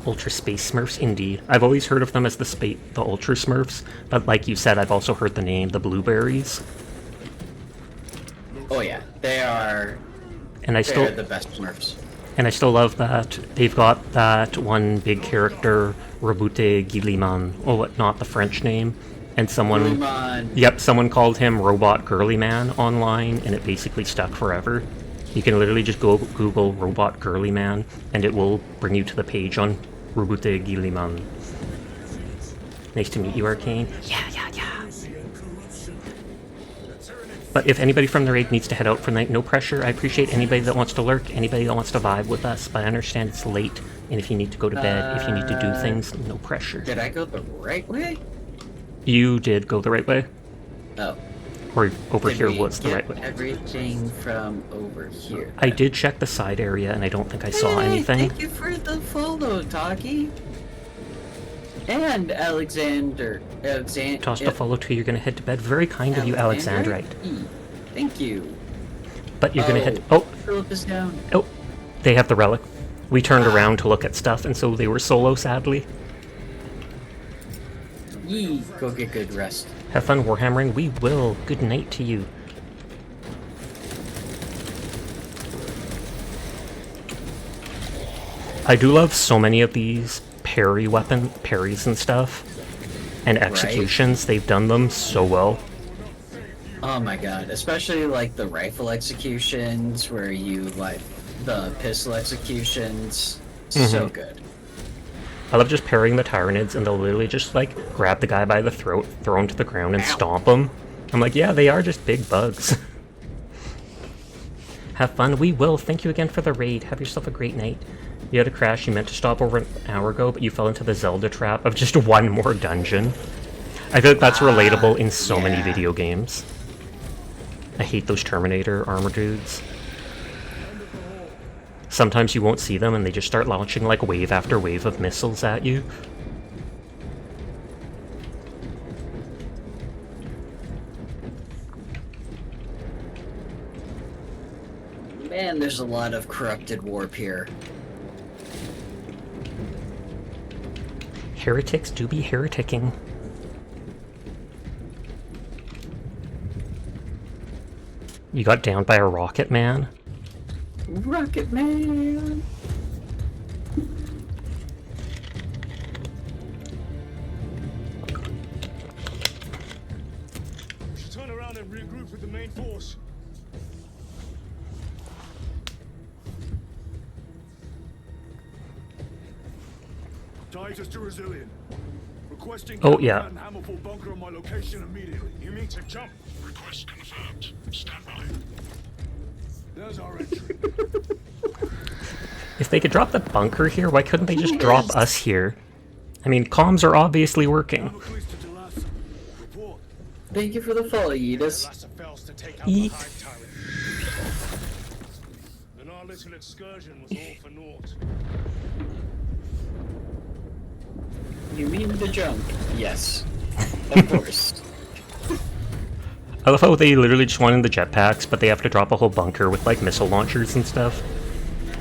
Ultra Space Smurfs, indeed. I've always heard of them as the Ultra Smurfs, but like you said, I've also heard the name, the Blueberries. Oh yeah, they are. And They're the best Smurfs. And I still love that they've got that one big character, Robute Guilliman. Oh, not the French name. And someone... Guilliman. Yep, someone called him Robot Girly Man online, and it basically stuck forever. You can literally just go Google Robot Girly Man, and it will bring you to the page on Robute Guilliman. Nice to meet you, Arcane. Yeah. But if anybody from the raid needs to head out for the night, no pressure. I appreciate anybody that wants to lurk, anybody that wants to vibe with us, but I understand it's late, and if you need to go to bed, if you need to do things, no pressure. Did I go the right way? You did go the right way. Oh. Or over Did here we was the get right way. Everything from over here. I did check the side area, and I don't think I saw anything. Thank you for the follow, Taki. And Alexander. Tossed a follow too, you're gonna head to bed. Very kind of you, Alexandrite. Thank you. But you're gonna head... Oh! Philip is down. Oh! They have the relic. We turned around to look at stuff, and so they were solo, sadly. Yee, go get good rest. Have fun warhammering. We will. Good night to you. I do love so many of these parries and stuff, and executions. Right? They've done them so well. Oh my god, especially like the rifle executions where you like the pistol executions. So good. I love just parrying the Tyranids, and they'll literally just like grab the guy by the throat, throw him to the ground, and stomp him. I'm like, yeah, they are just big bugs. Have fun. We will. Thank you again for the raid. Have yourself a great night. You had a crash. You meant to stop over an hour ago, but you fell into the Zelda trap of just one more dungeon. I feel like that's relatable in so many video games. I hate those Terminator armor dudes. Sometimes you won't see them and they just start launching like wave after wave of missiles at you. Man, there's a lot of corrupted warp here. Heretics do be hereticking. You got downed by a rocket man? Rocket Man! We should turn around and regroup with the main force. Titus to Resilient. Requesting Hammerfall bunker on my location immediately. You mean to jump? Request confirmed. Stand by. There's our entry. If they could drop the bunker here, why couldn't they just drop us here? I mean, comms are obviously working. Thank you for the follow, Yeetus. Yeet. And our little excursion was all for naught. You mean the jump? Yes. Of course. I love how they literally just wanted the jetpacks, but they have to drop a whole bunker with like missile launchers and stuff.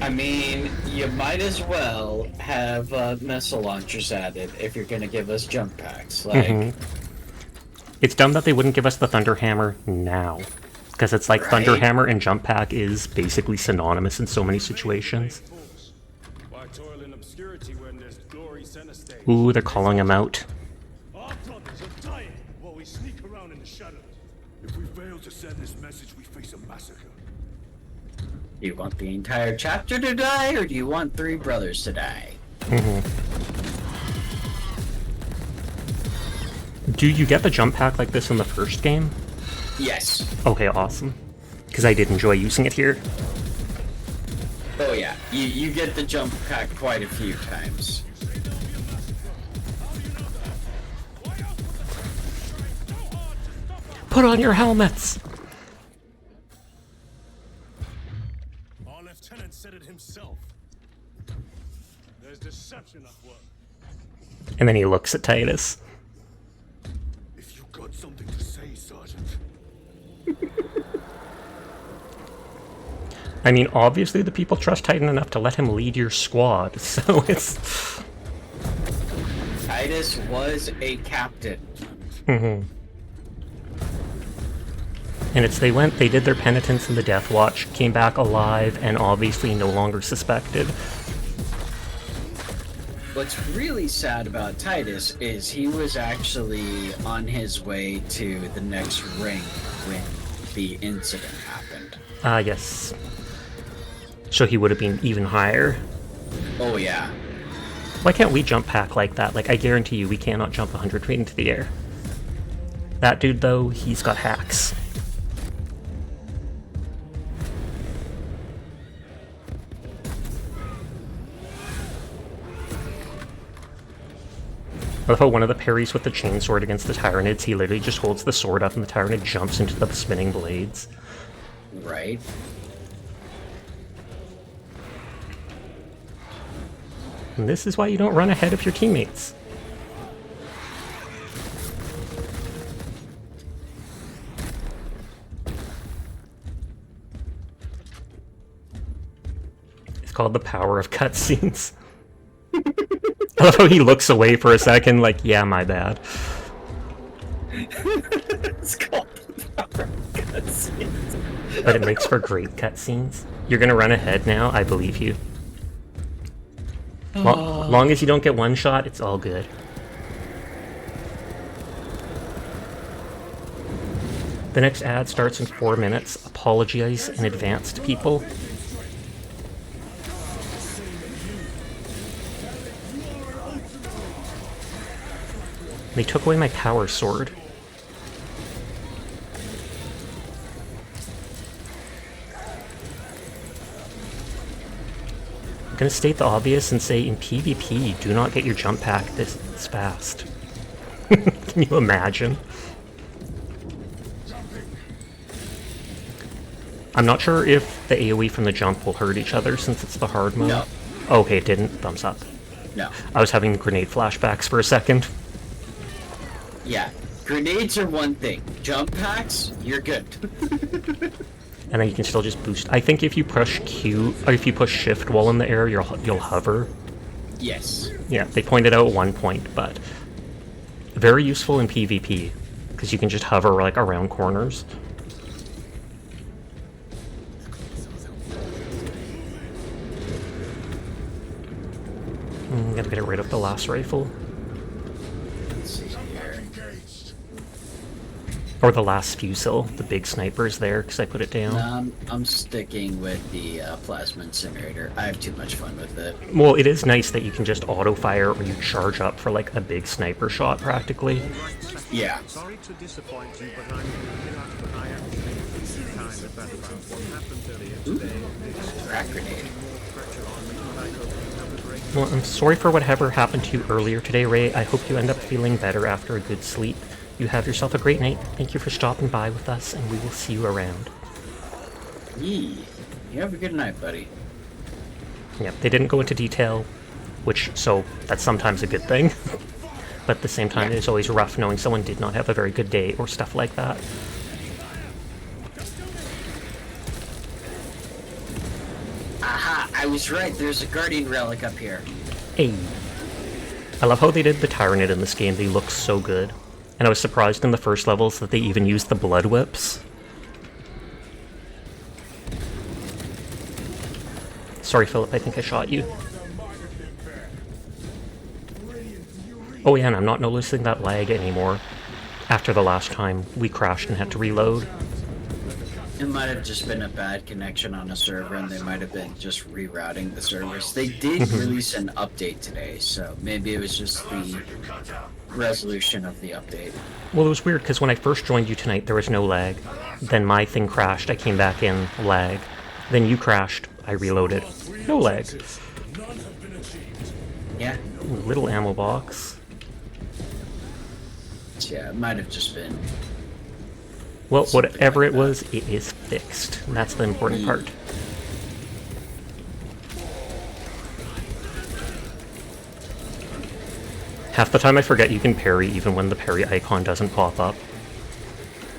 I mean, you might as well have missile launchers added if you're gonna give us jump packs. Like, It's dumb that they wouldn't give us the Thunderhammer now. Because it's like Thunderhammer and jump pack is basically synonymous in so many situations. Ooh, they're calling him out. Our brothers are dying while we sneak around in the shadows. If we fail to send this message, we face a massacre. do you want the entire chapter to die, or do you want 3 brothers to die? Do you get the jump pack like this in the first game? Yes. Okay, awesome. Because I did enjoy using it here. Oh yeah, you get the jump pack quite a few times. Put on your helmets! Our lieutenant said it himself. There's deception at work. And then he looks at Titus. If you got something to say, Sergeant. I mean, obviously the people trust Titan enough to let him lead your squad, so it's... Titus was a captain. Mm-hmm. And it's they did their penitence in the Death Watch, came back alive, and obviously no longer suspected. What's really sad about Titus is he was actually on his way to the next ring when the incident happened. Ah, yes. So he would have been even higher. Oh yeah. Why can't we jump pack like that? Like, I guarantee you we cannot jump 100 feet into the air. That dude, though, he's got hacks. I love how one of the parries with the chainsword against the Tyranids, he literally just holds the sword up and the Tyranid jumps into the spinning blades. Right. And this is why you don't run ahead of your teammates. It's called the power of cutscenes. I love how he looks away for a second, like, yeah, my bad. It's called the power of cutscenes. But it makes for great cutscenes. You're gonna run ahead now, I believe you. Long as you don't get one shot, it's all good. The next ad starts in 4 minutes. Apologize in advance to people. They took away my power sword. I'm gonna state the obvious and say in PvP, do not get your jump pack this fast. Can you imagine? I'm not sure if the AoE from the jump will hurt each other since it's the hard mode. No. Okay, it didn't. Thumbs up. No. I was having grenade flashbacks for a second. Yeah. Grenades are one thing. Jump packs, you're good. And then you can still just boost. I think if you push Q, or if you push Shift while in the air, you'll hover. Yes. Yeah, they pointed out at one point, but very useful in PvP because you can just hover like around corners. Gotta get rid of the last rifle. Let's see here. Or the last fusil. The big sniper's there because I put it down. I'm sticking with the plasma incinerator. I have too much fun with it. Well, it is nice that you can just auto-fire or you charge up for like a big sniper shot practically. Yeah. Sorry to disappoint you, but I'm looking out for I actually kind of about what happened earlier today. Crack grenade. Well, I'm sorry for whatever happened to you earlier today, Ray. I hope you end up feeling better after a good sleep. You have yourself a great night. Thank you for stopping by with us, and we will see you around. Yee. You have a good night, buddy. Yeah, they didn't go into detail, so that's sometimes a good thing. But at the same time, it's always rough knowing someone did not have a very good day or stuff like that. Aha! I was right. There's a guardian relic up here. Hey. I love how they did the Tyranid in this game. They look so good. And I was surprised in the first levels that they even used the blood whips. Sorry, Philip, I think I shot you. Oh yeah, and I'm not noticing that lag anymore. After the last time we crashed and had to reload. It might have just been a bad connection on a server, and they might have been just rerouting the servers. They did release an update today, so maybe it was just the resolution of the update. Well, it was weird because when I first joined you tonight, there was no lag. Then my thing crashed. I came back in, lag. Then you crashed. I reloaded. No lag. Yeah. Ooh, little ammo box. Yeah, it might have just been. Well, whatever it was, it is fixed. And that's the important part. Half the time I forget you can parry even when the parry icon doesn't pop up.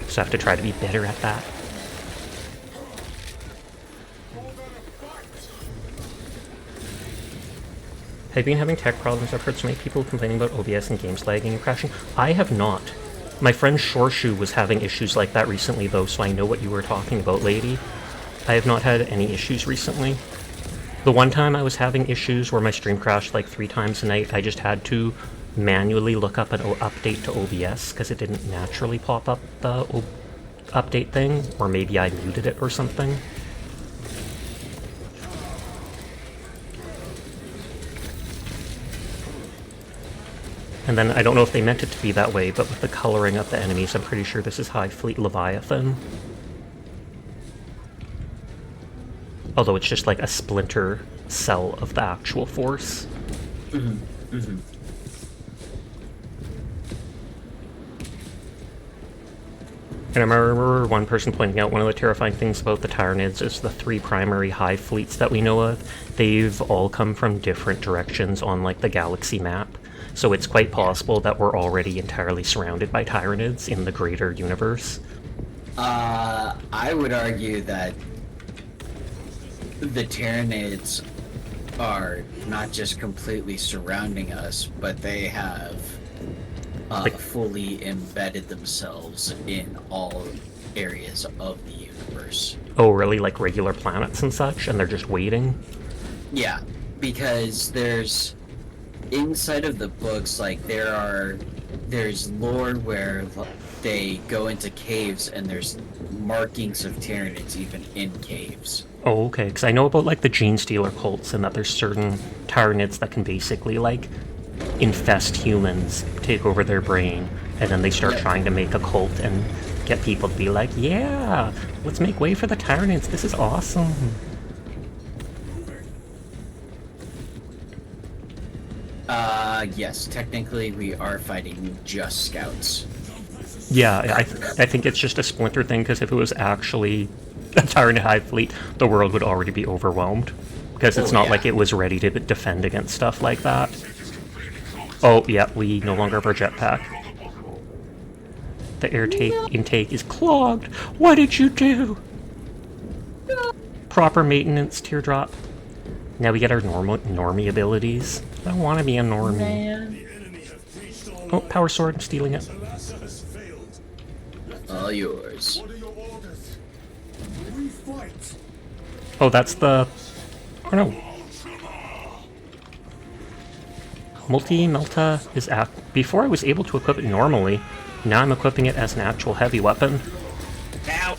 So I have to try to be better at that. Have you been having tech problems? I've heard so many people complaining about OBS and games lagging and crashing. I have not. My friend Shorshu was having issues like that recently though, so I know what you were talking about, lady. I have not had any issues recently. The one time I was having issues where my stream crashed like 3 times a night, I just had to manually look up an update to OBS because it didn't naturally pop up the update thing, or maybe I muted it or something. And then I don't know if they meant it to be that way, but with the coloring of the enemies, I'm pretty sure this is High Fleet Leviathan. Although it's just like a splinter cell of the actual force. Mm-hmm. Mm-hmm. And I remember one person pointing out one of the terrifying things about the Tyranids is the 3 primary hive fleets that we know of. They've all come from different directions on like the galaxy map. So it's quite possible that we're already entirely surrounded by Tyranids in the greater universe. I would argue that the Tyranids are not just completely surrounding us, but they have fully embedded themselves in all areas of the universe. Oh, really? Like regular planets and such? And they're just waiting? Yeah, because there's... inside of the books, like, there's lore where they go into caves and there's markings of Tyranids even in caves. Oh, okay, because I know about, like, the Gene Stealer cults and that there's certain Tyranids that can basically, like, infest humans, take over their brain, and then they start trying to make a cult and get people to be like, yeah, let's make way for the Tyranids, this is awesome. Yes, technically we are fighting just scouts. Yeah, I think it's just a splinter thing, because if it was actually a Tyranid hive fleet, the world would already be overwhelmed. Because it's not like it was ready to defend against stuff like that. Oh, yeah, we no longer have our jetpack. The air intake is clogged! What did you do? Proper maintenance, teardrop. Now we get our normie abilities. I don't want to be a normie. Man. Oh, power sword, I'm stealing it. All yours. Oh, that's the... Oh no. Multi-Melta is before I was able to equip it normally, now I'm equipping it as an actual heavy weapon. Ow!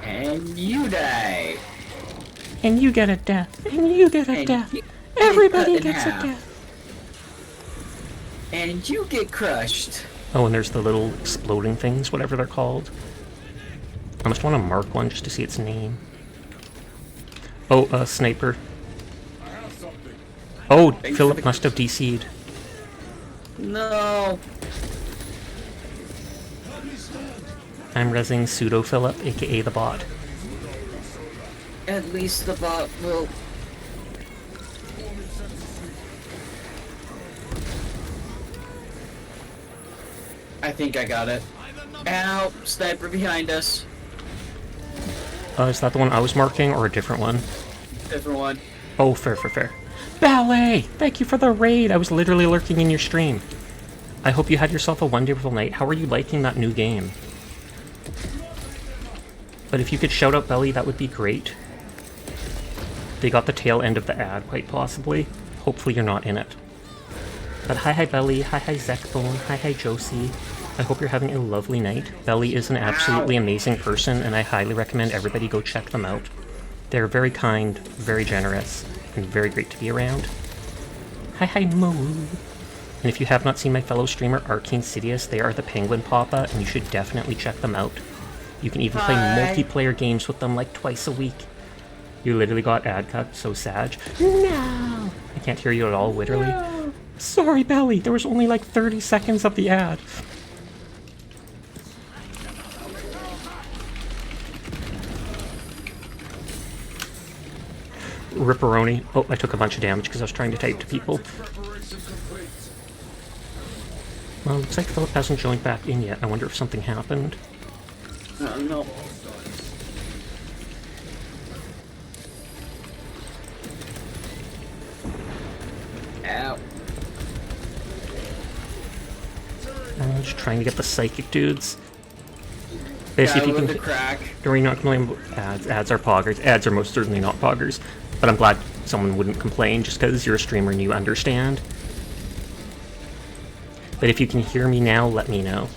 And you die. And you get a death. And you get a death. Everybody gets a death. And you get crushed. Oh, and there's the little exploding things, whatever they're called. I must want to mark one just to see its name. Oh, sniper. Oh, Philip must have DC'd. No. I'm rezzing pseudo Philip, aka the bot. At least the bot will... I think I got it. Ow! Sniper behind us. Is that the one I was marking, or a different one? Different one. Oh, fair, fair, fair. Ballet! Thank you for the raid! I was literally lurking in your stream. I hope you had yourself a wonderful night. How are you liking that new game? But if you could shout out Belly, that would be great. They got the tail end of the ad, quite possibly. Hopefully you're not in it. But hi Belly, hi Zekbone, hi Josie. I hope you're having a lovely night. Belly is an absolutely amazing person, and I highly recommend everybody go check them out. They're very kind, very generous, and very great to be around. Hi, Moo! And if you have not seen my fellow streamer, Arcainsidious, they are the Penguin Papa, and you should definitely check them out. You can even play multiplayer games with them like twice a week. You literally got ad cut, so sad. No! I can't hear you at all, literally. No. Sorry, Belly, there was only like 30 seconds of the ad. Ripperoni. Oh, I took a bunch of damage because I was trying to type to people. Well, looks like Philip hasn't joined back in yet. I wonder if something happened. No. Ow. I'm just trying to get the psychic dudes. Basically, if you can crack. During not complaining about ads. Ads are poggers. Ads are most certainly not poggers. But I'm glad someone wouldn't complain just because you're a streamer and you understand. But if you can hear me now, let me know.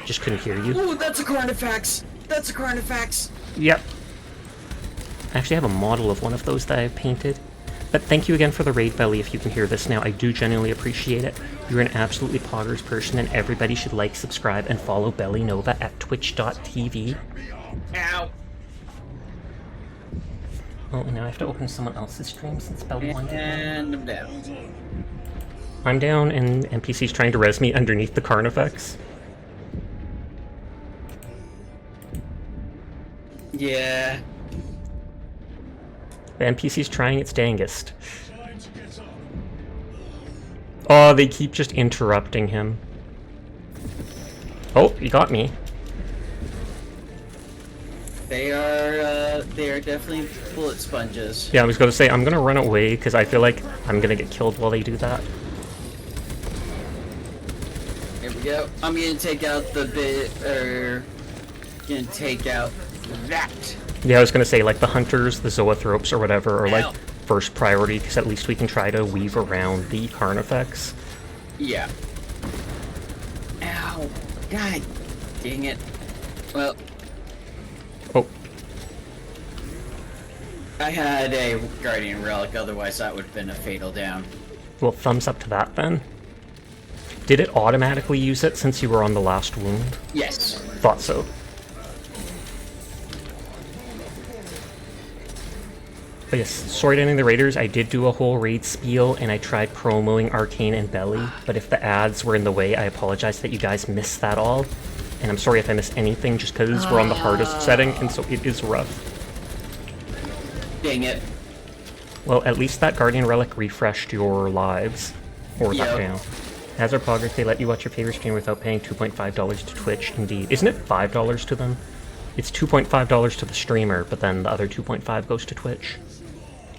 Just couldn't hear you. Ooh, that's a Carnifex! That's a Carnifex! Yep. I actually have a model of one of those that I painted. But thank you again for the raid, Belly, if you can hear this now. I do genuinely appreciate it. You're an absolutely poggers person, and everybody should like, subscribe, and follow Belly Nova at twitch.tv. Ow! Oh, and now I have to open someone else's stream since Belly wanted to. And I'm down. I'm down, and NPC's trying to res me underneath the Carnifex. Yeah. The NPC's trying its dangest. Oh, they keep just interrupting him. Oh, you got me. They are definitely bullet sponges. Yeah, I was gonna say, I'm gonna run away, because I feel like I'm gonna get killed while they do that. Here we go. I'm gonna take out the gonna take out that. Yeah, I was gonna say, like, the hunters, the zoanthropes, or whatever, are, like, first priority, because at least we can try to weave around the Carnifex. Yeah. Ow. God dang it. Well. Oh. I had a Guardian Relic, otherwise that would have been a fatal down. Well, thumbs up to that, then. Did it automatically use it since you were on the last wound? Yes. Thought so. But yes, sorry to any of the raiders, I did do a whole raid spiel, and I tried promoing Arcane and Belly, but if the ads were in the way, I apologize that you guys missed that all. And I'm sorry if I missed anything, just because we're on the hardest setting, and so it is rough. Dang it. Well, at least that Guardian Relic refreshed your lives. Or that down. As our poggers, they let you watch your favorite streamer without paying $2.5 to Twitch, indeed. Isn't it $5 to them? It's $2.5 to the streamer, but then the other $2.5 goes to Twitch.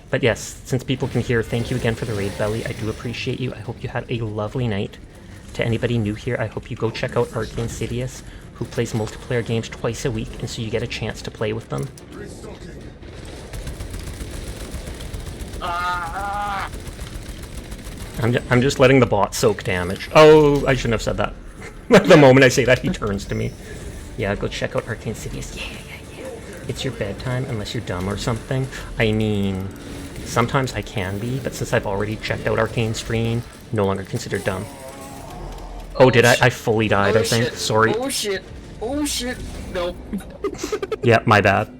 But yes, since people can hear, thank you again for the raid, Belly. I do appreciate you. I hope you had a lovely night. To anybody new here, I hope you go check out Arcainsidious, who plays multiplayer games twice a week, and so you get a chance to play with them. I'm just letting the bot soak damage. Oh, I shouldn't have said that. The moment I say that, he turns to me. Yeah, go check out Arcainsidious. Yeah. It's your bedtime, unless you're dumb or something. I mean, sometimes I can be, but since I've already checked out Arcane stream, no longer considered dumb. Oh, did I? I fully died, I think. Shit. Sorry. Oh shit. Oh shit. Nope. Yeah, my bad.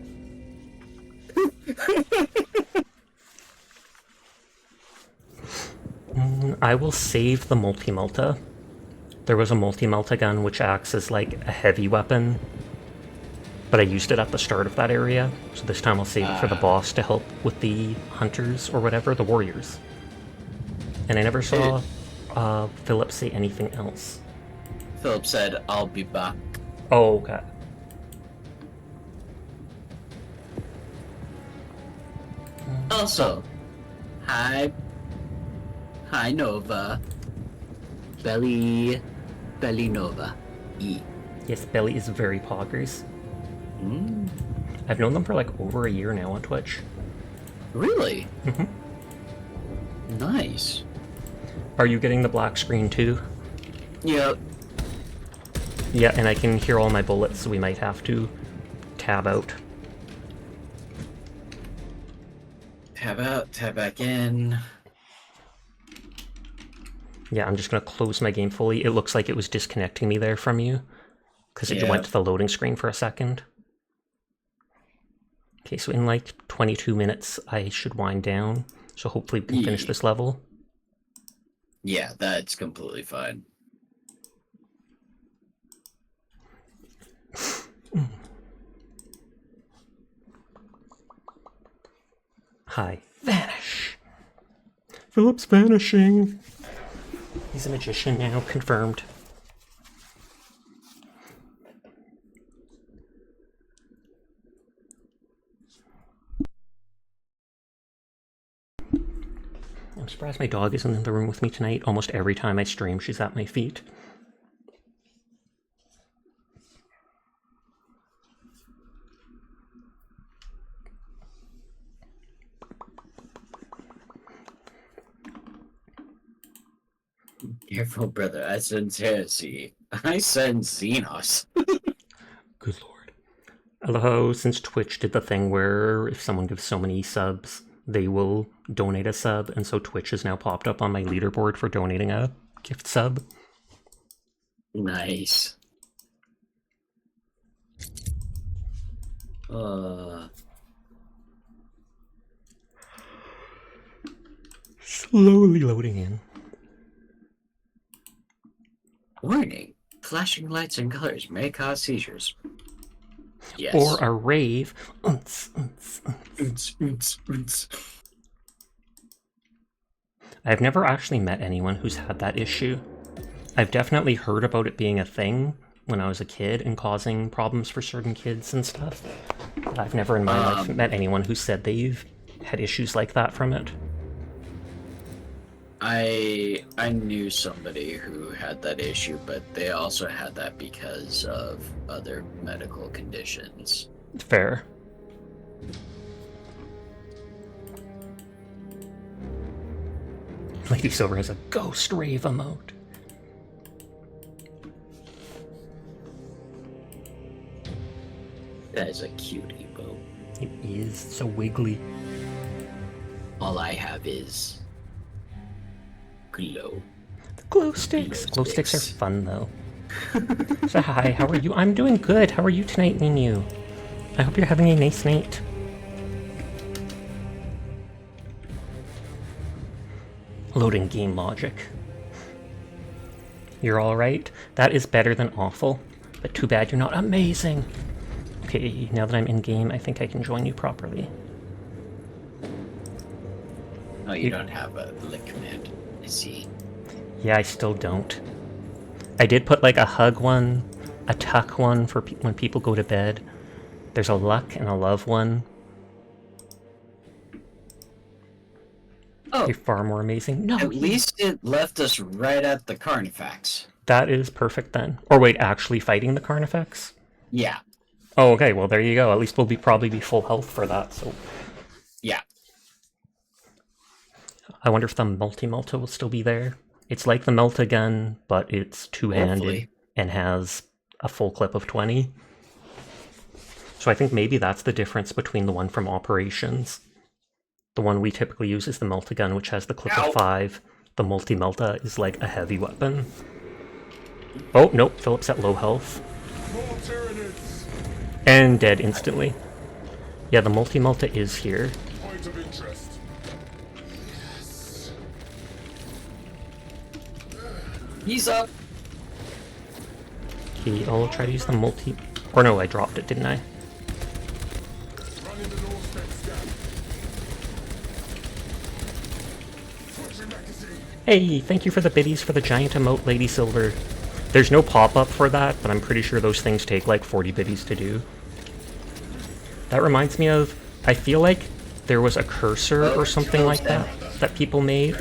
I will save the multi-multa. There was a multi-multa gun which acts as like a heavy weapon, but I used it at the start of that area, so this time I'll save it for the boss to help with the hunters or whatever, the warriors. And I never saw Philip say anything else. Philip said, "I'll be back." Oh, okay. Also, hi Nova. Belly Nova. E. Yes, Belly is very poggers. I've known them for like over a year now on Twitch. Really? Mm-hmm. Nice. Are you getting the black screen too? Yep. Yeah, and I can hear all my bullets, so we might have to tab out. Tab out, tab back in. Yeah, I'm just gonna close my game fully. It looks like it was disconnecting me there from you, because it went to the loading screen for a second. Okay, so in like 22 minutes, I should wind down. So hopefully we can finish this level. Yeah, that's completely fine. Hi. Vanish! Philip's vanishing! He's a magician now, confirmed. I'm surprised my dog isn't in the room with me tonight. Almost every time I stream, she's at my feet. Careful, brother. I sense heresy. I sense Xenos. Good lord. I love how since Twitch did the thing where if someone gives so many subs, they will donate a sub, and so Twitch has now popped up on my leaderboard for donating a gift sub. Nice. Slowly loading in. Warning. Flashing lights and colors may cause seizures. Yes. Or a rave. I've never actually met anyone who's had that issue. I've definitely heard about it being a thing when I was a kid and causing problems for certain kids and stuff. But I've never in my life met anyone who said they've had issues like that from it. I knew somebody who had that issue, but they also had that because of other medical conditions. Fair. Lady Silver has a ghost rave emote. That is a cutie, Bo. It is so wiggly. All I have is glow. The glow sticks. Glow sticks are fun though. So hi, how are you? I'm doing good. How are you tonight, Ninu? I hope you're having a nice night. Loading game logic. You're alright? That is better than awful. But too bad you're not amazing. Okay, now that I'm in game, I think I can join you properly. Oh, you don't have a lick command. I see. Yeah, I still don't. I did put like a hug one, a tuck one for when people go to bed. There's a luck and a love one. Oh, you're far more amazing. No, at least it left us right at the Carnifex. That is perfect then. Or wait, actually fighting the Carnifex? Yeah. Oh, okay. Well, there you go. At least we'll probably be full health for that. So. Yeah. I wonder if the multi-multa will still be there. It's like the melta gun, but it's two-handed and has a full clip of 20. So I think maybe that's the difference between the one from Operations. The one we typically use is the melta gun, which has the clip of 5. The multi-melta is like a heavy weapon. Oh, nope. Philip's at low health. And dead instantly. Yeah, the multi-melta is here. Point of interest. He's up. Okay, I'll try to use the multi... Or no, I dropped it, didn't I? Running the doorstep scan. Hey, thank you for the biddies for the giant emote, Lady Silver. There's no pop-up for that, but I'm pretty sure those things take like 40 biddies to do. That reminds me of... I feel like there was a cursor or something like that people made.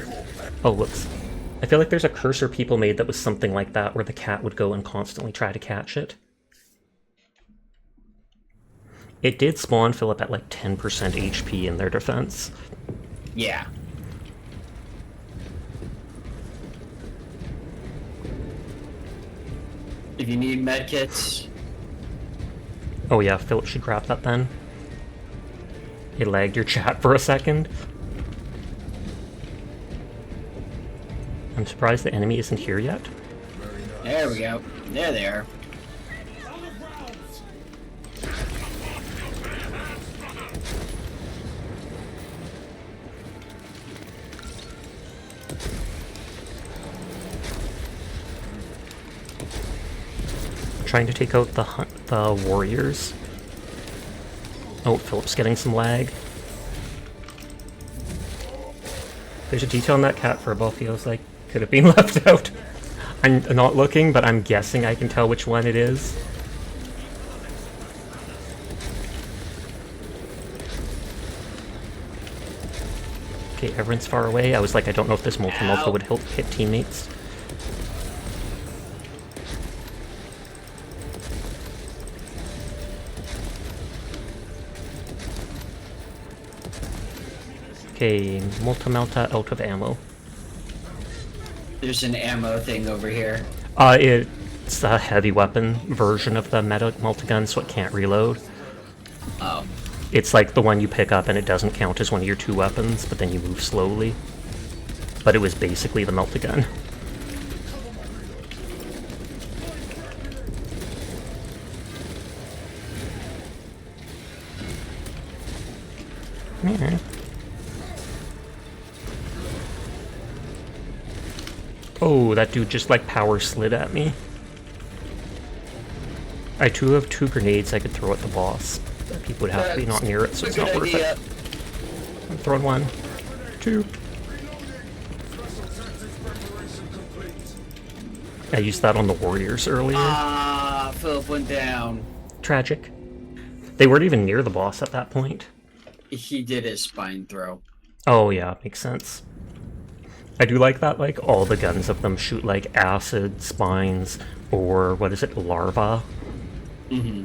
Oh, whoops. I feel like there's a cursor people made that was something like that, where the cat would go and constantly try to catch it. It did spawn Philip at like 10% HP in their defense. Yeah. If you need medkits, Oh yeah, Philip should grab that then. It lagged your chat for a second. I'm surprised the enemy isn't here yet. there we go. There they are. Trying to take out the warriors. Oh, Philip's getting some lag. There's a detail on that cat furball feels like could have been left out. I'm not looking, but I'm guessing I can tell which one it is. Okay, everyone's far away. I was like, I don't know if this multi-multi would hit teammates. Okay, multi-melta out of ammo. There's an ammo thing over here. It's a heavy weapon version of the multi-gun, so it can't reload. Oh. It's like the one you pick up and it doesn't count as one of your two weapons, but then you move slowly. But it was basically the multi-gun. Yeah. Oh, that dude just like power slid at me. I too have 2 grenades I could throw at the boss. But people would have to be not near it, so it's not worth it. I'm throwing 1, 2. I used that on the warriors earlier. Ah, Philip went down. Tragic. They weren't even near the boss at that point. He did his spine throw. Oh yeah, makes sense. I do like that, like, all the guns of them shoot, like, acid, spines, or, what is it, larva? Mm-hmm.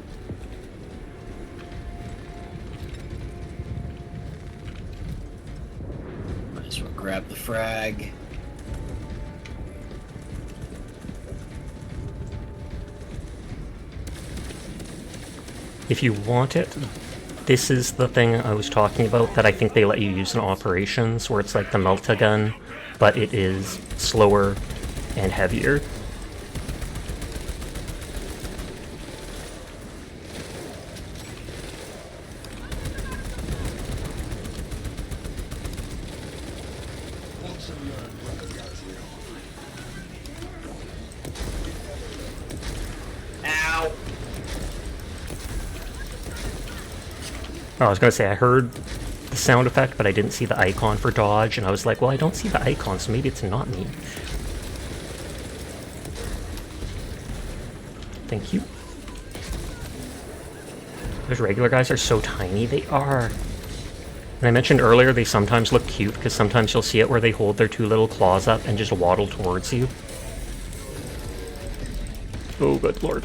Might as well grab the frag. If you want it, this is the thing I was talking about that I think they let you use in operations, where it's like the Melta gun, but it is slower and heavier. Ow! Oh, I was gonna say, I heard the sound effect, but I didn't see the icon for dodge, and I was like, well, I don't see the icon, so maybe it's not me. Thank you. Those regular guys are so tiny, they are. And I mentioned earlier they sometimes look cute, because sometimes you'll see it where they hold their 2 little claws up and just waddle towards you. Oh, good lord.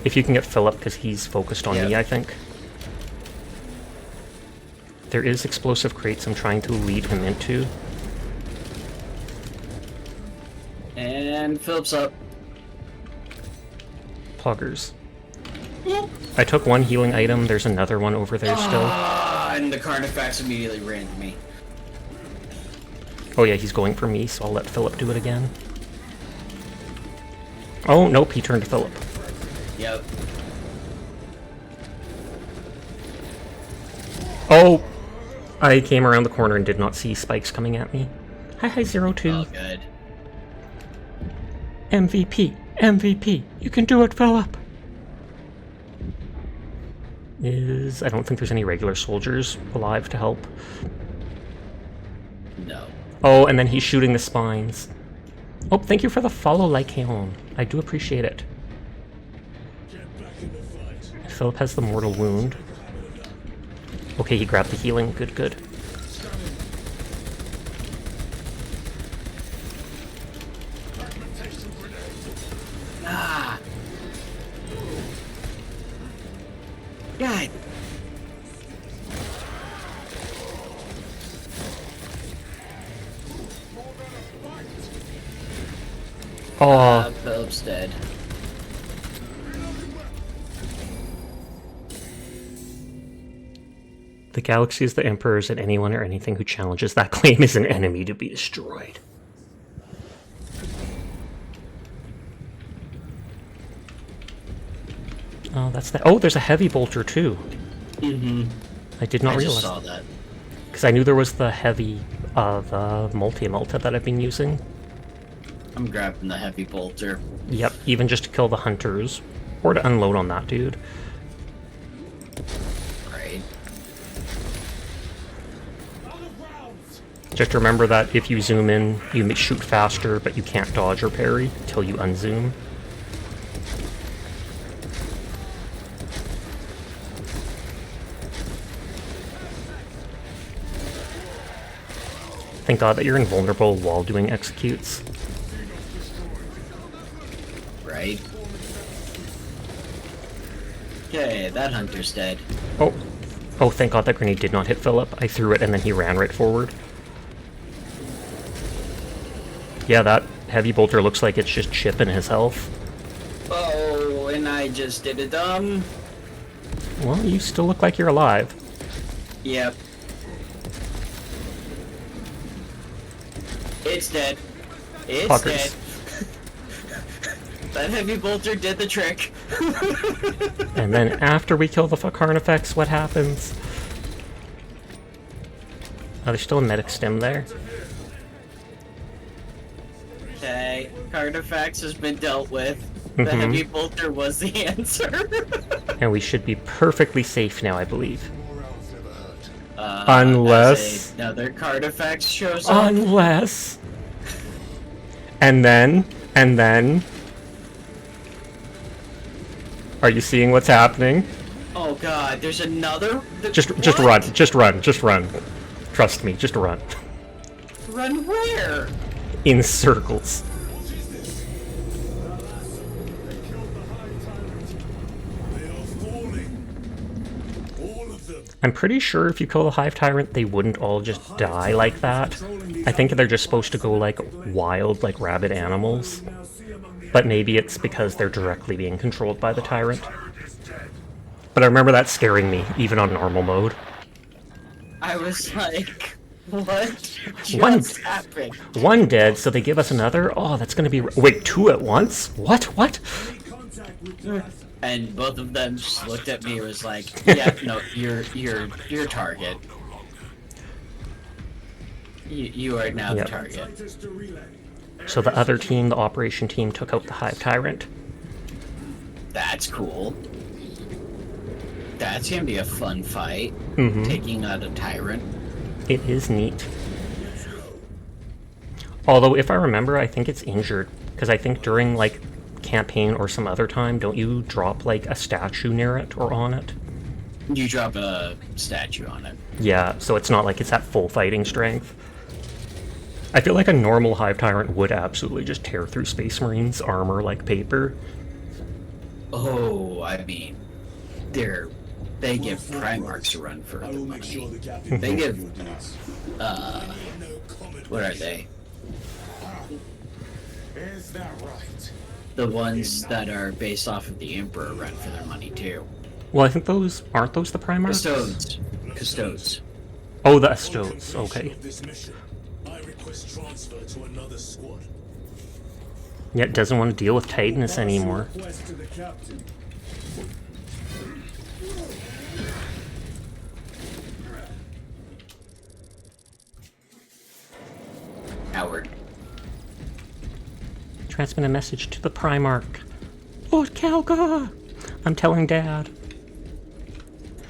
If you can get Philip, because he's focused on me, I think. There is explosive crates I'm trying to lead him into. And Philip's up. Pluggers. I took 1 healing item, there's another one over there still. And the Carnifex immediately ran to me. Oh yeah, he's going for me, so I'll let Philip do it again. Oh, nope, he turned to Philip. Yep. Oh! I came around the corner and did not see spikes coming at me. Hi, 02. Oh, good. MVP! MVP! You can do it, Philip! I don't think there's any regular soldiers alive to help. No. Oh, and then he's shooting the spines. Oh, thank you for the follow, Lycaon. I do appreciate it. Philip has the mortal wound. Okay, he grabbed the healing. Good, good. Ah! God! Oh, Philip's dead. the galaxy is the Emperor's, and anyone or anything who challenges that claim is an enemy to be destroyed. Oh, that's that. Oh, there's a heavy bolter too. Mm-hmm. I did not I realize. just saw that. Because I knew there was the heavy, the multi-multi that I've been using. I'm grabbing the heavy bolter. Yep, even just to kill the hunters. Or to unload on that dude. Right. Just remember that if you zoom in, you may shoot faster, but you can't dodge or parry until you unzoom. Thank God that you're invulnerable while doing executes. Right. Okay, that hunter's dead. Oh. Oh, thank God that grenade did not hit Philip. I threw it and then he ran right forward. Yeah, that heavy bolter looks like it's just chipping his health. Oh, and I just did a dumb. Well, you still look like you're alive. Yep. It's dead. It's Fuckers. dead. That heavy bolter did the trick. And then after we kill the Carnifex, what happens? Oh, there's still a medic stim there. Okay, Carnifex has been dealt with. The heavy bolter was the answer. And we should be perfectly safe now, I believe. Unless another Carnifex shows up. Unless... And then... Are you seeing what's happening? Oh god, there's another... Just run. Trust me, just run. Run where? In circles. I'm pretty sure if you kill the Hive Tyrant, they wouldn't all just die like that. I think they're just supposed to go like wild, like rabid animals. But maybe it's because they're directly being controlled by the Tyrant. But I remember that scaring me, even on normal mode. I was like, what just happened? One dead, so they give us another? Oh, that's gonna be... Wait, two at once? What? And both of them just looked at me and was like, yeah, no, you're target. You are now the target. So the other team, the operation team, took out the Hive Tyrant. That's cool. That's gonna be a fun fight. Taking out a tyrant. It is neat. Although, if I remember, I think it's injured. Because I think during, like, campaign or some other time, don't you drop, like, a statue near it or on it? You drop a statue on it. Yeah, so it's not like it's at full fighting strength. I feel like a normal Hive Tyrant would absolutely just tear through Space Marine's armor like paper. Oh, I mean, they give Primarchs a run for the money. They give, what are they? Is that right? The ones that are based off of the Emperor run for their money too. Well, I think those... Aren't those the Primarchs? Custodes. Oh, the Custodes, okay. I request transfer to another squad. Yet doesn't want to deal with Titanus anymore. Request to the captain. Howard. Transmit a message to the Primarch. Lord Calgar! I'm telling Dad.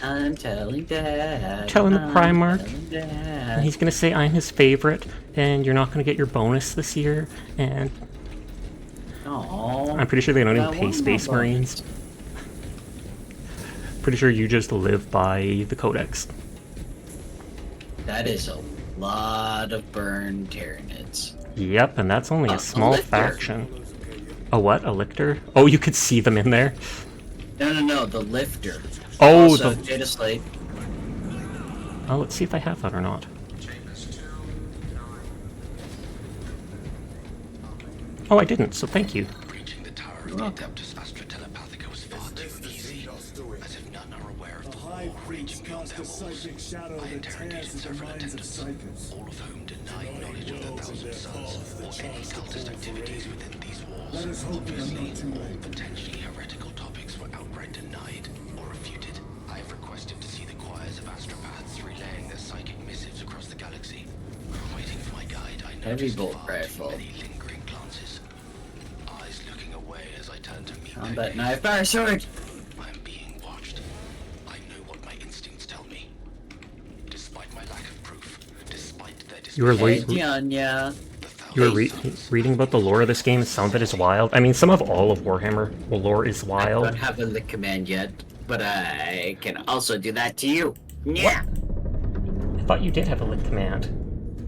I'm telling Dad. Telling the Primarch. Telling Dad. And he's gonna say I'm his favorite, and you're not gonna get your bonus this year, and... Aww. I'm pretty sure they don't even I pay want my Space Marines. Pretty sure you just live by the Codex. That is a lot of burned Tyranids. Yep, and that's only a A small lictor. faction. A what? A lictor? Oh, you could see them in there? No, the lifter. Oh, Also, the... Jada Slate. Oh, let's see if I have that or not. Oh, I didn't, so thank you. Breaching the tower of the Adeptus Astra Telepathica was far too easy, as if none are aware of The the High war raging Priest beyond cast their a walls. psychic shadow I that tears interrogated at the several minds of attendants, psychics. all of whom denied knowledge of the Thousand Sons or any cultist activities within these walls. Let us hope we are Obviously, not too all late. potentially heretical topics were outright denied or refuted. I have requested to see the choirs of astropaths relaying their psychic missives across the galaxy. Waiting for my guide, I Heavy noticed bolt far too rifle. many lingering glances. Eyes looking away as I turn to meet their Combat gaze. knife, fire sword! I am being watched. I know what my instincts tell me. Despite my lack of proof, despite their You were Hey, late. Dianya. You were reading about the lore of this game. Some of it is wild. I mean, some of all of Warhammer lore is I wild. don't have a lick command yet, but I can also do that to you. Yeah. I thought you did have a lit command.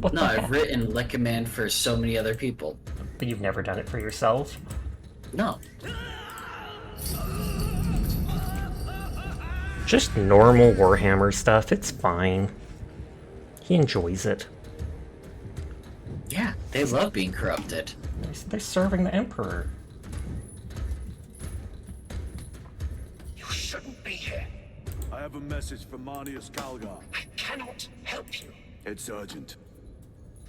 What No, the I've heck? written lick command for so many other people. But you've never done it for yourself. No. Just normal Warhammer stuff. It's fine. He enjoys it. Yeah, they love being corrupted. They're serving the Emperor. You shouldn't be here. I have a message from Marnius Calgar. I cannot help you. It's urgent.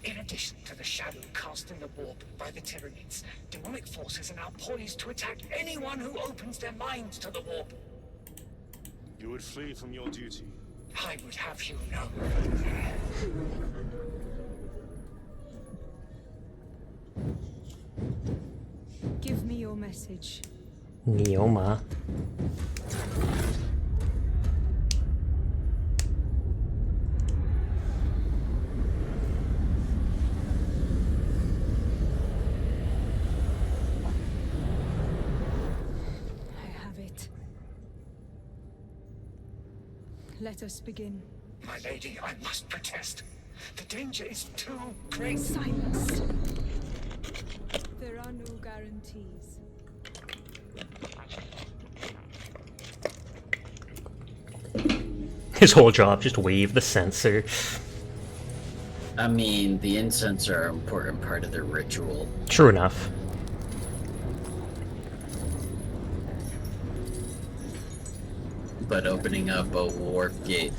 In addition to the shadow cast in the warp by the Tyranids, demonic forces are now poised to attack anyone who opens their minds to the warp. You would flee from your duty. I would have you know. Give me your message. Neoma. I have it. Let us begin. My lady, I must protest. The danger is too great. Silence. There are no guarantees. His whole job, just wave the sensor. I mean, the incense are an important part of their ritual. True enough. But opening up a warp gate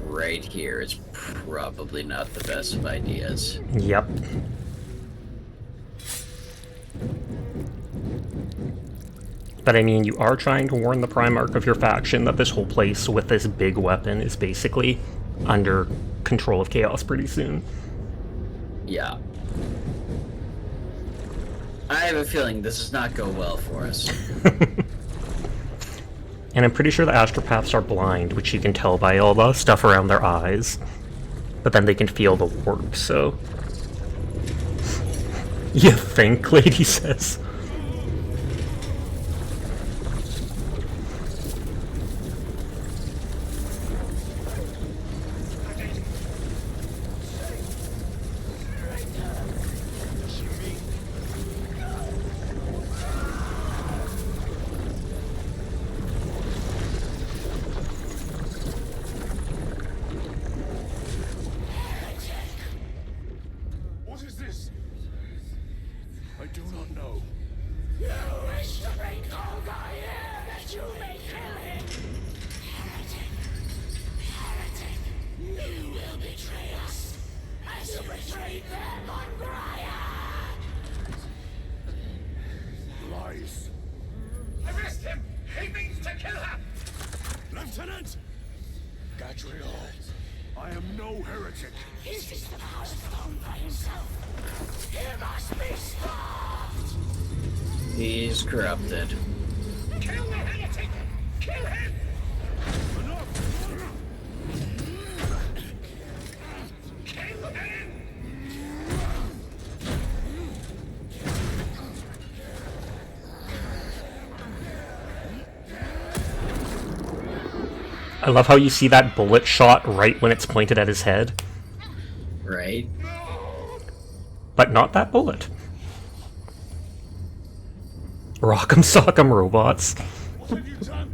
right here is probably not the best of ideas. Yep. But I mean, you are trying to warn the Primarch of your faction that this whole place with this big weapon is basically under control of Chaos pretty soon. Yeah. I have a feeling this does not go well for us. And I'm pretty sure the astropaths are blind, which you can tell by all the stuff around their eyes. But then they can feel the warp, so... You think, Lady says. What is this? I do not know. You wish to bring Golgai here that you may kill him. Heretic. Heretic. You will betray us as you betrayed them on Graia. Lies. Arrest him! He means to kill her! Lieutenant! Gadriel, I am no heretic. Uses the power stone by himself. He must be stopped! He's corrupted. Kill the heretic! Kill him! Kill him! I love how you see that bullet shot right when it's pointed at his head. Right? But not that bullet. Rock'em sock'em robots. What have you done?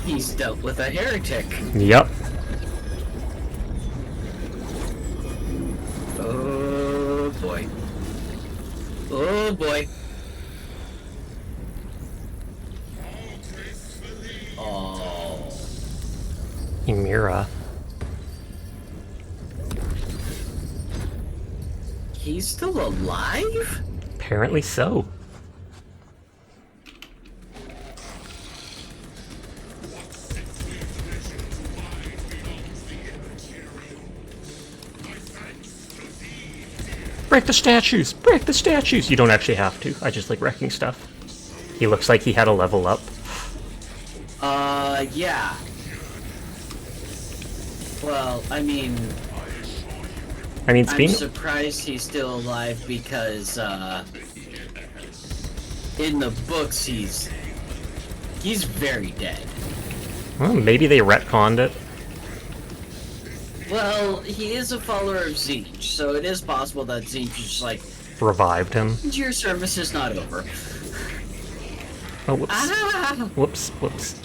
He's dealt with a heretic. Yep. Oh boy. Emira. He's still alive? Apparently so. Break the statues! Break the statues! You don't actually have to. I just like wrecking stuff. He looks like he had a level up. Yeah. Well, I'm surprised he's still alive because, in the books he's very dead. Well, maybe they retconned it. Well, he is a follower of Zinch, so it is possible that Zinch just like Revived him. your service is not over. Oh, whoops. Ah! Whoops, whoops.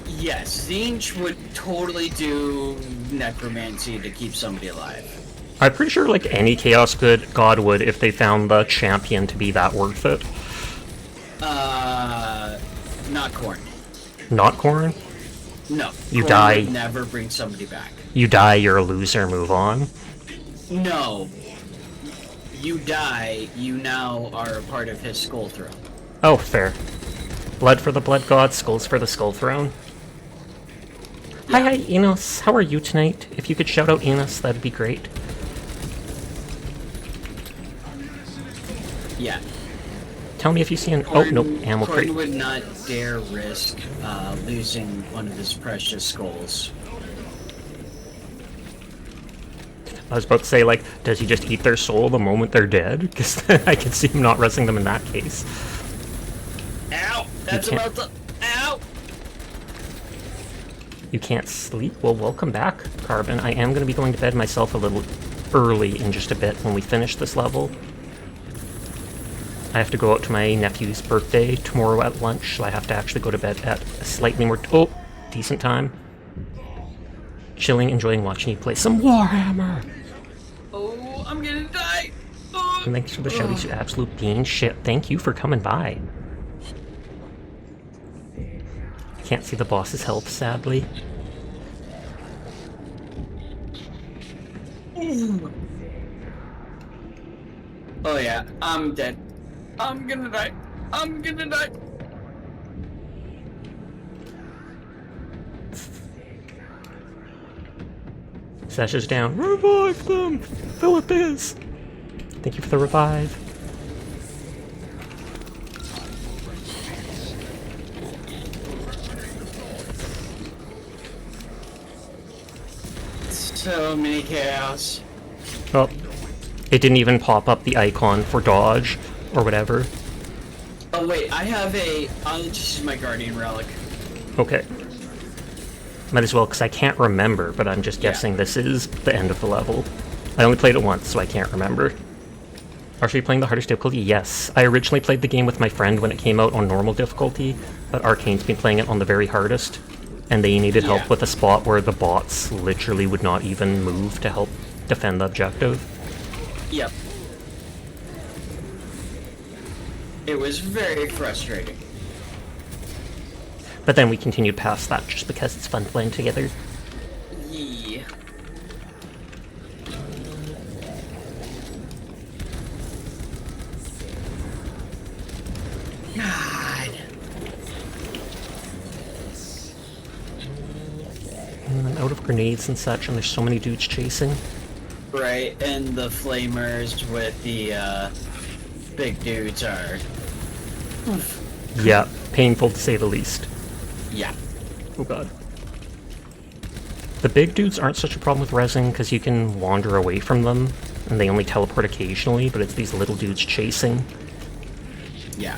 Yes, Zinch would totally do necromancy to keep somebody alive. I'm pretty sure like any Chaos God would if they found the champion to be that worth it. Not Korn. Not Corrin? No. You Korn die. would never bring somebody back. You die, you're a loser, move on. No. You die, you now are a part of his skull throne. Oh, fair. Blood for the Blood God, skulls for the Skull Throne. Yeah. Hi, Enos. How are you tonight? If you could shout out Enos, that'd be great. Yeah. Tell me if you see an... Oh, nope, ammo crate. Korn would not dare risk losing one of his precious skulls. I was about to say, like, does he just eat their soul the moment they're dead? Because I can see him not resting them in that case. Ow! That's about to... Ow! You can't sleep? Well, welcome back, Carbon. I am going to be going to bed myself a little early in just a bit when we finish this level. I have to go out to my nephew's birthday tomorrow at lunch, so I have to actually go to bed at a slightly more... Oh, decent time. Chilling, enjoying watching you play some Warhammer! Oh, I'm gonna die! Oh. And thanks for the shouties, you absolute bean shit. Thank you for coming by. Can't see the boss's health, sadly. Oh yeah, I'm dead. I'm gonna die. I'm gonna die. Sasha's down. Revive them! Philip is! Thank you for the revive. So many chaos. Oh, it didn't even pop up the icon for dodge or whatever. Oh wait, I have a... I'll just use my guardian relic. Okay. Might as well, because I can't remember, but I'm just guessing this is the end of the level. I only played it once, so I can't remember. Are you playing the hardest difficulty? Yes. I originally played the game with my friend when it came out on normal difficulty, but Arcane's been playing it on the very hardest, and they needed help with a spot where the bots literally would not even move to help defend the objective. Yep. It was very frustrating. But then we continued past that just because it's fun playing together. Yeah. God. And I'm out of grenades and such, and there's so many dudes chasing. Right, and the flamers with the big dudes are... Yeah, painful to say the least. Yeah. Oh god. The big dudes aren't such a problem with resin because you can wander away from them, and they only teleport occasionally, but it's these little dudes chasing. Yeah.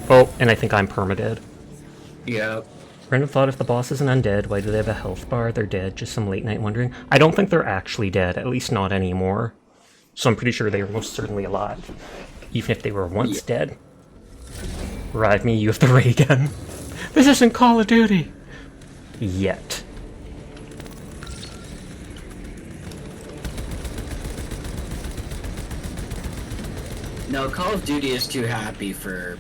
Oh, and I think I'm permadead. Yep. Random thought, if the boss isn't undead, why do they have a health bar? They're dead, just some late night wondering. I don't think they're actually dead, at least not anymore. So I'm pretty sure they are most certainly alive. Even if they were once dead. Revive me, you have the ray gun. This isn't Call of Duty! Yet. No, Call of Duty is too happy for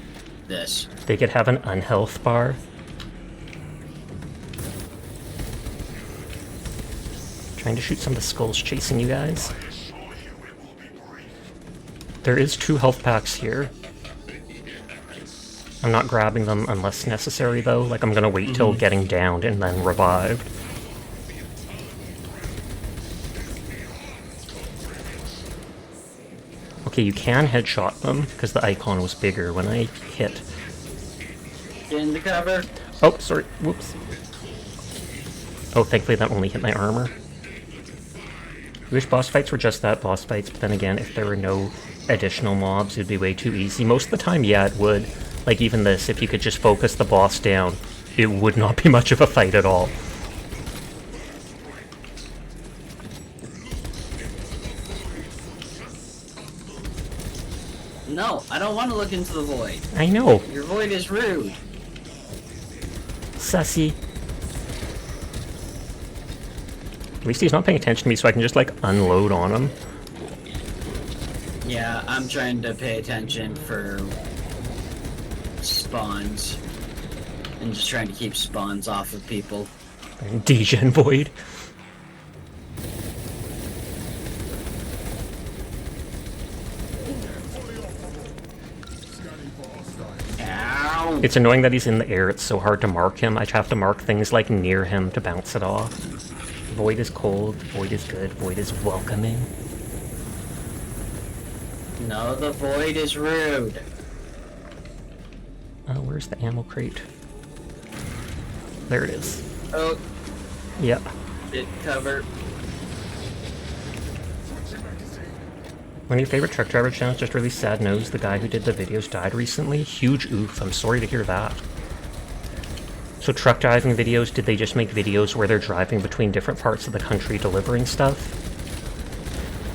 this. They could have an unhealth bar. Trying to shoot some of the skulls chasing you guys. There is 2 health packs here. I'm not grabbing them unless necessary though, like I'm gonna wait till getting downed and then revived. Okay, you can headshot them, because the icon was bigger when I hit. Get in the cover. Oh, sorry, whoops. Oh, thankfully that only hit my armor. I wish boss fights were just that, boss fights, but then again, if there were no additional mobs, it'd be way too easy. Most of the time, yeah, it would. Like even this, if you could just focus the boss down, it would not be much of a fight at all. No, I don't want to look into the void. I know. Your void is rude. Sussy. At least he's not paying attention to me, so I can just, like, unload on him. Yeah, I'm trying to pay attention for spawns. And just trying to keep spawns off of people. Degen Void. Ow! It's annoying that he's in the air, it's so hard to mark him. I have to mark things, like, near him to bounce it off. Void is cold, void is good, void is welcoming. No, the void is rude. Where's the ammo crate? There it is. Oh, Yeah. it cover. One of your favorite truck driver channels just released sad news. The guy who did the videos died recently. Huge oof. I'm sorry to hear that. So truck driving videos, did they just make videos where they're driving between different parts of the country delivering stuff?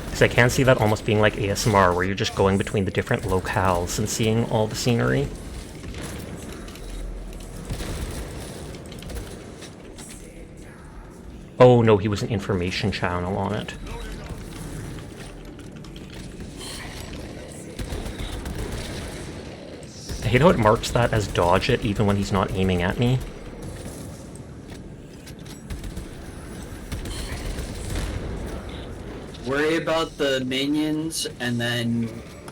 Because I can see that almost being like ASMR, where you're just going between the different locales and seeing all the scenery. Oh no, he was an information channel on it. I hate how it marks that as dodge it even when he's not aiming at me. Worry about the minions, and then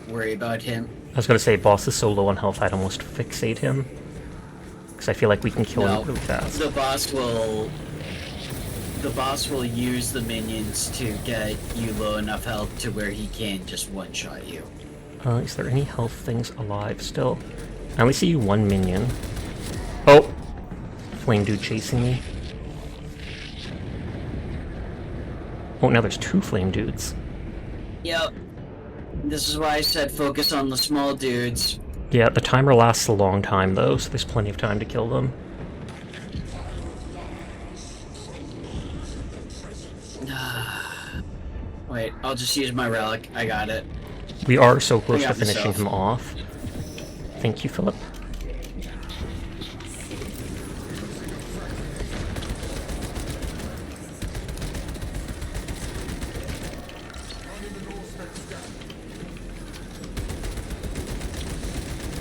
worry about him. I was gonna say, boss is so low on health I'd almost fixate him. Because I feel like we can kill him really fast. The boss will use the minions to get you low enough health to where he can just one-shot you. Is there any health things alive still? I only see you one minion. Oh! Flame dude chasing me. Oh, now there's 2 flame dudes. Yep. This is why I said focus on the small dudes. Yeah, the timer lasts a long time though, so there's plenty of time to kill them. Wait, I'll just use my relic. I got it. We are so close I to got finishing myself. him off. Thank you, Philip.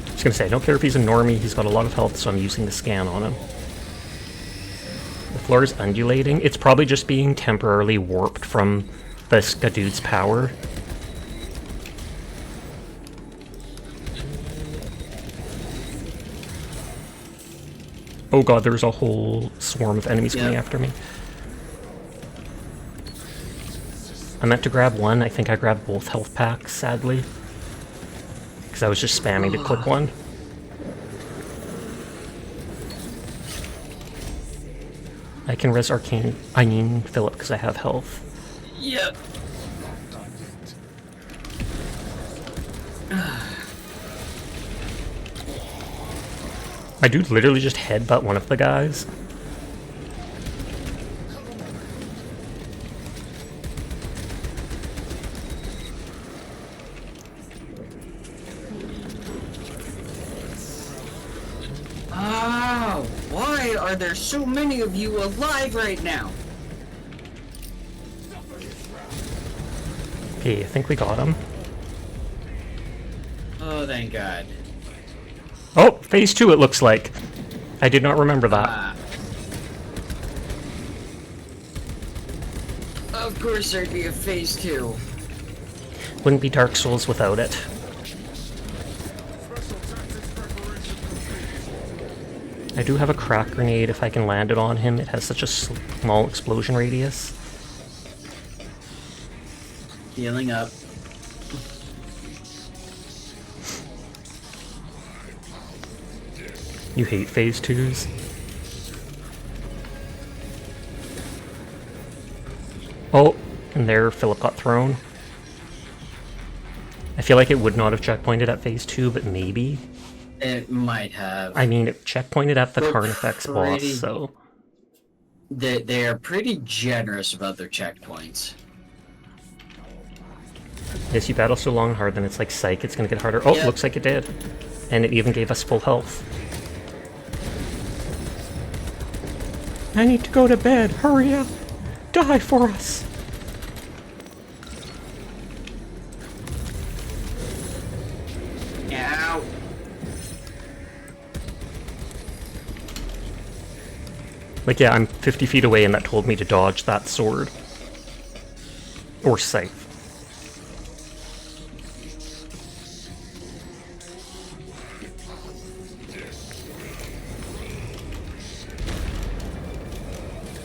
I was gonna say, I don't care if he's a normie, he's got a lot of health, so I'm using the scan on him. The floor is undulating. It's probably just being temporarily warped from the Skadude's power. Oh god, there's a whole swarm of enemies coming after me. I meant to grab one, I think I grabbed both health packs, sadly. Because I was just spamming to click one. I can res Arcane... I mean Philip, because I have health. Yep. My dude literally just headbutt one of the guys. Oh, why are there so many of you alive right now? Okay, I think we got him. Oh, thank God. Oh, phase 2 it looks like. I did not remember that. Of course there'd be a phase 2. Wouldn't be Dark Souls without it. I do have a crack grenade if I can land it on him. It has such a small explosion radius. Healing up. You hate phase 2s? Oh, and there Philip got thrown. I feel like it would not have checkpointed at phase 2, but maybe. It might have. I mean, it checkpointed at the Carnifex boss, so... They are pretty generous about their checkpoints. Yes, you battle so long and hard, then it's like, psych, it's gonna get harder. Oh, Yep. Looks like it did. And it even gave us full health. I need to go to bed, hurry up! Die for us! Ow! Like, yeah, I'm 50 feet away and that told me to dodge that sword. Or scythe.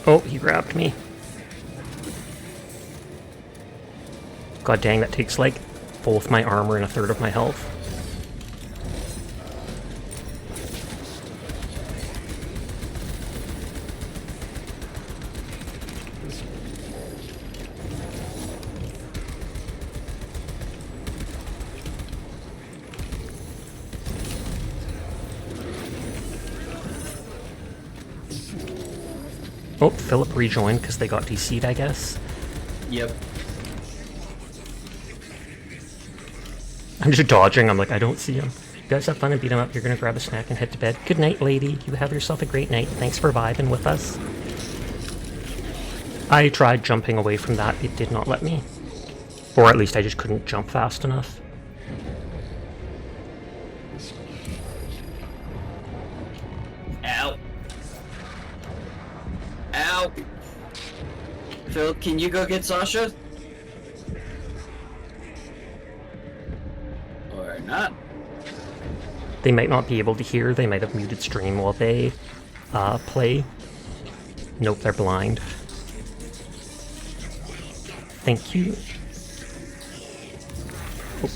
Oh, he grabbed me. God dang, that takes like both my armor and a third of my health. Oh, Philip rejoined because they got DC'd, I guess. Yep. I'm just dodging. I'm like, I don't see him. You guys have fun and beat him up. You're gonna grab a snack and head to bed. Good night, lady. You have yourself a great night. Thanks for vibing with us. I tried jumping away from that. It did not let me. Or at least I just couldn't jump fast enough. Ow. Ow. Phil, can you go get Sasha? Or not? They might not be able to hear. They might have muted stream while they play. Nope, they're blind. Thank you. Oh.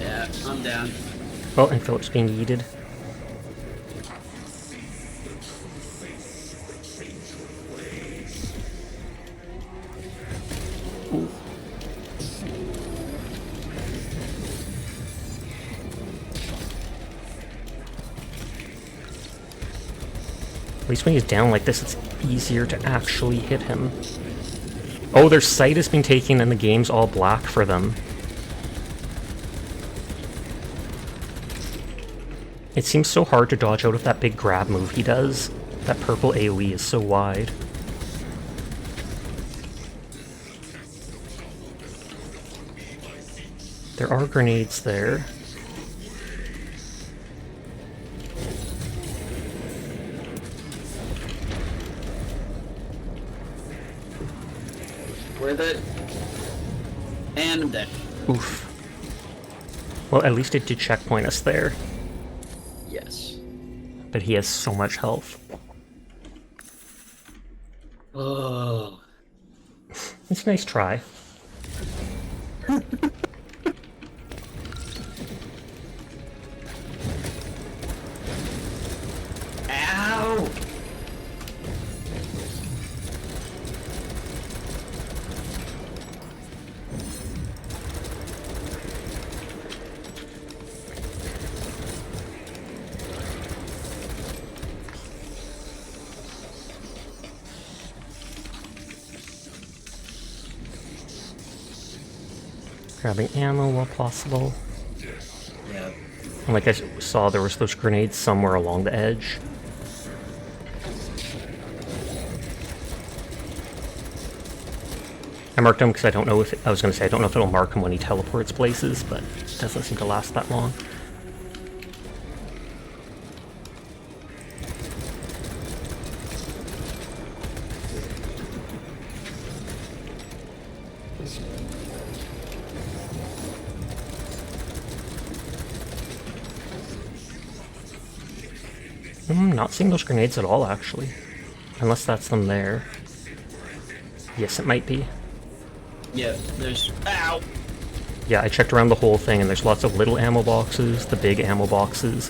Yeah, I'm down. Oh, and Philip's being yeeted. Ooh. At least when he's down like this, it's easier to actually hit him. Oh, their sight has been taken and the game's all black for them. It seems so hard to dodge out of that big grab move he does. That purple AoE is so wide. There are grenades there. Worth it. And I'm dead. Oof. Well, at least it did checkpoint us there. Yes. But he has so much health. Oh. It's a nice try. Ow! Grabbing ammo while possible. Yep. And like I saw, there was those grenades somewhere along the edge. I marked him because I don't know if I was going to say I don't know if it'll mark him when he teleports places, but it doesn't seem to last that long. Not seeing those grenades at all, actually. Unless that's them there. Yes, it might be. Yeah, there's... Ow! Yeah, I checked around the whole thing, and there's lots of little ammo boxes, the big ammo boxes.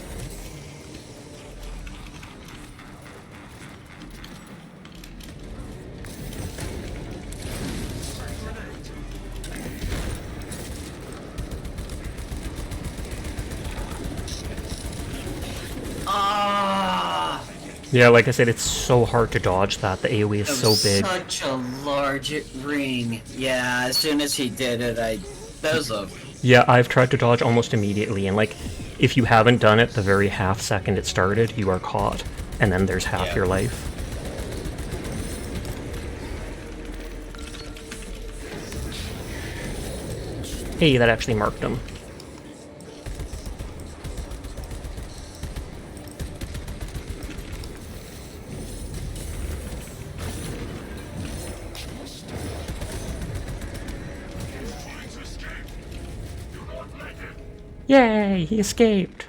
Yeah, like I said, it's so hard to dodge that. The AoE is so big. Such a large ring. Yeah, as soon as he did it, that was a... Yeah, I've tried to dodge almost immediately, and like, if you haven't done it the very half second it started, you are caught. And then there's half your life. Hey, that actually marked him. Yay, he escaped!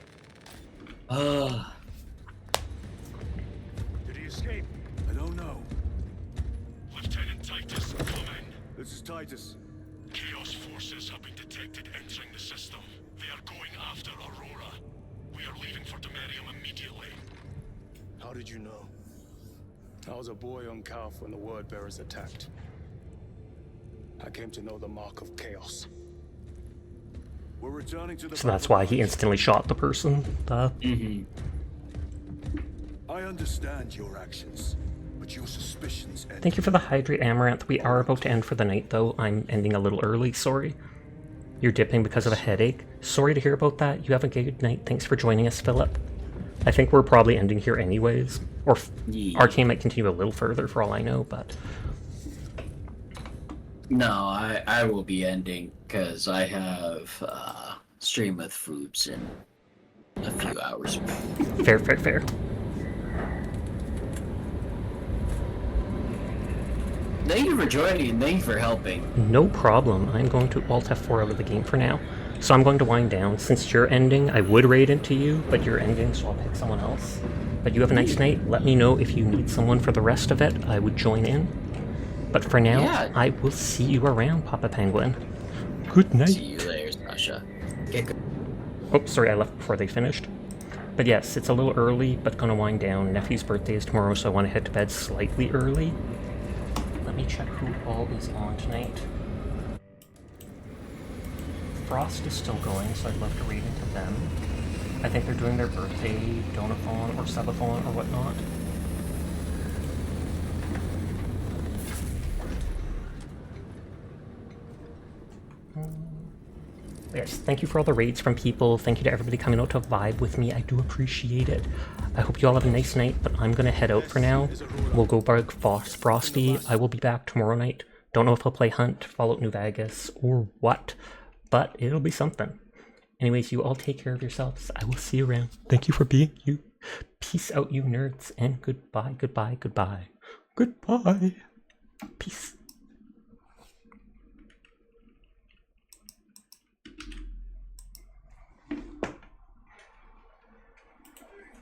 Did he escape? I don't know. Lieutenant Titus, come in. This is Titus. Chaos forces have been detected entering the system. They are going after Aurora. We are leaving for Demerium immediately. How did you know? I was a boy on Calf when the Word Bearers attacked. I came to know the mark of chaos. We're returning to the... So that's why he instantly shot the person. I understand your actions, but your suspicions... Thank you for the hydrate, Amaranth. We are about to end for the night, though. I'm ending a little early, sorry. You're dipping because of a headache. Sorry to hear about that. You have a good night. Thanks for joining us, Philip. I think we're probably ending here anyways. Or Arcane might continue a little further for all I know, but... No, I will be ending, because I have stream with Foods in a few hours. Fair, fair, fair. Thank you for joining, and thank you for helping. No problem. I'm going to Alt F4 out of the game for now. So I'm going to wind down. Since you're ending, I would raid into you, but you're ending, so I'll pick someone else. But you have a nice night. Let me know if you need someone for the rest of it. I would join in. But for now, I will see you around, Papa Penguin. Good night. See you later, Sasha. Oh, sorry, I left before they finished. But yes, it's a little early, but gonna wind down. Nephew's birthday is tomorrow, so I want to head to bed slightly early. Let me check who all is on tonight. Frost is still going, so I'd love to raid into them. I think they're doing their birthday donathon or subathon or whatnot. Yes, thank you for all the raids from people. Thank you to everybody coming out to vibe with me. I do appreciate it. I hope you all have a nice night, but I'm going to head out for now. We'll go bug Frosty. I will be back tomorrow night. Don't know if I'll play Hunt, Fallout New Vegas, or what, but it'll be something. Anyways, you all take care of yourselves. I will see you around. Thank you for being you. Peace out, you nerds, and goodbye, goodbye, goodbye. Goodbye. Peace.